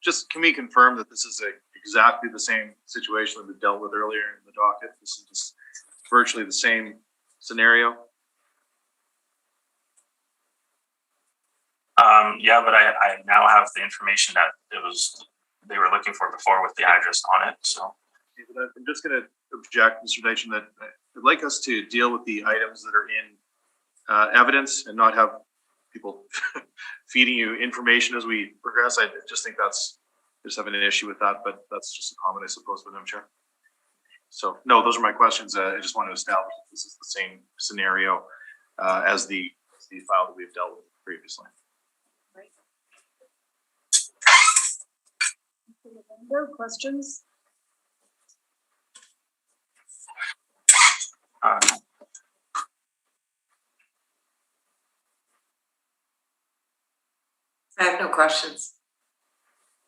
Just can we confirm that this is exactly the same situation that we dealt with earlier in the docket? This is just virtually the same scenario? Yeah, but I now have the information that they were looking for before with the address on it, so. I'm just gonna object, Mr. Deitchen, that I'd like us to deal with the items that are in evidence and not have people feeding you information as we progress. I just think I just having an issue with that, but that's just a comment, I suppose, Madam Chair. So, no, those are my questions. I just want to establish that this is the same scenario as the file that we've dealt with previously. More questions? I have no questions.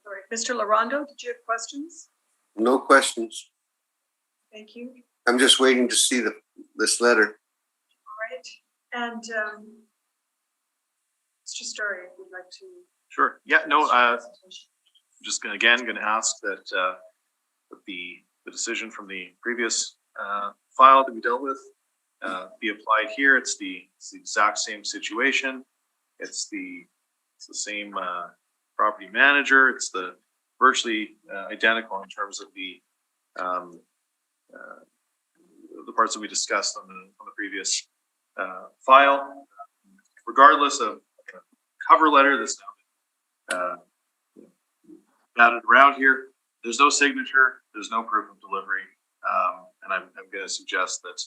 All right, Mr. Larondo, did you have questions? No questions. Thank you. I'm just waiting to see this letter. All right, and Mr. Story, if you'd like to. Sure. Yeah. No. Just gonna ask that the decision from the previous file that we dealt with be applied here. It's the exact same situation. It's the same property manager. It's the virtually identical in terms of the parts that we discussed on the previous file. Regardless of the cover letter that's now batted around here, there's no signature, there's no proof of delivery, and I'm going to suggest that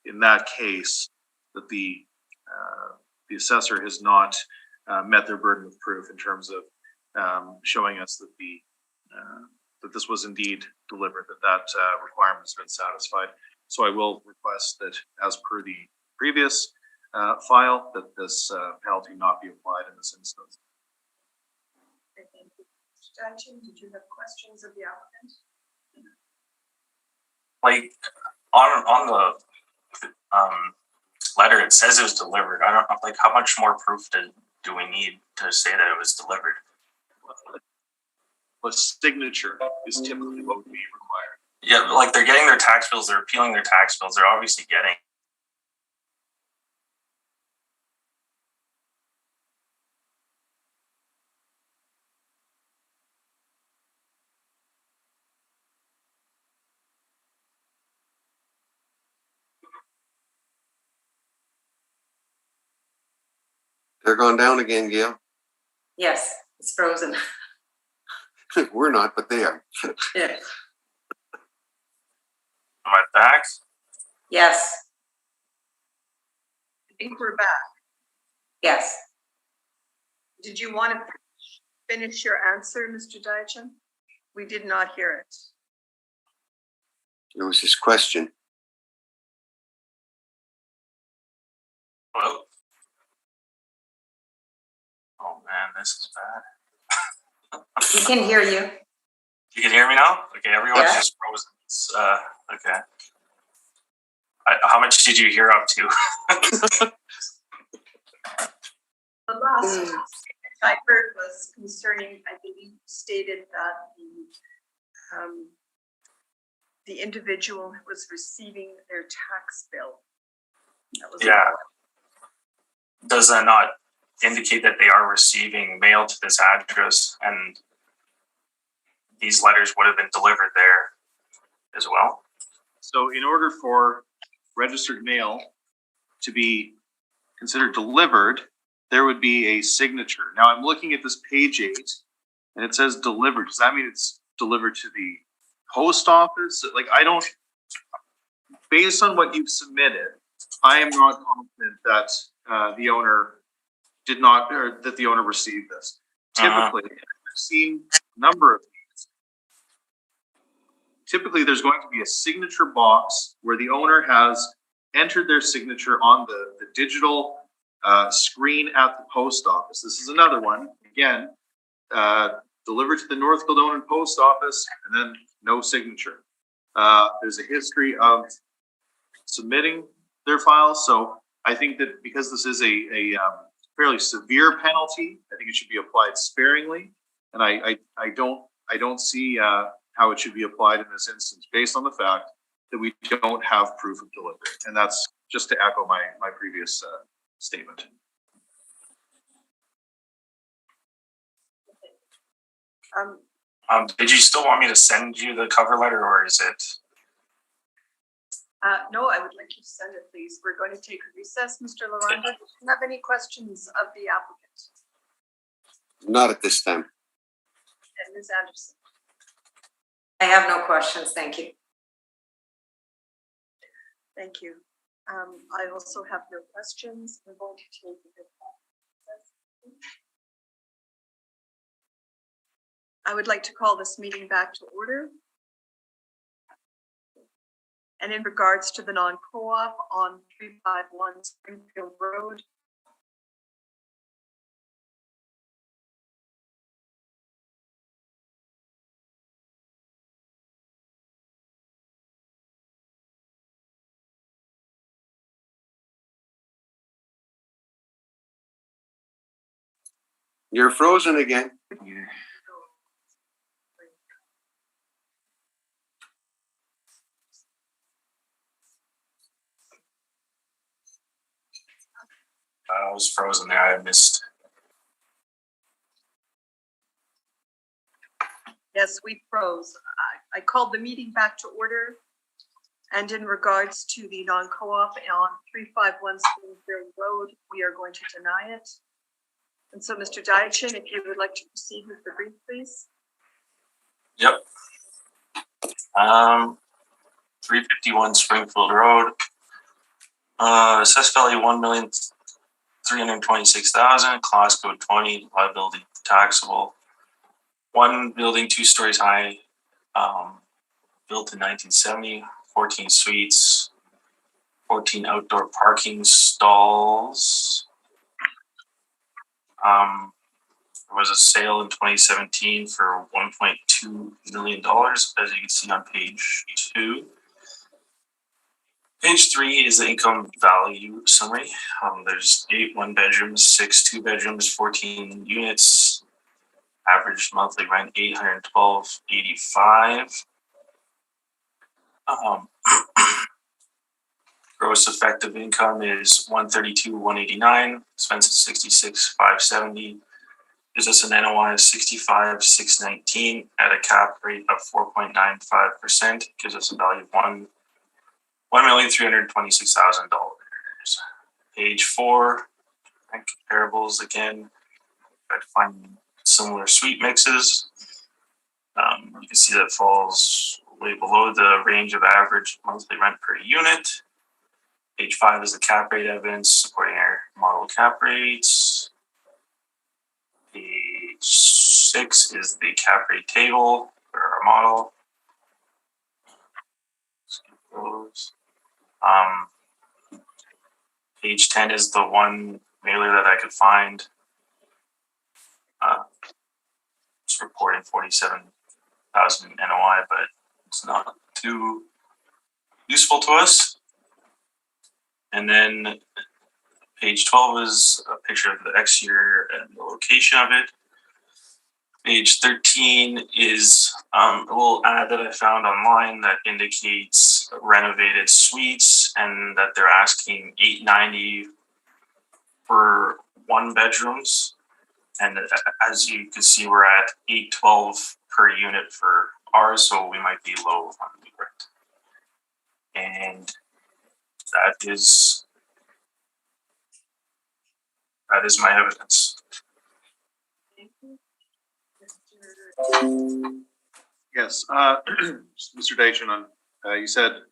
in that case that the assessor has not met their burden of proof in terms of showing us that that this was indeed delivered, that requirement has been satisfied. So I will request that, as per the previous file, that this penalty not be applied in this instance. Thank you. Mr. Deitchen, did you have questions of the applicant? Like on the letter, it says it was delivered. I don't know, like, how much more proof do we need to say that it was delivered? A signature is typically what would be required. Yeah, like they're getting their tax bills, they're appealing their tax bills, they're obviously getting. They're gone down again, Gail. Yes, it's frozen. We're not, but they are. Yeah. Am I back? Yes. I think we're back. Yes. Did you want to finish your answer, Mr. Deitchen? We did not hear it. It was his question. Hello? Oh man, this is bad. We can hear you. You can hear me now? Okay, everyone's Yeah. just frozen. It's, okay. How much did you hear up to? The last I heard was concerning, I believe, stated that the individual who was receiving their tax bill. That was Yeah. Does that not indicate that they are receiving mail to this address and these letters would have been delivered there as well? So in order for registered mail to be considered delivered, there would be a signature. Now I'm looking at this page 8 and it says delivered. Does that mean it's delivered to the post office? Like, I don't, based on what you've submitted, I am not confident that the owner did not, or that the owner received this. Typically, I've seen a number of these. Typically, there's going to be a signature box where the owner has entered their signature on the digital screen at the post office. This is another one. Again, delivered to the North Kildonan post office, and then no signature. There's a history of submitting their files, so I think that because this is a fairly severe penalty, I think think it should be applied sparingly. And I don't see how it should be applied in this instance based on the fact that we don't have proof of delivery. And that's just to echo my previous statement. Did you still want me to send you the cover letter, or is it? No, I would like you to send it, please. We're going to take a recess. Mr. Laranda, do you have any questions of the applicant? Not at this time. And Ms. Anderson? I have no questions, thank you. Thank you. I also have no questions. I'm going to take a recess. I would like to call this meeting back to order. And in regards to the non-co-op on 351 Springfield Road, You're frozen again. I was frozen there. I missed. yes, we froze. I called the meeting back to order. And in regards to the non-co-op on 351 Springfield Road, we are going to deny it. And so, Mr. Diachin, if you would like to proceed with the brief, please. Yep. 351 Springfield Road. Assessed value $1,326,000. Class code 20. Liability taxable. One building, 2 stories high. Built in 1970. 14 suites. 14 outdoor parking stalls. There was a sale in 2017 for $1.2 million, as you can see on page 2. Page 3 is the income value summary. There's 8 1-bedrooms, 6 2-bedrooms, 14 units. Average monthly rent $812.85. Gross effective income is $132,189. Expenses $66,570. Gives us an NOI of $65,619 at a cap rate of 4.95%. Gives us a value of $1,326,000. Page 4, and comparables again. Try to find similar suite mixes. You can see that falls way below the range of average monthly rent per unit. Page 5 is the cap rate evidence supporting our model cap rates. Page 6 is the cap rate table for our model. Skip those. Page 10 is the one mailer that I could find. It's reporting 47,000 NOI, but it's not too useful to us. And then page 12 is a picture of the exterior and the location of it. Page 13 is a little ad that I found online that indicates renovated suites and that they're asking $890 for 1-bedrooms. And as you can see, we're at $812 per unit for ours, so we might be low on the rent. And that is my evidence. Thank you. Yes, Mr. Deitchen, you said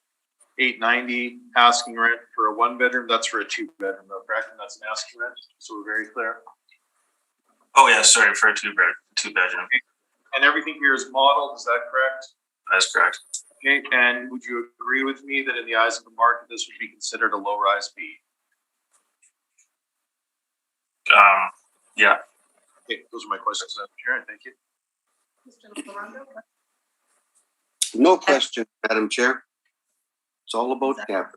$890 asking rent for a 1-bedroom. That's for a 2-bedroom, though, correct? And that's an asking rent, so we're very clear. Oh yeah, sorry, for a 2-bedroom. And everything here is modeled, is that correct? That's correct. Okay, and would you agree with me that in the eyes of the market, this would be considered a low-rise B? Yeah. Okay, those are my questions, Madam Chair, thank you. Mr. Laranda? No question, Madam Chair. It's all about cap.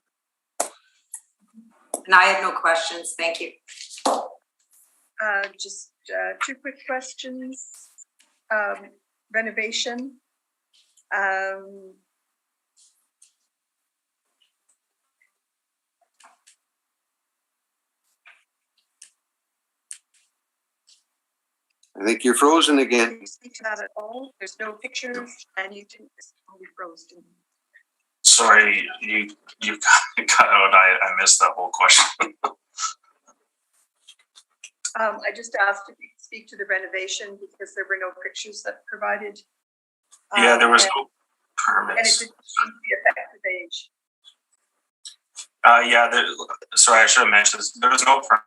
And I have no questions, thank you. Just two quick questions. Renovation. I think you're frozen again. Can you speak to that at all? There's no pictures and you didn't, it's totally frozen. Sorry, you cut out. I missed that whole question. I just asked if you could speak to the renovation because there were no pictures that provided. Yeah, there was and- no And it permits. didn't change the effective age. Yeah, sorry, I should have mentioned this. There was no permit.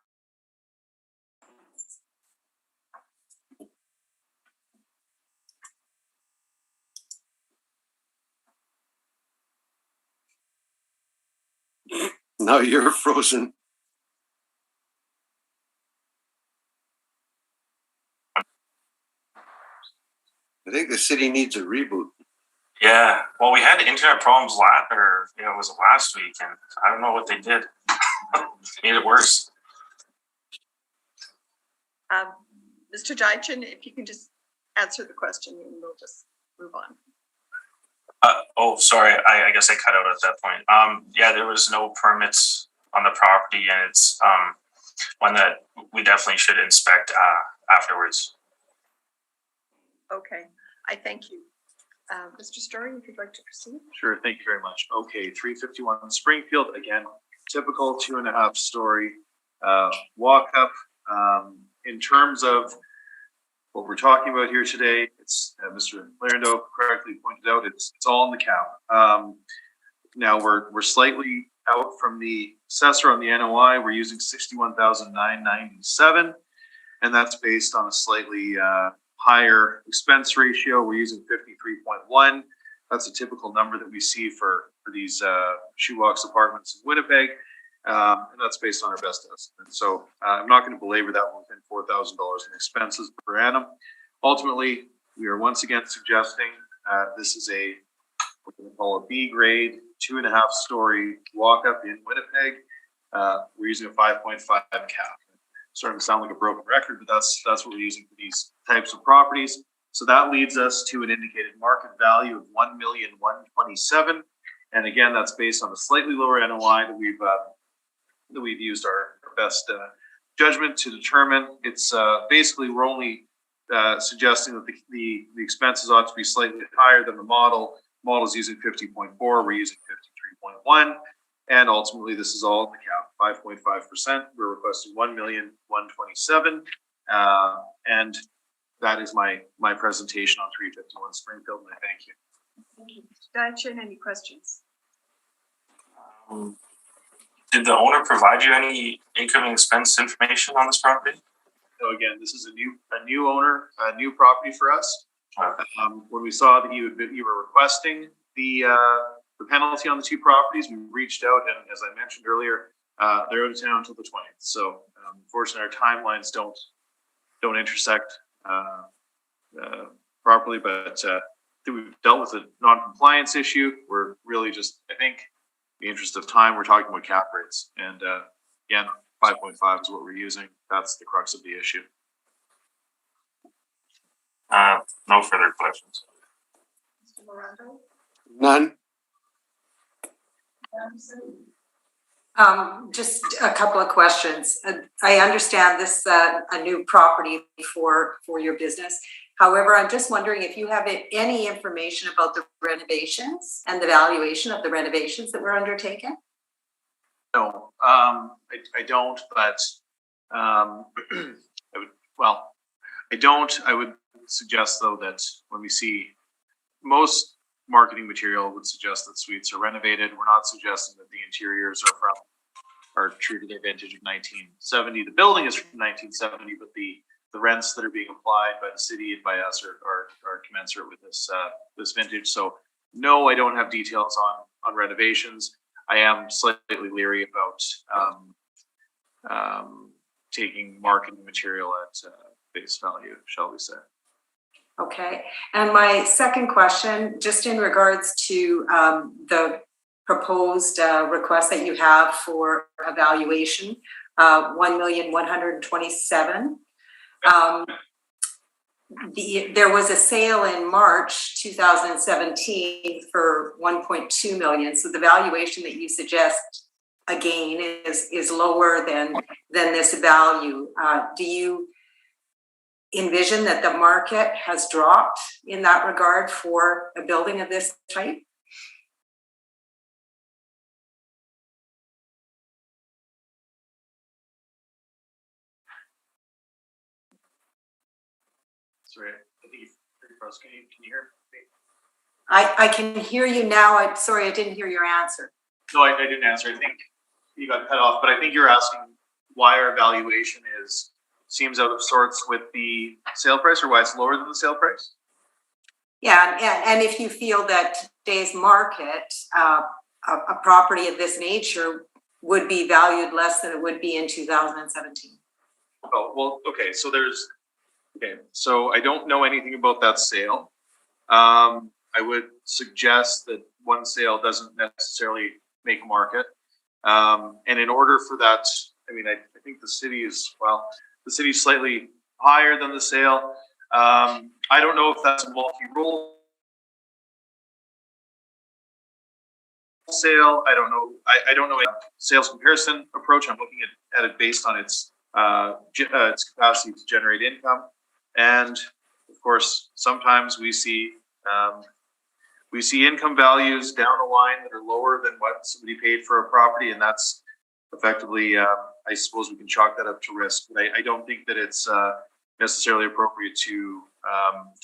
Now you're frozen. I think the city needs a reboot. Yeah, well, we had internet problems was last week, and I don't know what they did. Made it worse. Mr. Dychin, if you can just answer the question and we'll just move on. Sorry, I guess I cut out at that point. Yeah, there was no permits on the property, and it's one that we definitely should inspect afterwards. Okay, I thank you. Mr. Story, if you'd like to proceed. Sure, thank you very much. Okay, 351 Springfield, again, typical 2.5-story walk up. In terms of what we're talking about here today, it's Mr. Larendo correctly pointed out, it's all in the count. Now we're slightly out from the assessor on the NOI. We're using 61,997, and that's based on a slightly higher expense ratio. We're using 53.1. That's a typical number that we see for these shoebox apartments in Winnipeg, and that's based on our best estimate. So I'm not going to belabor that one within $4,000 in expenses per annum. Ultimately, we are once again suggesting this is what we call a B grade 2.5-story walk up in Winnipeg. We're using a 5.5 cap. Starting to sound like a broken record, but that's what we're using for these types of properties. So that leads us to an indicated market value of $1,127,000, and again, that's based on a slightly lower NOI that we've used our best judgment to determine. It's basically we're only suggesting that the expenses ought to be slightly higher than the model. The model is using 50.4. We're using 53.1. And ultimately, this is all in the cap, 5.5%. We're requesting $1,127,000, and that is my presentation on 351 Springfield. And I thank you. Thank you. Mr. Dychin, any questions? Did the owner provide you any income and expense information on this property? So again, this is a new owner, a new property for us. When we saw that you were requesting the penalty on the two properties, we reached out, and as I mentioned earlier, they're out of town until the 20th. So unfortunately, our timelines don't intersect properly. But we've dealt with a non-compliance issue. We're really just, I think, in the interest of time, we're talking about cap rates, and again, 5.5 is what we're using. That's the crux of the issue. No further questions. Mr. Miranda? None. Just a couple of questions. I understand this a new property for your business. However, I'm just wondering if you have any information about the renovations and the valuation of the renovations that were undertaken. No, I don't, but I don't. I would suggest, though, that when we see most marketing material would suggest that suites are renovated. We're not suggesting that the interiors are true to their vintage of 1970. The building is from 1970, but the rents that are being applied by the city and by us are commensurate with this vintage. So no, I don't have details on renovations. I am slightly leery about taking marketing material at face value, shall we say. Okay. And my second question, just in regards to the proposed request that you have for evaluation, $1,127,000. There was a sale in March 2017 for 1.2 million. So the valuation that you suggest again is lower than this value. Do you envision that the market has dropped in that regard for a building of this type? Sorry, I think can you hear me? I can hear you now. I'm sorry, I didn't hear your answer. No, I didn't answer. I think you got cut off, but I think you're asking why our valuation seems out of sorts with the sale price, or why it's lower than the sale price? Yeah, and if you feel that today's market, a property of this nature would be valued less than it would be in 2017. Oh, well, okay, so I don't know anything about that sale. I would suggest that one sale doesn't necessarily make a market. And in order for that, I mean, I think the city is slightly higher than the sale. I don't know if that's a multi-role sale. I don't know. I don't know a sales comparison approach. I'm looking at it based on its capacity to generate income. And of course, sometimes we see income values down the line that are lower than what somebody paid for a property, and that's effectively, I suppose we can chalk that up to risk. But I don't think that it's necessarily appropriate to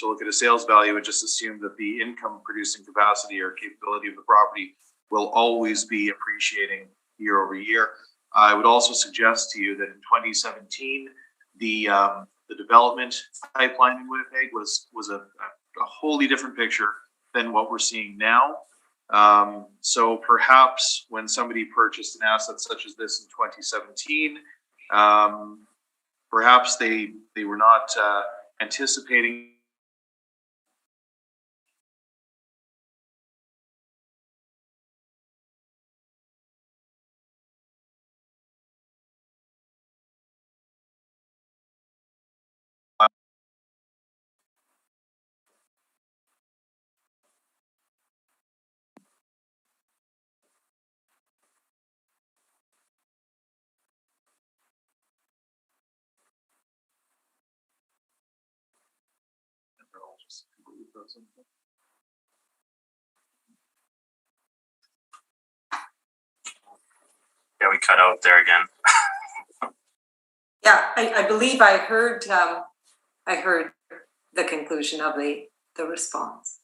look at a sales value and just assume that the income producing capacity or capability of the property will always be appreciating year over year. I would also suggest to you that in 2017, the development pipeline in Winnipeg was a wholly different picture than what we're seeing now. So perhaps when somebody purchased an asset such as this in 2017, perhaps they were not anticipating Yeah, we cut out there again. Yeah, I believe I heard the conclusion of the response.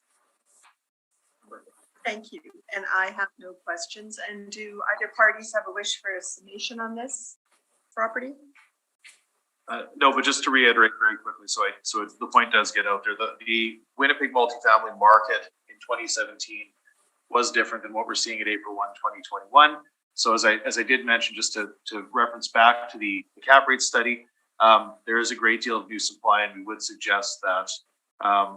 Thank you. And I have no questions. And do either parties have a wish for a summation on this property? No, but just to reiterate very quickly, so the point does get out there. The Winnipeg multifamily market in 2017 was different than what we're seeing at April 1, 2021. So as I did mention, just to reference back to the cap rate study, there is a great deal of new supply, and we would suggest that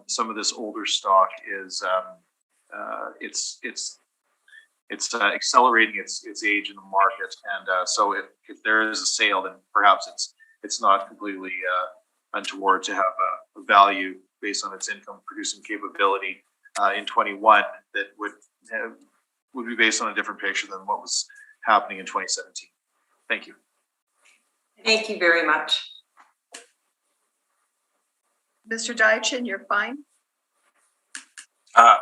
some of this older stock is it's accelerating its age in the market. And so if there is a sale, then perhaps it's not completely untoward to have a value based on its income producing capability in 21 that would be based on a different picture than what was happening in 2017. Thank you. Thank you very much. Mr. Diachin, you're fine. I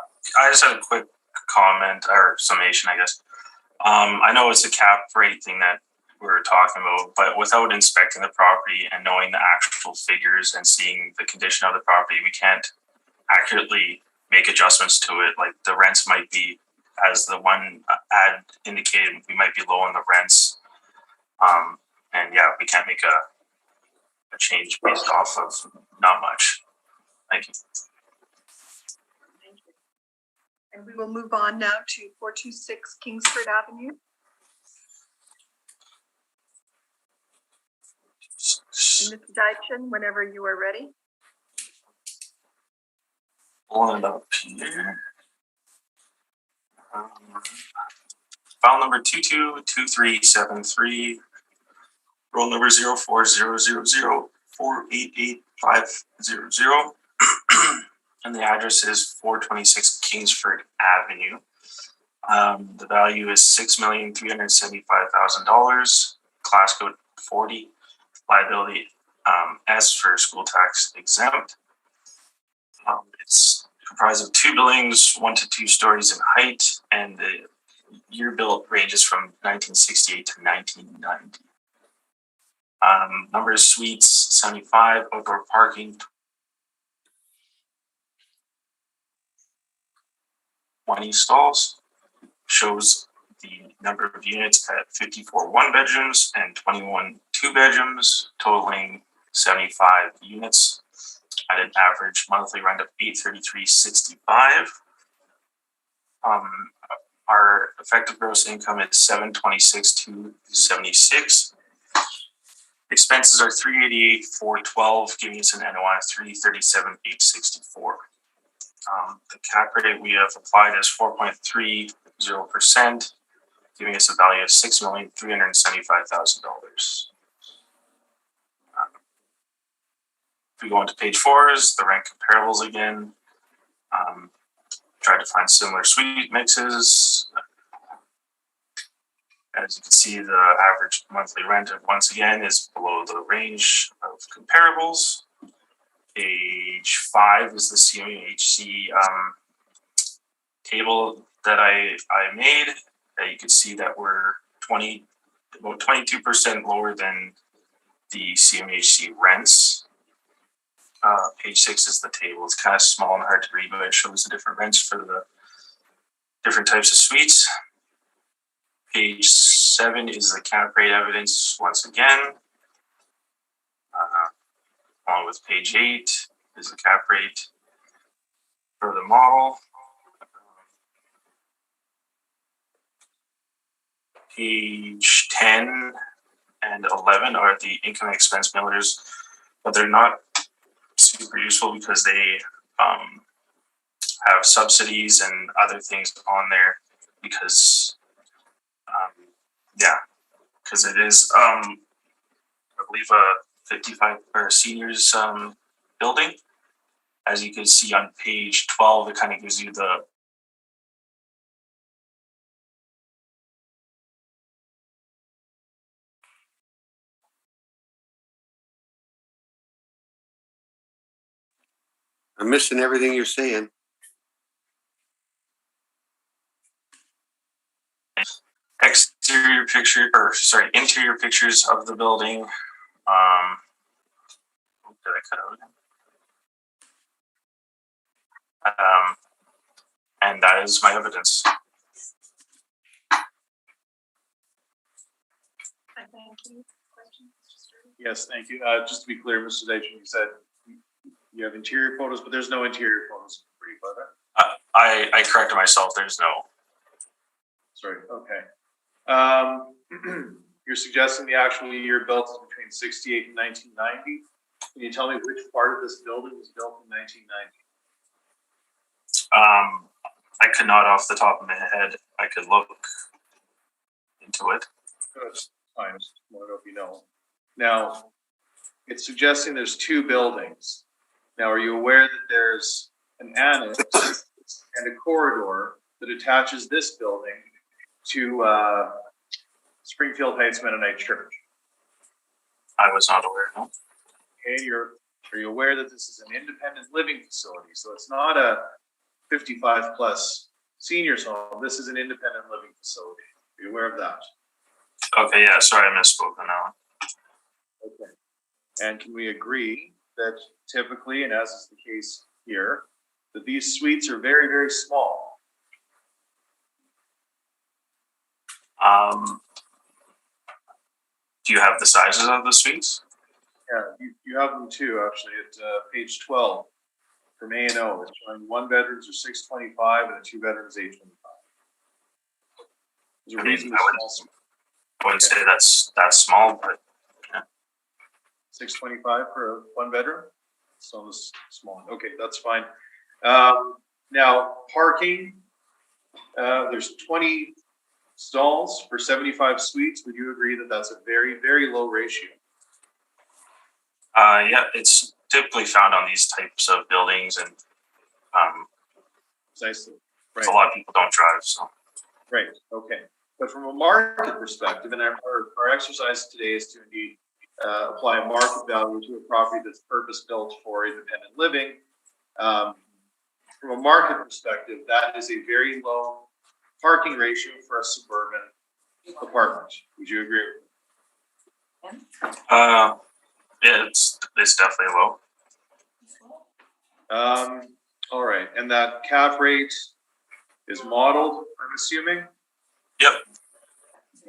just had a quick comment or summation, I guess. I know it's a cap rate thing that we were talking about, but without inspecting the property and knowing the actual figures and seeing the condition of the property, we can't accurately make adjustments to it. Like the rents might be, as the one ad indicated, we might be low on the rents. And yeah, we can't make a change based off of not much. Thank you. Thank you. And we will move on now to 426 Kingsford Avenue. And Mr. Diachin, whenever you are ready. Pulling it up here. File number 222373, roll number 04000, 488-500. And the address is 426 Kingsford Avenue. The value is $6,375,000. Class code 40. Liability S for school tax exempt. It's comprised of 2 buildings, 1 to 2 stories in height, and the year built ranges from 1968 to 1990. Number of suites 75, outdoor parking 20 stalls. Shows the number of units at 54 1-bedrooms and 21 2-bedrooms, totaling 75 units at an average monthly rent of $833.65. Our effective gross income is $726,276. Expenses are $388,412, giving us an NOI of $337,864. The cap rate we have applied is 4.30%, giving us a value of $6,375,000. If we go into page 4 is the rent comparables again. Tried to find similar suite mixes. As you can see, the average monthly rent once again is below the range of comparables. Page 5 is the CMHC table that I made. You can see that we're about 22% lower than the CMHC rents. Page 6 is the table. It's kind of small and hard to read, but it shows the different rents for the different types of suites. Page 7 is the cap rate evidence once again. Along with page 8 is the cap rate for the model. Page 10 and 11 are the income and expense millers, but they're not super useful because they have subsidies and other things on there because it is I believe a 55 or seniors building. As you can see on page 12, it kind of gives you the I'm missing everything you're saying. interior pictures of the building. Did I cut out again? And that is my evidence. Thank you. Question, Mr. Sturdy? Yes, thank you. Just to be clear, Mr. Zajan, you said you have interior photos, but there's no interior photos for you, are there? I corrected myself. There's no. Sorry. Okay. You're suggesting the actual year built is between 68 and 1990. Can you tell me which part of this building was built in 1990? I could not off the top of my head. I could look into it. That's fine. I just want to know if you know. Now, it's suggesting there's 2 buildings. Now, are you aware that there's an annex and a corridor that attaches this building to Springfield Heights Mennonite Church? I was not aware. No. Okay, are you aware that this is an independent living facility? So it's not a 55 plus seniors home. This is an independent living facility. Are you aware of that? Okay, yeah, sorry, I misspoke on that one. Okay. And can we agree that typically, and as is the case here, that these suites are very, very small? Do you have the sizes of the suites? Yeah, you have them too, actually, at page 12 from A&O. It's showing 1 bedrooms are 625 and a 2 bedrooms 825. There's a reason I wouldn't say that's small, but yeah. 625 for a 1 bedroom? So it's small. Okay, that's fine. Now, parking, there's 20 stalls for 75 suites. Would you agree that that's a very, very low ratio? Yeah, it's typically found on these types of buildings, and Precisely. a lot of people don't drive, so. Right, okay. But from a market perspective, and our exercise today is to indeed apply a market value to a property that's purpose-built for independent living. From a market perspective, that is a very low parking ratio for a suburban apartment. Would you agree with me? Yeah, it's definitely low. All right, and that cap rate is modeled, I'm assuming? Yep.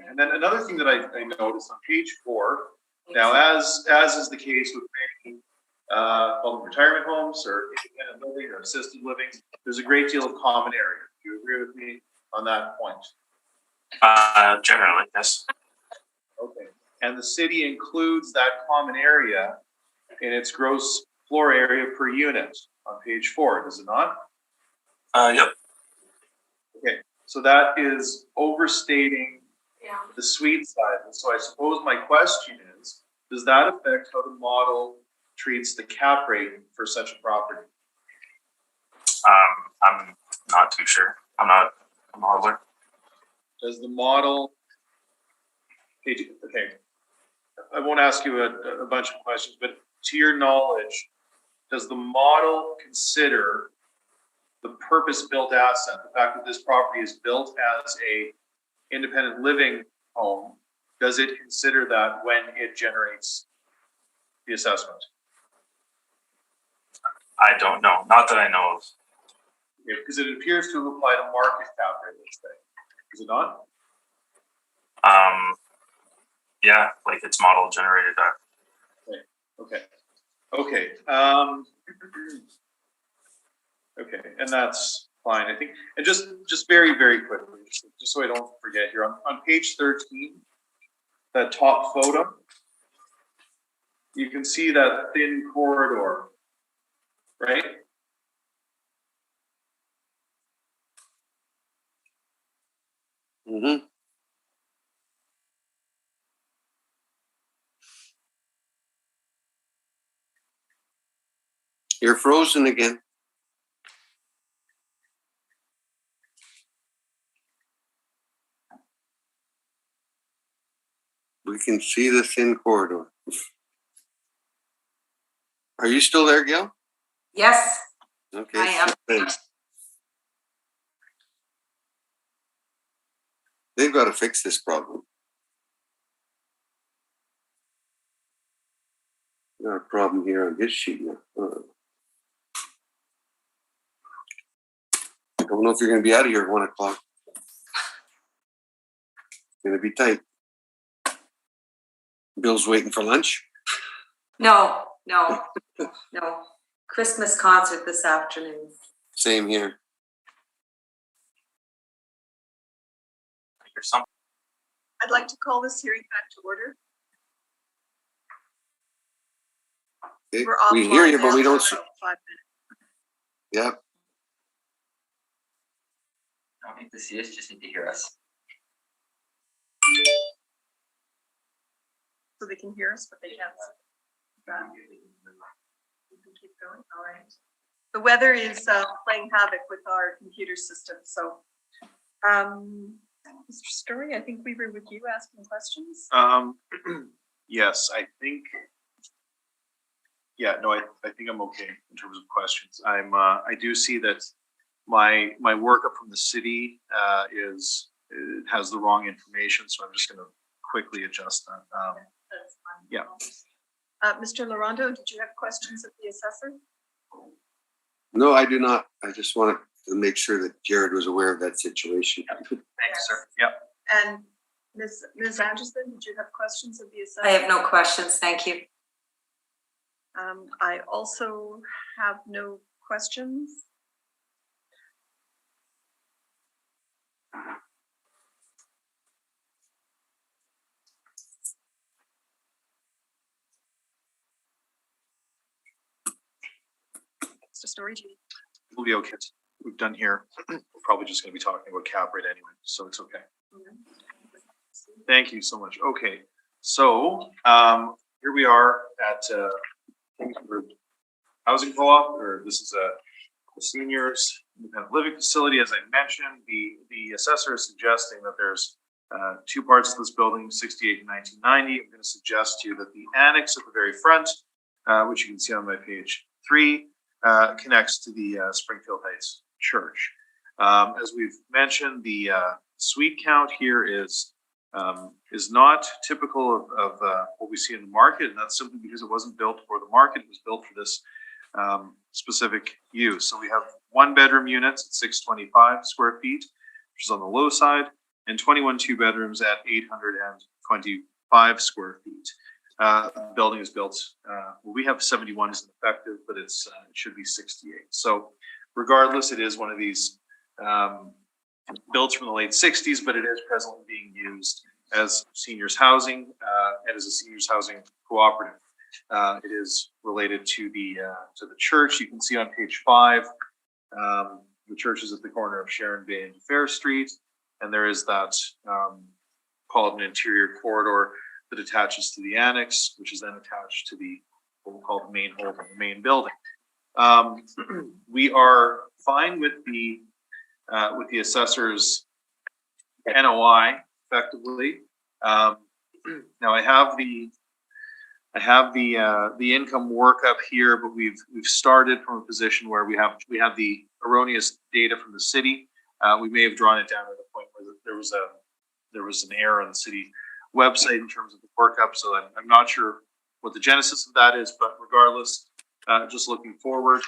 And then another thing that I noticed on page 4, now as is the case with many retirement homes or independent living or assisted living, there's a great deal of common area. Do you agree with me on that point? Generally, yes. Okay. And the city includes that common area in its gross floor area per unit on page 4, does it not? Yep. Okay, so that is overstating the suite size. And so I suppose my question is, does that affect how the model treats the cap rate for such a property? I'm not too sure. I'm not a modeler. Does the model, okay, I won't ask you a bunch of questions, but to your knowledge, does the model consider the purpose-built asset, the fact that this property is built as a independent living home, does it consider that when it generates the assessment? I don't know. Not that I know of. Yeah, because it appears to apply to market cap rate, let's say. Is it not? Yeah, like it's model generated that. Okay. Okay, and that's fine. I think, and just very, very quickly, just so I don't forget here, on page 13, that top photo, you can see that thin corridor, right? Mm-hmm. You're frozen again. We can see the thin corridor. Are you still there, Gail? Yes, Okay. I am. Thanks. They've got to fix this problem. Got a problem here on his sheet now. I don't know if you're going to be out of here at 1 o'clock. It's going to be tight. Bill's waiting for lunch. No. Christmas concert this afternoon. Same here. Or something. I'd like to call this hearing back to order. Okay. We're We hear you, offline but we now don't. for about 5 minutes. Yeah. Don't need to see us, just need to hear us. So they can hear us, but they can't see. We can keep going, all right. The weather is playing havoc with our computer system, so. Mr. Story, I think we were with you asking questions. Yes, I think. Yeah, no, I think I'm okay in terms of questions. I do see that my workup from the city it has the wrong information, so I'm just going to quickly adjust that. That's fine. Yeah. Mr. Larondo, did you have questions of the assessor? No, I do not. I just wanted to make sure that Jared was aware of that situation. Thanks, sir. Yeah. And Ms. Anderson, did you have questions of the assessor? I have no questions, thank you. I also have no questions. Mr. Story, do you? We'll be okay. We've done here. We're probably just going to be talking about cap rate anyway, so it's okay. Thank you so much. Okay, so here we are at housing co-op, or this is a seniors independent living facility. As I mentioned, the assessor is suggesting that there's two parts to this building, 68 and 1990. I'm going to suggest to you that the annex at the very front, which you can see on my page 3, connects to the Springfield Heights Church. As we've mentioned, the suite count here is not typical of what we see in the market, and that's simply because it wasn't built for the market. It was built for this specific use. So we have 1-bedroom units at 625 square feet, which is on the low side, and 21 2-bedrooms at 825 square feet. The building is built, well, we have 71 as an effective, but it should be 68. So regardless, it is one of these built from the late 60s, but it is presently being used as seniors housing and as a seniors housing cooperative. It is related to the church. You can see on page 5, the church is at the corner of Sharon Bay and Fair Street, and there is that called an interior corridor that attaches to the annex, which is then attached to the what we'll call the main hall of the main building. We are fine with the assessor's NOI effectively. Now I have the income work up here, but we've started from a position where we have the erroneous data from the city. We may have drawn it down to the point where there was an error on the city website in terms of the workup. So I'm not sure what the genesis of that is, but regardless, just looking forward,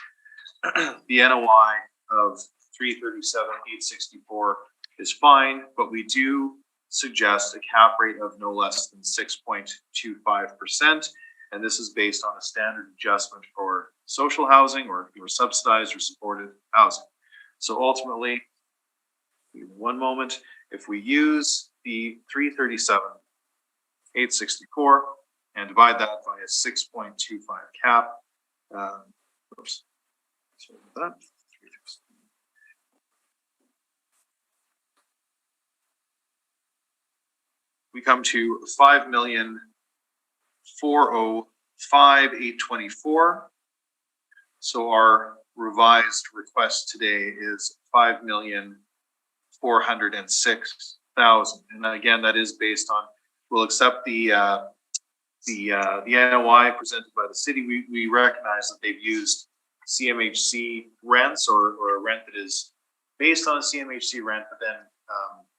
the NOI of 337,864 is fine, but we do suggest a cap rate of no less than 6.25%, and this is based on a standard adjustment for social housing or subsidized or supported housing. So ultimately, one moment, if we use the 337,864 and divide that by a 6.25 cap, oops, sorry about that. We come to 5,405,824. So our revised request today is 5,406,000. And again, that is based on, we'll accept the NOI presented by the city. We recognize that they've used CMHC rents or a rent that is based on a CMHC rent, but then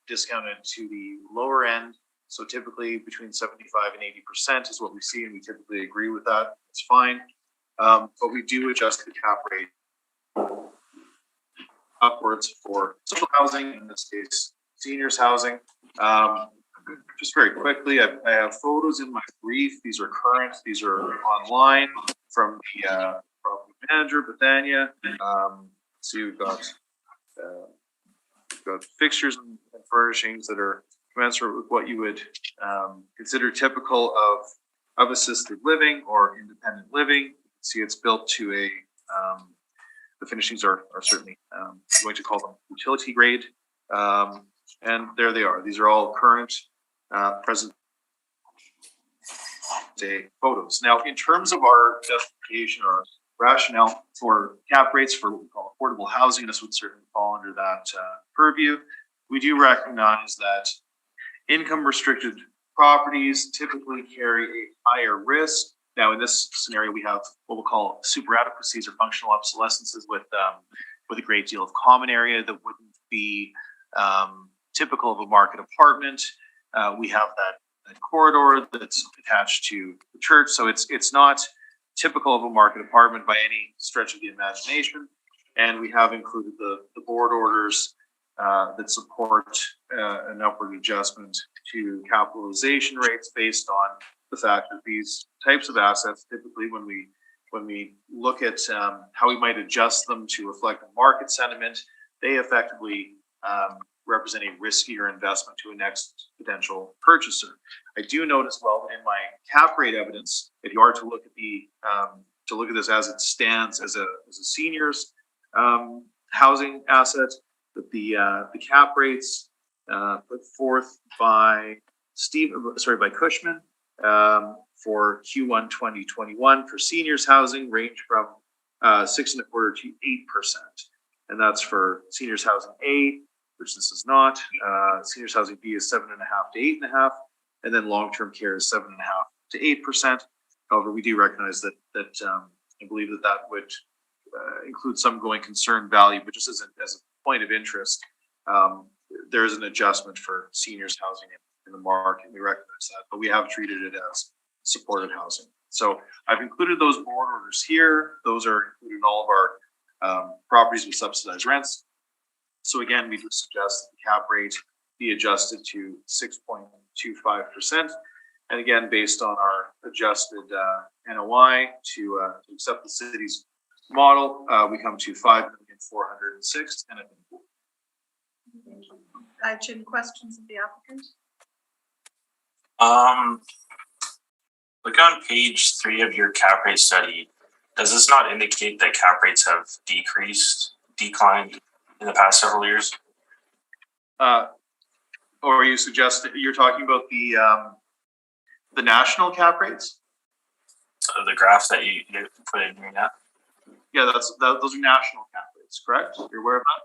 discounted to the lower end. So typically between 75 and 80% is what we see, and we typically agree with that. It's fine. But we do adjust the cap rate upwards for social housing, in this case, seniors housing. Just very quickly, I have photos in my brief. These are current. These are online from the property manager, Bethania. So you've got fixtures and furnishings that are commensurate with what you would consider typical of assisted living or independent living. You can see it's built to a, the finishings are certainly, I'm going to call them utility grade. And there they are. These are all current, present day photos. Now, in terms of our justification or rationale for cap rates for what we call affordable housing, this would certainly fall under that purview. We do recognize that income restricted properties typically carry a higher risk. Now, in this scenario, we have what we'll call super adequacies or functional obsolescences with a great deal of common area that wouldn't be typical of a market apartment. We have that corridor that's attached to the church, so it's not typical of a market apartment by any stretch of the imagination. And we have included the board orders that support an upward adjustment to capitalization rates based on the fact that these types of assets, typically when we look at how we might adjust them to reflect the market sentiment, they effectively represent a riskier investment to a next potential purchaser. I do note as well that in my cap rate evidence, if you are to look at this as it stands as a seniors housing asset, that the cap rates put forth by Cushman for Q1 2021 for seniors housing range from 6.25% to 8%. And that's for seniors housing A, which this is not. Seniors housing B is 7.5% to 8.5%, and then long-term care is 7.5% to 8%. However, we do recognize that I believe that would include some going concern value, but just as a point of interest, there is an adjustment for seniors housing in the market. We recognize that, but we have treated it as supported housing. So I've included those board orders here. Those are included in all of our properties with subsidized rents. So again, we do suggest that the cap rate be adjusted to 6.25%. And again, based on our adjusted NOI to accept the city's model, we come to $5,406,000 and Jim, questions of the applicant? Look on page 3 of your cap rate study. Does this not indicate that cap rates have declined in the past several years? Or are you suggesting you're talking about the national cap rates? The graph that you put in here now? Yeah, those are national cap rates, correct? You're aware of that?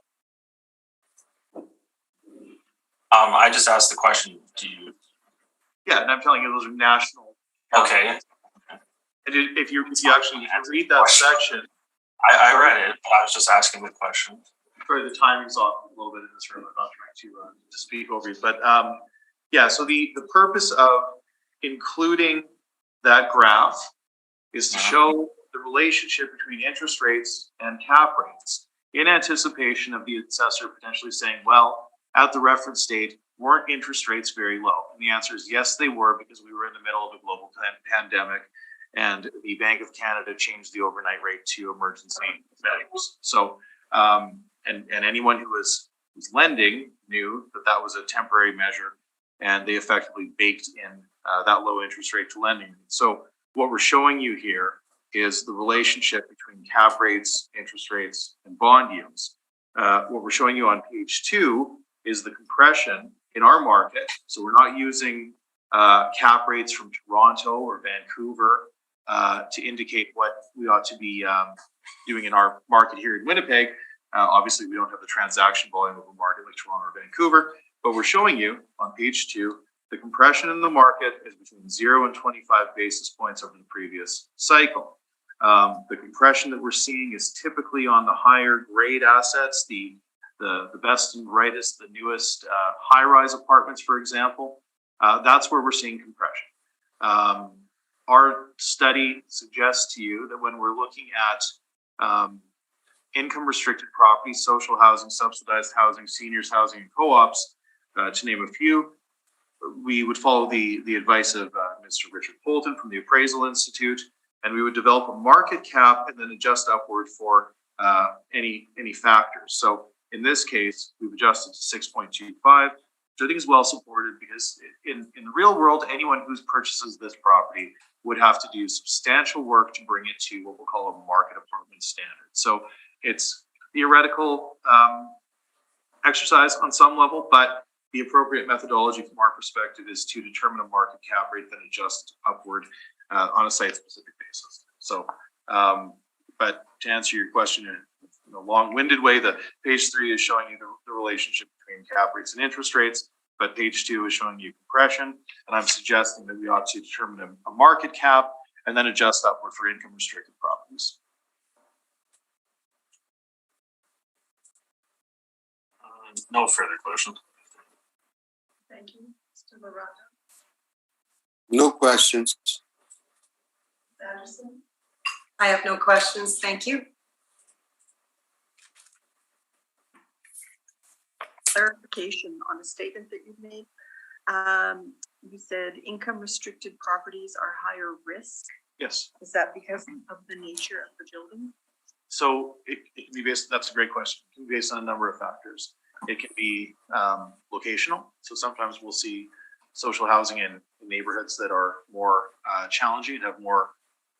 I just asked the question, do you? Yeah, and I'm telling you, those are national. Okay. And if you actually read that section. I read it, but I was just asking the question. Sorry, the timing's off a little bit in this room. I'm not trying to speak over you, but yeah. So the purpose of including that graph is to show the relationship between interest rates and cap rates in anticipation of the assessor potentially saying, well, at the reference date, weren't interest rates very low? And the answer is yes, they were, because we were in the middle of a global pandemic and the Bank of Canada changed the overnight rate to emergency measures. So, and anyone who was lending knew that was a temporary measure, and they effectively baked in that low interest rate to lending. So what we're showing you here is the relationship between cap rates, interest rates, and bond yields. What we're showing you on page 2 is the compression in our market. So we're not using cap rates from Toronto or Vancouver to indicate what we ought to be doing in our market here in Winnipeg. Obviously, we don't have the transaction volume of a market like Toronto or Vancouver, but we're showing you on page 2, the compression in the market is between 0 and 25 basis points over the previous cycle. The compression that we're seeing is typically on the higher grade assets, the best and brightest, the newest high-rise apartments, for example. That's where we're seeing compression. Our study suggests to you that when we're looking at income-restricted properties, social housing, subsidized housing, seniors housing, and co-ops, to name a few, we would follow the advice of Mr. Richard Polton from the Appraisal Institute, and we would develop a market cap and then adjust upward for any factors. So in this case, we've adjusted to 6.25, which I think is well supported, because in the real world, anyone who purchases this property would have to do substantial work to bring it to what we'll call a market apartment standard. So it's theoretical exercise on some level, but the appropriate methodology from our perspective is to determine a market cap rate, then adjust upward on a site-specific basis. So, but to answer your question in a long-winded way, the page 3 is showing you the relationship between cap rates and interest rates, but page 2 is showing you compression, and I'm suggesting that we ought to determine a market cap and then adjust upward for income-restricted properties. No further questions. Thank you. Mr. Loretta. No questions. Anderson. I have no questions, thank you. Clarification on a statement that you've made. You said income restricted properties are higher risk. Yes. Is that because of the nature of the building? So it can be based, that's a great question. It can be based on a number of factors. It can be locational. So sometimes we'll see social housing in neighborhoods that are more challenging and have more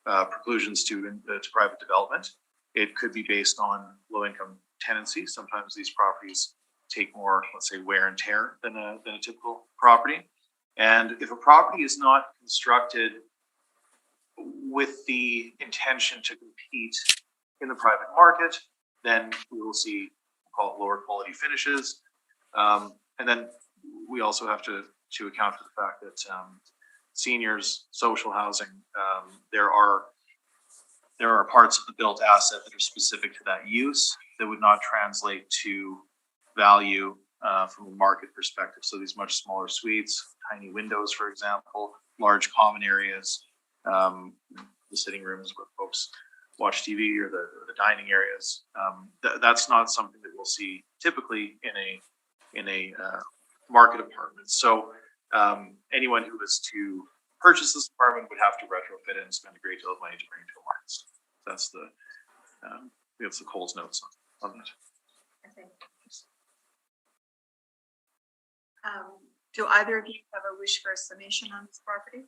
preclusions to private development. It could be based on low income tenancy. Sometimes these properties take more, let's say, wear and tear than a typical property. And if a property is not constructed with the intention to compete in the private market, then we will see, call it lower quality finishes. And then we also have to account for the fact that seniors, social housing, there are parts of the built asset that are specific to that use that would not translate to value from a market perspective. So these much smaller suites, tiny windows, for example, large common areas, the sitting rooms where folks watch TV, or the dining areas. That's not something that we'll see typically in a market apartment. So anyone who was to purchase this apartment would have to retrofit it and spend a great deal of money to bring it to a market. That's the Coles notes on that. Okay. Do either of you have a wish for a summation on this property?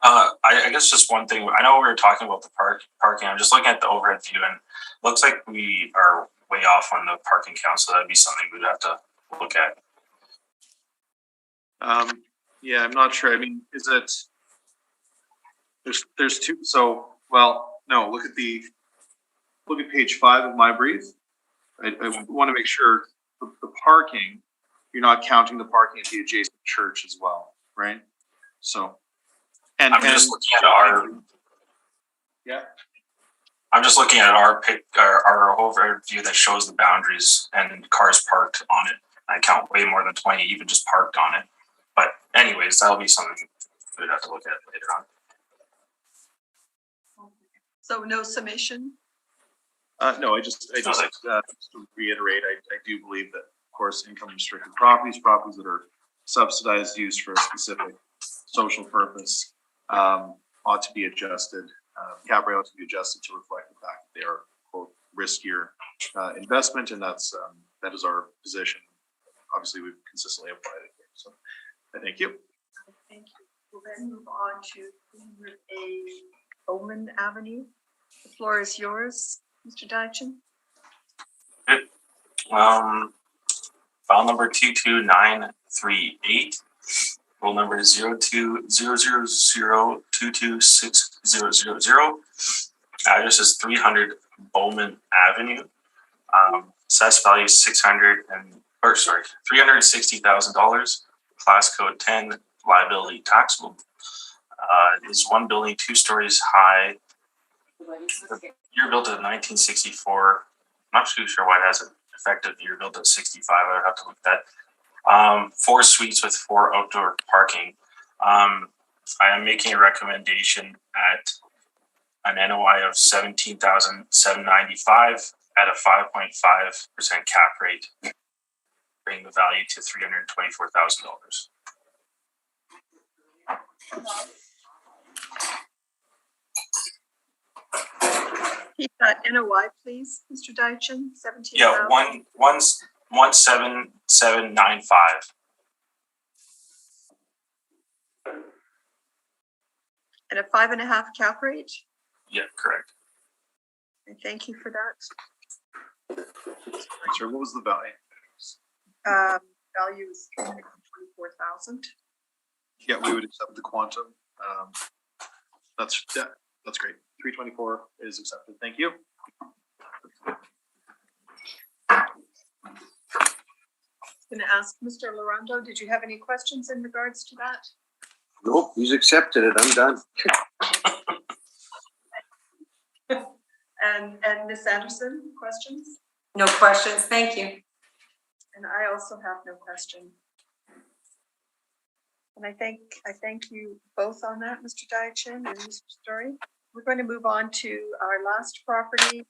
I guess just one thing. I know we were talking about the parking. I'm just looking at the overhead view, and it looks like we are way off on the parking count. So that'd be something we'd have to look at. Yeah, I'm not sure. I mean, is it? There's two. So, well, no. Look at page 5 of my brief. I want to make sure the parking. You're not counting the parking at the adjacent church as well, right? So. And I'm just looking at our. Yeah. I'm just looking at our overhead view that shows the boundaries and cars parked on it. I count way more than 20, even just parked on it. But anyways, that'll be something we'd have to look at later on. So no summation? No, I just to reiterate, I do believe that, of course, income restricted properties that are subsidized use for a specific social purpose, ought to be adjusted. Cap rate ought to be adjusted to reflect the fact that they are, quote, riskier investment, and that is our position. Obviously, we've consistently applied it here. So, I thank you. Thank you. We'll then move on to a Bowman Avenue. The floor is yours, Mr. Dychen. File number 22938. Roll number 0200022600. Address is 300 Bowman Avenue. Assessed value is $360,000. Class code 10, liability taxable. It is one building, 2 stories high. Year built in 1964. I'm not too sure why it has an effective year built at 65. I would have to look at that. 4 suites with 4 outdoor parking. I am making a recommendation at an NOI of $17,795 at a 5.5% cap rate, bringing the value to $324,000. Keep that NOI, please, Mr. Dychen. 17,000. Yeah, 17795. And a 5.5 cap rate. Yeah, correct. And thank you for that. Sir, what was the value? Value is $324,000. Yeah, we would accept the quantum. That's great. 324 is accepted. Thank you. I'm going to ask Mr. Laurando, did you have any questions in regards to that? Nope, he's accepted it. I'm done. And Ms. Anderson, questions? No questions, thank you. And I also have no question. And I thank you both on that, Mr. Dychen and Mr. Story. We're going to move on to our last property,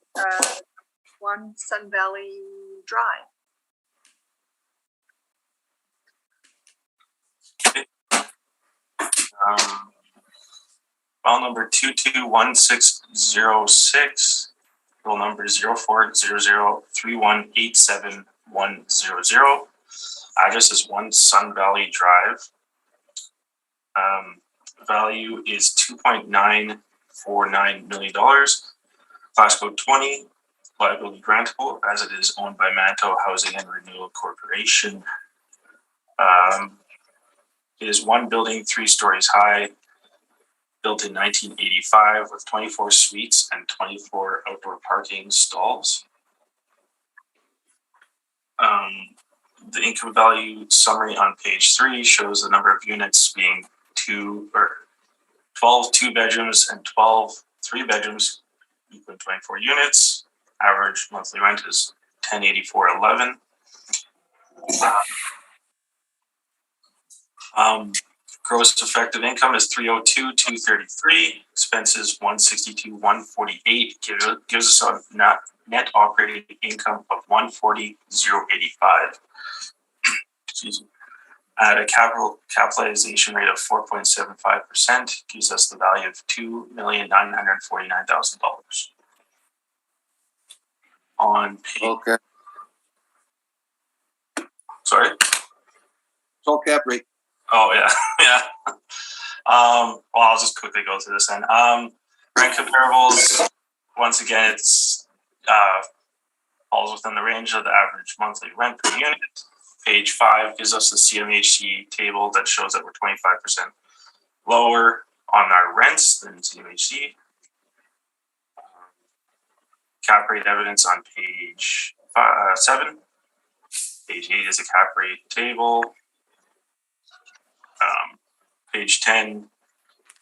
1 Sun Valley Drive. File number 221606. Roll number 0400318710. Address is 1 Sun Valley Drive. Value is $2.949 million. Class code 20, liability grantable, as it is owned by Manto Housing and Renewal Corporation. It is 1 building, 3 stories high. built in 1985 with 24 suites and 24 outdoor parking stalls. The income value summary on page 3 shows the number of units being 12 2-bedrooms and 12 3-bedrooms, equal 24 units. Average monthly rent is $1084.11. Gross effective income is $302,233. Expenses $162,148. Gives us a net operating income of $140,085. Excuse me. At a capitalization rate of 4.75%, gives us the value of $2,949,000. On page, Okay, sorry. it's all cap rate. Oh yeah, yeah. Well, I'll just quickly go through this then. Rent comparables. Once again, it's falls within the range of the average monthly rent per unit. Page 5 gives us the CMHC table that shows that we're 25% lower on our rents than CMHC. Cap rate evidence on page 7. Page 8 is a cap rate table. Page 10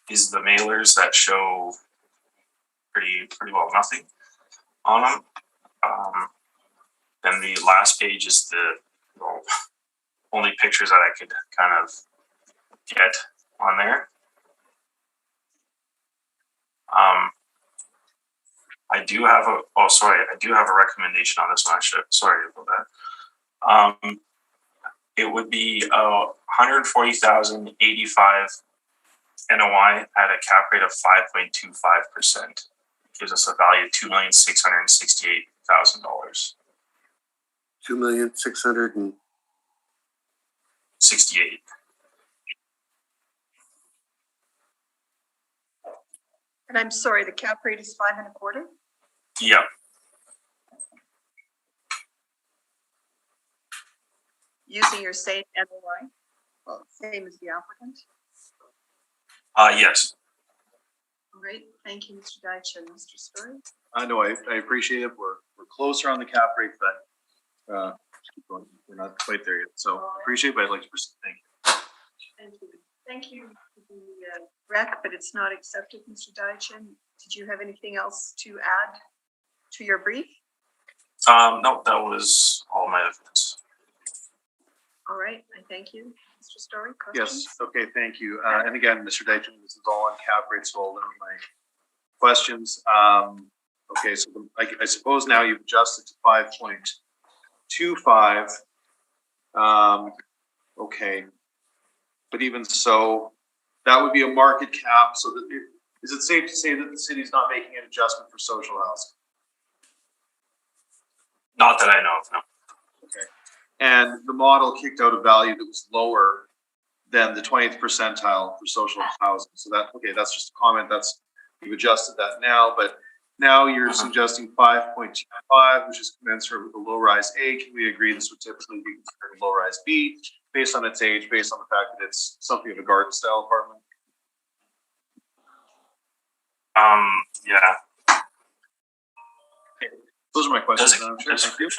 is the mailers that show pretty well nothing on them. Then the last page is the only pictures that I could kind of get on there. I do have a recommendation on this one. Sorry about that. It would be $140,085 NOI at a cap rate of 5.25%. Gives us a value of $2,668,000. 2,600,000. 68. And I'm sorry, the cap rate is 5.25%? Yeah. Using your same NOI? Well, same as the applicant. Yes. All right, thank you, Mr. Deitch and Mr. Story. No, I appreciate it. We're closer on the cap rate, but keep going. We're not quite there yet. So appreciate it, but I'd like to proceed. Thank you. Thank you. Thank you for the rec, but it's not accepted, Mr. Deitch. Did you have anything else to add to your brief? No, that was all my evidence. All right, I thank you. Mr. Story, questions? Yes. Okay. Thank you. And again, Mr. Deitch, this is all on cap rates, so I'll limit my questions. Okay. So I suppose now you've adjusted to 5.25. Okay. But even so, that would be a market cap. So that is it safe to say that the city's not making an adjustment for social housing? Not that I know of, no. Okay. And the model kicked out a value that was lower than the 20th percentile for social housing. So that's just a comment. You've adjusted that now, but now you're suggesting 5.25, which is commensurate with the low-rise A. Can we agree this would typically be considered a low-rise B based on its age, based on the fact that it's something of a garden-style apartment? Yeah. Okay. Those are my questions. Madam Chair. Thank you.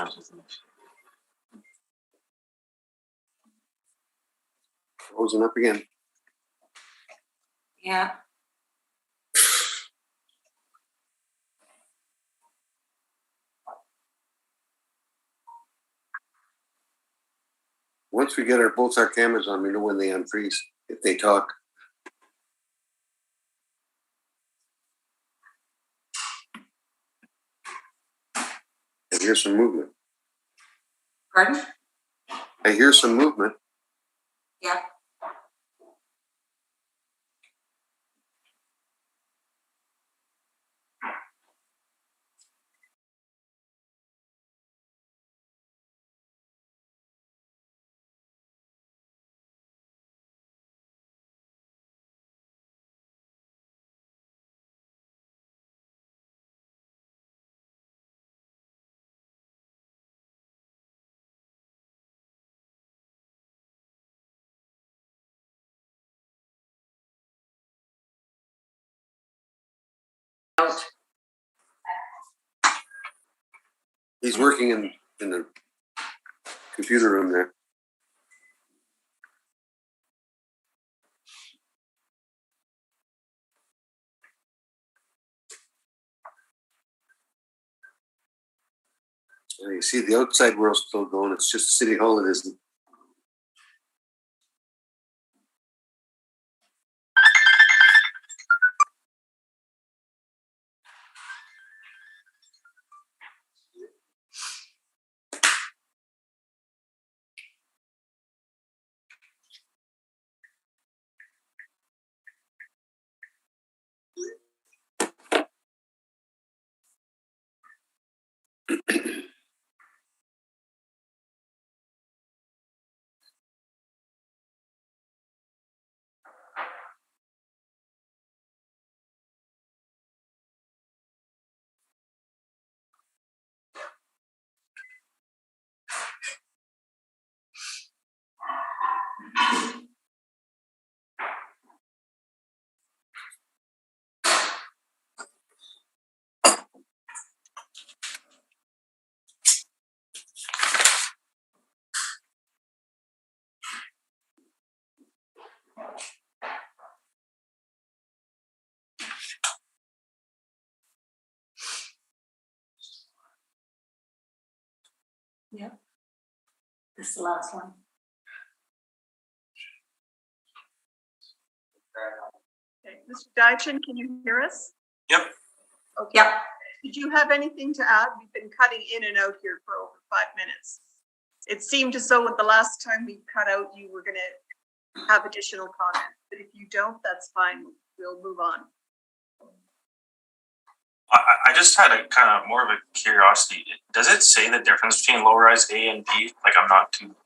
Closing up again. Yeah. Once we get both our cameras on, we know when they unfreeze, if they talk. I hear some movement. Pardon? I hear some movement. Yeah. He's working in the computer room there. You see, the outside world's still going. It's just City Hall that isn't. Yep. This is the last one. Okay, Mr. Dychen, can you hear us? Yep. Okay. Yep. Did you have anything to add? We've been cutting in and out here for over 5 minutes. It seemed as though the last time we cut out, you were gonna have additional comments, but if you don't, that's fine. We'll move on. I just had a kind of more of a curiosity. Does it say the difference between low rise A and B? Like, I'm not too.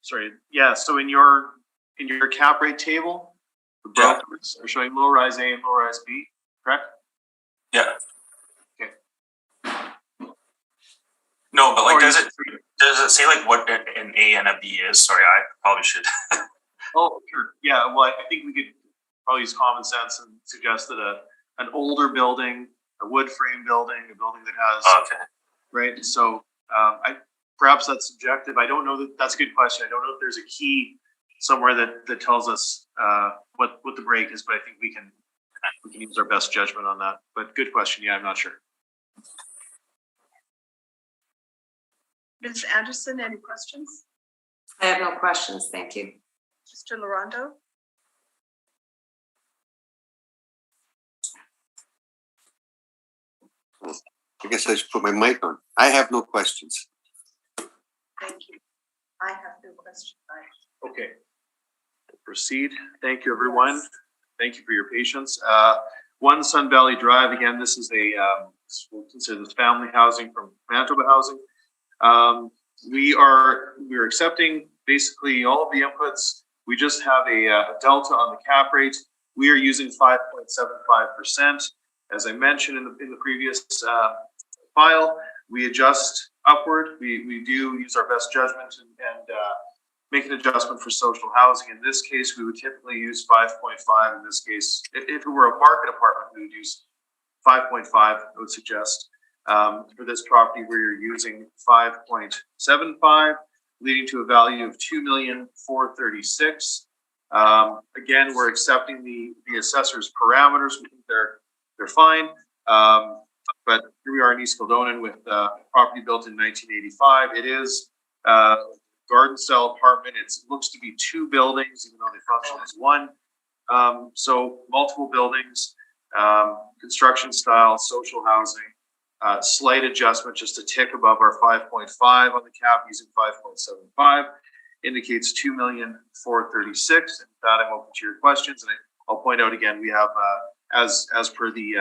Sorry. Yeah. So in your cap rate table, the Yeah. brokers are showing low rise A and low rise B, correct? Yeah. Okay. No, but like, Or does it say like what an A and a B is? Sorry, I probably should. Oh, sure. Yeah. Well, I think we could probably use common sense and suggest that an older building, a wood frame building, a building that has Okay. right. So perhaps that's subjective. I don't know that's a good question. I don't know if there's a key somewhere that tells us what the break is, but I think we can use our best judgment on that. But good question. Yeah, I'm not sure. Ms. Anderson, any questions? I have no questions, thank you. Mr. Larondo? I guess I should put my mic on. I have no questions. Thank you. I have no questions. Okay. We'll proceed. Thank you, everyone. Yes. Thank you for your patience. One Sun Valley Drive. Again, this is we'll consider this family housing from Manitoba Housing. We're accepting basically all of the inputs. We just have a delta on the cap rate. We are using 5.75%. As I mentioned in the previous file, we adjust upward. We do use our best judgment and make an adjustment for social housing. In this case, we would typically use 5.5. In this case, if it were a market apartment, we would use 5.5, I would suggest. For this property, we're using 5.75, leading to a value of $2,436,000. Again, we're accepting the assessor's parameters. We think they're fine. But here we are in East Kildonan with property built in 1985. It is garden style apartment. It looks to be 2 buildings, even though they function as one. So multiple buildings, construction style, social housing. Slight adjustment, just a tick above our 5.5 on the cap, using 5.75, indicates $2,436,000. And that I'm open to your questions. And I'll point out again, we have as per the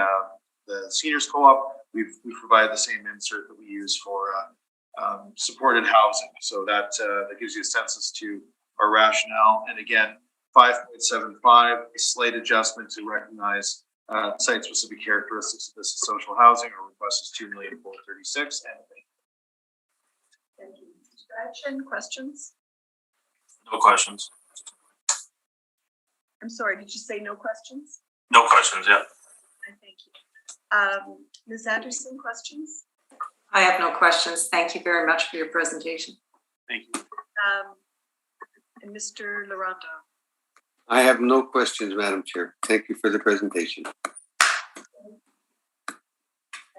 seniors co-op, we've provided the same insert that we use for supported housing. So that gives you a sense as to our rationale. And again, 5.75, a slight adjustment to recognize site-specific characteristics of this social housing. Our request is $2,436,000. Thank you. Mr. Dychen, questions? No questions. I'm sorry, did you say no questions? No questions. Yeah. Thank you. Ms. Anderson, questions? I have no questions. Thank you very much for your presentation. Thank you. And Mr. Laurando? I have no questions, Madam Chair. Thank you for the presentation.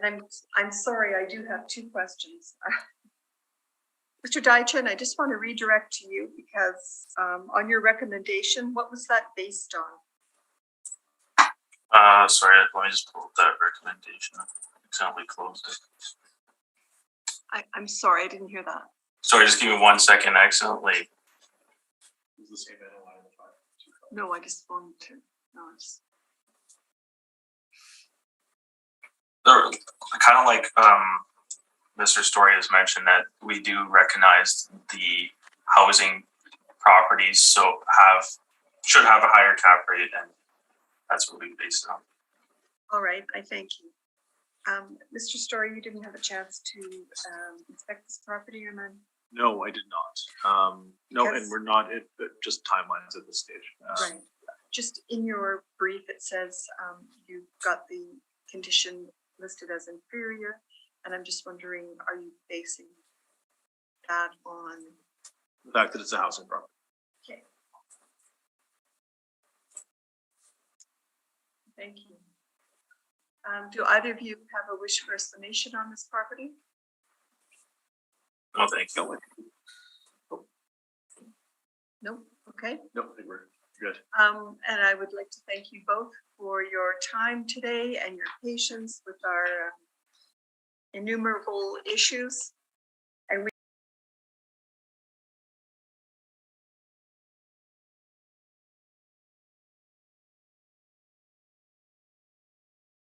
And I'm sorry, I do have two questions. Mr. Dychen, I just want to redirect to you because on your recommendation, what was that based on? Sorry, let me just pull up that recommendation. I accidentally closed it. I'm sorry, I didn't hear that. Sorry, just give me 1 second. I accidentally. It's the same NOI. No, I just wanted to. No, it's Kind of like Mr. Story has mentioned that we do recognize the housing properties should have a higher cap rate, and that's what we based on. all right. I thank you. Mr. Story, you didn't have a chance to inspect this property, or none? No, I did not. No, Yes. and we're not at just timelines at this stage. Right. Just in your brief, it says you've got the condition listed as inferior, and I'm just wondering, are you basing that on? The fact that it's a housing property. Okay. Thank you. Do either of you have a wish for a summation on this property? No, thank you. No? Okay. No, I think we're good. And I would like to thank you both for your time today and your patience with our innumerable issues.